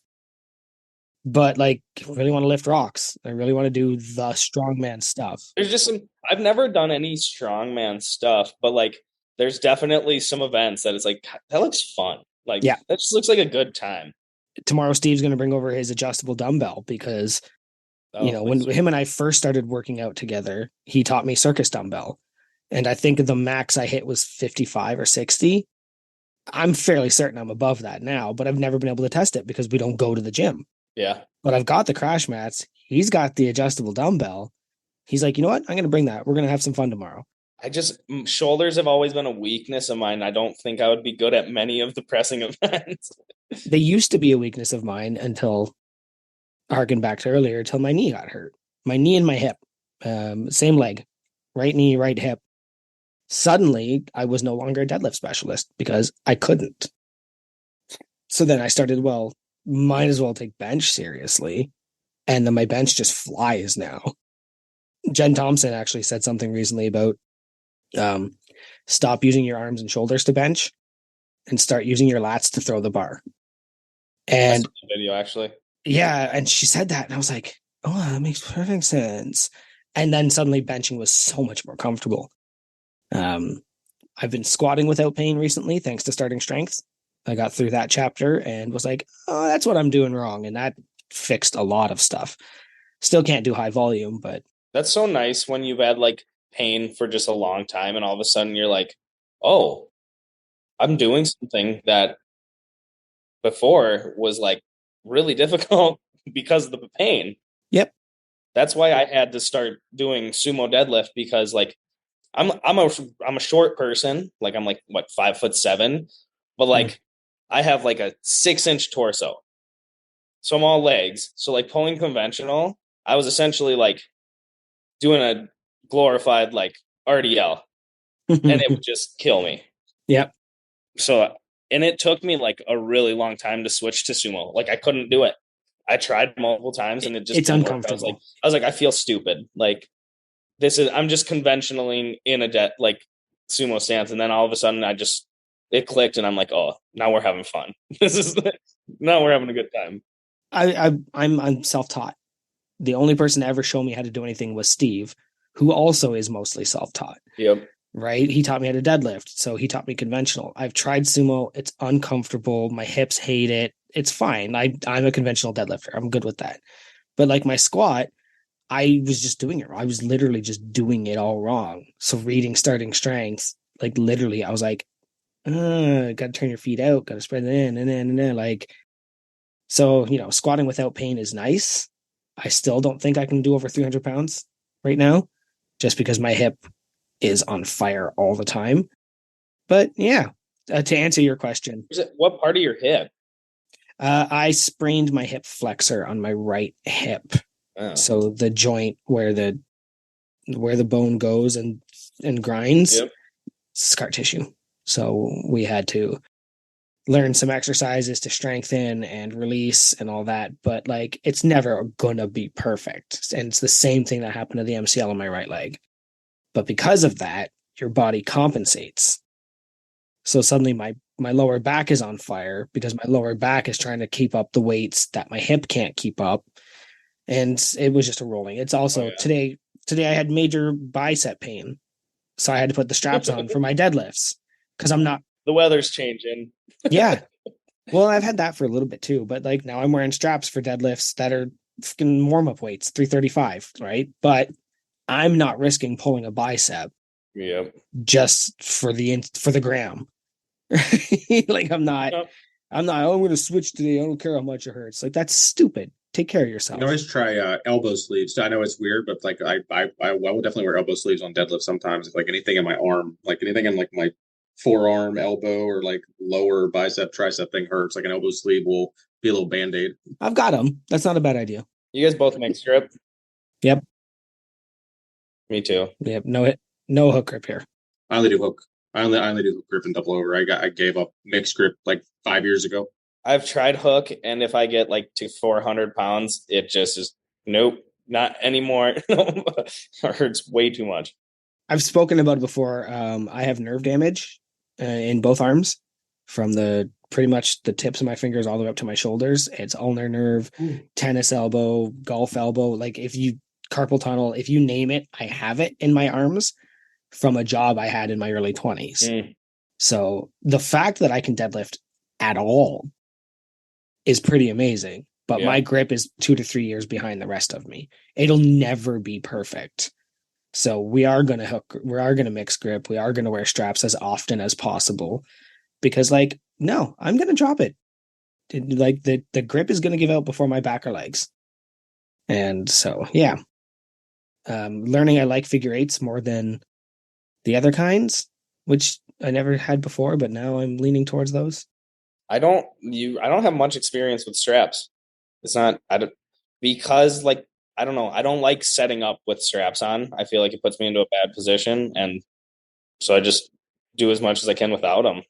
But like, I really want to lift rocks. I really want to do the strongman stuff. There's just I've never done any strongman stuff, but like, there's definitely some events that it's like that looks fun. Like, that just looks like a good time. Tomorrow, Steve's going to bring over his adjustable dumbbell because, when him and I first started working out together, he taught me circus dumbbell. And I think the max I hit was 55 or 60. I'm fairly certain I'm above that now, but I've never been able to test it because we don't go to the gym. Yeah. But I've got the crash mats. He's got the adjustable dumbbell. He's like, you know what? I'm going to bring that. We're going to have some fun tomorrow. Shoulders have always been a weakness of mine. I don't think I would be good at many of the pressing events. They used to be a weakness of mine until, harken back to earlier, until my knee got hurt. My knee and my hip, same leg, right knee, right hip. Suddenly, I was no longer a deadlift specialist because I couldn't. So then I started, might as well take bench seriously. And then my bench just flies now. Jen Thompson actually said something recently about stop using your arms and shoulders to bench and start using your lats to throw the bar. And that's a video actually. Yeah. And she said that. And I was like, oh, that makes perfect sense. And then suddenly benching was so much more comfortable. I've been squatting without pain recently, thanks to starting strength. I got through that chapter and was like, oh, that's what I'm doing wrong. And that fixed a lot of stuff. Still can't do high volume, but that's so nice when you've had like pain for just a long time and all of a sudden you're like, oh, I'm doing something that before was like really difficult because of the pain. Yep. That's why I had to start doing sumo deadlift because like I'm a short person. Like I'm like 5'7", but like I have like a 6-inch torso. So I'm all legs. So like pulling conventional, I was essentially like doing a glorified like RDL and it would just kill me. Yep. So, and it took me like a really long time to switch to sumo. Like I couldn't do it. I tried multiple times and it just it's uncomfortable. I was like, I feel stupid. Like I'm just conventionally in a like sumo stance. And then all of a sudden it clicked and I'm like, oh, now we're having fun. Now we're having a good time. I'm self-taught. The only person to ever show me how to do anything was Steve, who also is mostly self-taught. Yep. Right? He taught me how to deadlift. So he taught me conventional. I've tried sumo. It's uncomfortable. My hips hate it. It's fine. I'm a conventional deadlifter. I'm good with that. But like my squat, I was just doing it. I was literally just doing it all wrong. So reading starting strength, like literally, I was like, got to turn your feet out, got to spread it in and then like, so, squatting without pain is nice. I still don't think I can do over 300 pounds right now, just because my hip is on fire all the time. But yeah, to answer your question, what part of your hip? I sprained my hip flexor on my right hip. Oh. So the joint where the bone goes and grinds, scar tissue. So we had to learn some exercises to strengthen and release and all that. But like, it's never gonna be perfect. And it's the same thing that happened to the MCL on my right leg. But because of that, your body compensates. So suddenly my lower back is on fire because my lower back is trying to keep up the weights that my hip can't keep up. And it was just a rolling. It's also today I had major bicep pain. So I had to put the straps on for my deadlifts because I'm not. The weather's changing. Yeah. Well, I've had that for a little bit too, but like now I'm wearing straps for deadlifts that are fucking warm-up weights, 335, right? But I'm not risking pulling a bicep just for the gram. Like I'm not, oh, I'm going to switch today. I don't care how much it hurts. Like that's stupid. Take care of yourself. You can always try elbow sleeves. I know it's weird, but like I will definitely wear elbow sleeves on deadlift sometimes. If like anything in my arm, like anything in like my forearm, elbow, or like lower bicep, tricep thing hurts, like an elbow sleeve will be a little band-aid. I've got them. That's not a bad idea. You guys both make grip? Yep. Me too. Yep. No hook grip here. I only do hook. I only do hook grip and double over. I gave up mixed grip like 5 years ago. I've tried hook, and if I get like to 400 pounds, it just is nope, not anymore. It hurts way too much. I've spoken about it before. I have nerve damage in both arms, from pretty much the tips of my fingers all the way up to my shoulders. It's ulnar nerve, tennis elbow, golf elbow. Like if you carpal tunnel, if you name it, I have it in my arms from a job I had in my early 20s. So the fact that I can deadlift at all is pretty amazing, but my grip is 2 to 3 years behind the rest of me. It'll never be perfect. So we are going to mix grip. We are going to wear straps as often as possible because I'm going to drop it. Like the grip is going to give out before my back or legs. And so, yeah. Learning I like figure eights more than the other kinds, which I never had before, but now I'm leaning towards those. I don't have much experience with straps. Because I don't know. I don't like setting up with straps on. I feel like it puts me into a bad position. And so I just do as much as I can without them.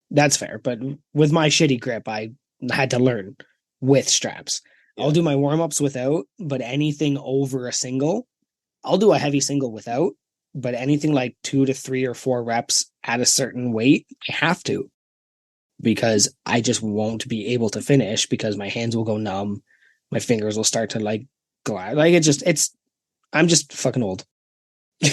That's fair. But with my shitty grip, I had to learn with straps. Yeah. I'll do my warm-ups without, but anything over a single, I'll do a heavy single without, but anything like 2 to 3 or 4 reps at a certain weight, I have to. Because I just won't be able to finish because my hands will go numb. My fingers will start to glide. I'm just fucking old.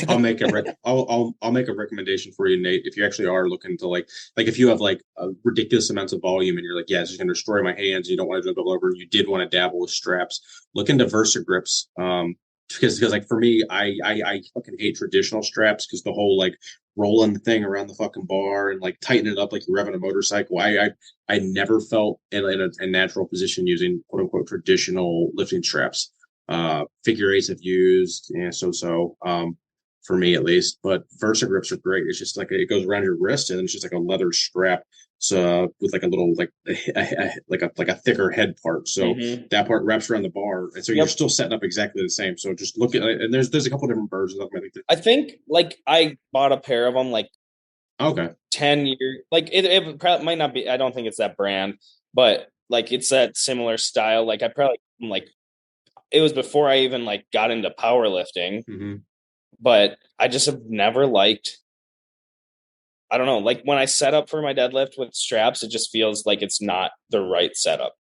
I'll make a recommendation for you, Nate. If you actually are looking to if you have like a ridiculous amounts of volume and you're like, yeah, it's just going to destroy my hands. You don't want to jump all over. You did want to dabble with straps. Look into Versa grips. Because like for me, I fucking hate traditional straps because the whole rolling the thing around the fucking bar and tightening it up like you're revving a motorcycle. I never felt in a natural position using quote unquote traditional lifting straps. Figure eights have used, for me at least, but Versa grips are great. It's just it goes around your wrist and it's just like a leather strap. So with a little a thicker head part. So that part wraps around the bar. And so you're still setting up exactly the same. So just look at it. And there's a couple different versions of them. I think I bought a pair of them 10 years. It probably might not be, I don't think it's that brand, but it's that similar style. I probably like, it was before I even like got into powerlifting, but I just have never liked, I don't know, like when I set up for my deadlift with straps, it just feels like it's not the right setup.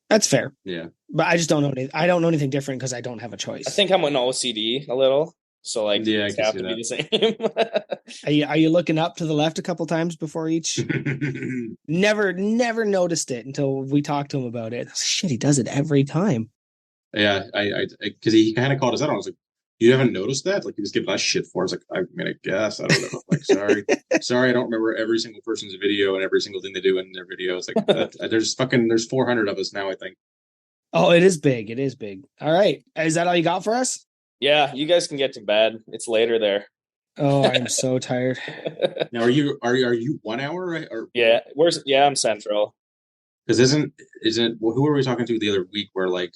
That's fair. Yeah. But I just don't know I don't know anything different because I don't have a choice. I think I'm an OCD a little. So like, yeah, I have to be the same. Are you looking up to the left a couple times before each? Never noticed it until we talked to him about it. Shit, he does it every time. Yeah, I because he kind of called us out. I was like, "You haven't noticed that?" Like he was giving us shit for. I was like, "I mean, I guess I don't know." Like, sorry, I don't remember every single person's video and every single thing they do in their videos. Like, there's 400 of us now, I think. Oh, it is big. It is big. All right, is that all you got for us? Yeah, you guys can get to bed. It's later there. Oh, I'm so tired. Now, are you 1 hour, right? Or I'm Central. Because isn't who were we talking to the other week? Where like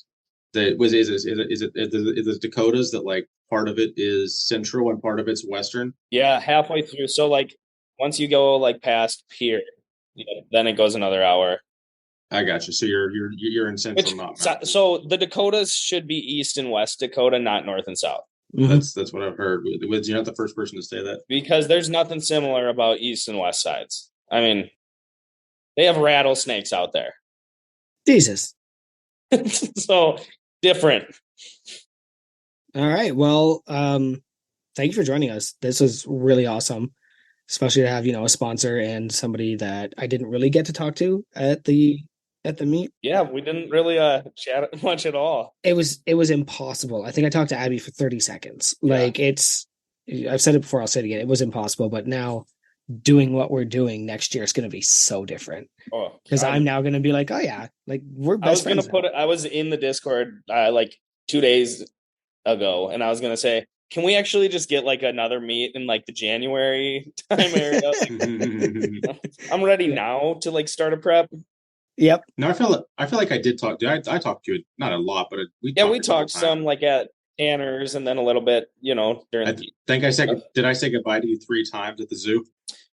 is it the Dakotas that like part of it is central and part of it's western? Yeah, halfway through. So like once you go like past Pier, then it goes another hour. I got you. So you're in central, not mountain. So the Dakotas should be East and West Dakota, not North and South. That's what I've heard. You're not the first person to say that. Because there's nothing similar about East and West sides. I mean, they have rattlesnakes out there. Jesus. So different. All right. Well, thank you for joining us. This was really awesome, especially to have, a sponsor and somebody that I didn't really get to talk to at the meet. Yeah, we didn't really chat much at all. It was impossible. I think I talked to Abby for 30 seconds. Yeah. Like I've said it before, I'll say it again. It was impossible, but now doing what we're doing next year is going to be so different. Because I'm now going to be like, oh yeah, like we're best friends. I was in the Discord like 2 days ago, and I was going to say, can we actually just get like another meet in like the January time area? I'm ready now to like start a prep. Yep. No, I feel like I did talk. I talked to you not a lot, but we talked some like at Tanner's and then a little bit, during. Did I say goodbye to you 3 times at the zoo?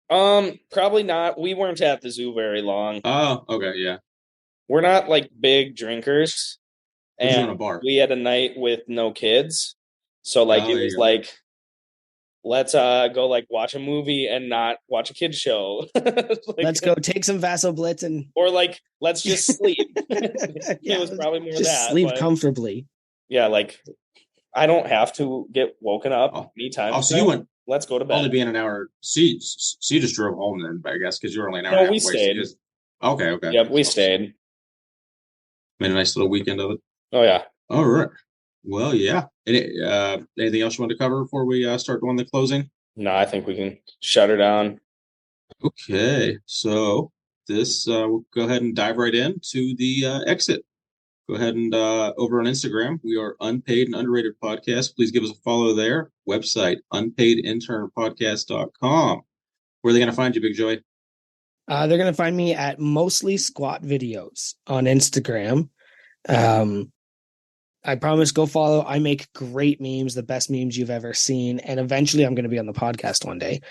Probably not. We weren't at the zoo very long. Oh, okay, yeah. We're not like big drinkers, and in a bar. We had a night with no kids, so like it was like, let's go like watch a movie and not watch a kid's show. Let's go take some vasoblitz or like let's just sleep. It was probably more just that sleep comfortably. Yeah, like I don't have to get woken up anytime. Oh, so you went. Let's go to bed. Only being an hour. So you just drove home then, I guess, because you were only an hour. No, we stayed. Okay. Yep, we stayed. Made a nice little weekend of it. Oh yeah. All right. Well, yeah. Anything else you want to cover before we start doing the closing? No, I think we can shut her down. Okay. So this we'll go ahead and dive right into the exit. Go ahead and over on Instagram, we are Unpaid and Underrated Podcast. Please give us a follow there. Website, unpaidinternpodcast.com. Where are they going to find you, Big Joey? They're going to find me at Mostly Squat Videos on Instagram. I promise, go follow. I make great memes, the best memes you've ever seen. And eventually I'm going to be on the podcast one day.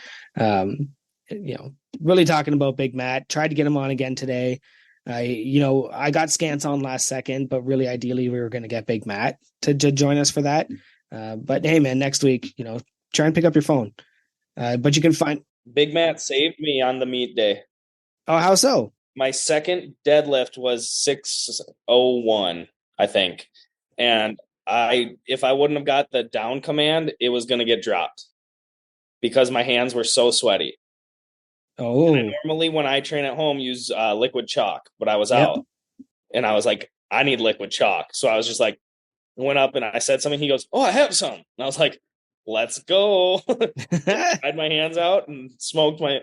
Really talking about Big Matt. Tried to get him on again today. I got Scants on last second, but really ideally we were going to get Big Matt to join us for that. But hey, man, next week, try and pick up your phone. But you can find Big Matt saved me on the meet day. Oh, how so? My second deadlift was 601, I think. And if I wouldn't have got the down command, it was going to get dropped because my hands were so sweaty. Oh, and I normally when I train at home use liquid chalk, but I was out and I was like, I need liquid chalk. So I was just like, went up and I said something. He goes, oh, I have some. And I was like, let's go. I had my hands out and smoked my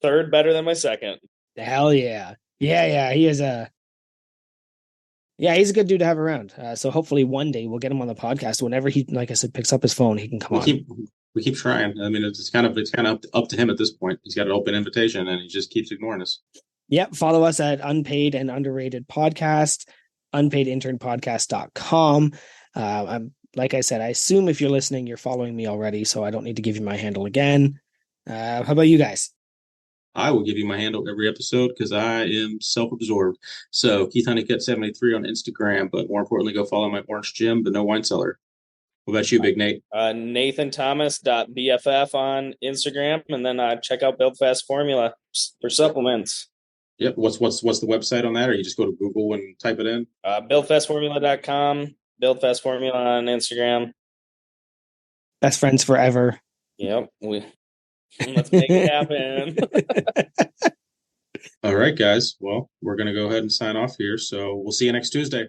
third better than my second. Hell yeah. Yeah. He's a good dude to have around. So hopefully one day we'll get him on the podcast. Whenever he, like I said, picks up his phone, he can come on. We keep trying. I mean, it's kind of up to him at this point. He's got an open invitation and he just keeps ignoring us. Yep. Follow us at Unpaid and Underrated Podcast, unpaidinternpodcast.com. Like I said, I assume if you're listening, you're following me already, so I don't need to give you my handle again. How about you guys? I will give you my handle every episode because I am self-absorbed. So Keith Honeycutt 73 on Instagram, but more importantly, go follow my Orange Gym, the No Wine Cellar. What about you, Big Nate? NathanThomas.BFF on Instagram, and then check out Build Fast Formula for supplements. Yep. What's the website on that? Or you just go to Google and type it in? BuildFastFormula.com, Build Fast Formula on Instagram. Best friends forever. Yep. Let's make it happen. All right, guys. Well, we're going to go ahead and sign off here. So we'll see you next Tuesday.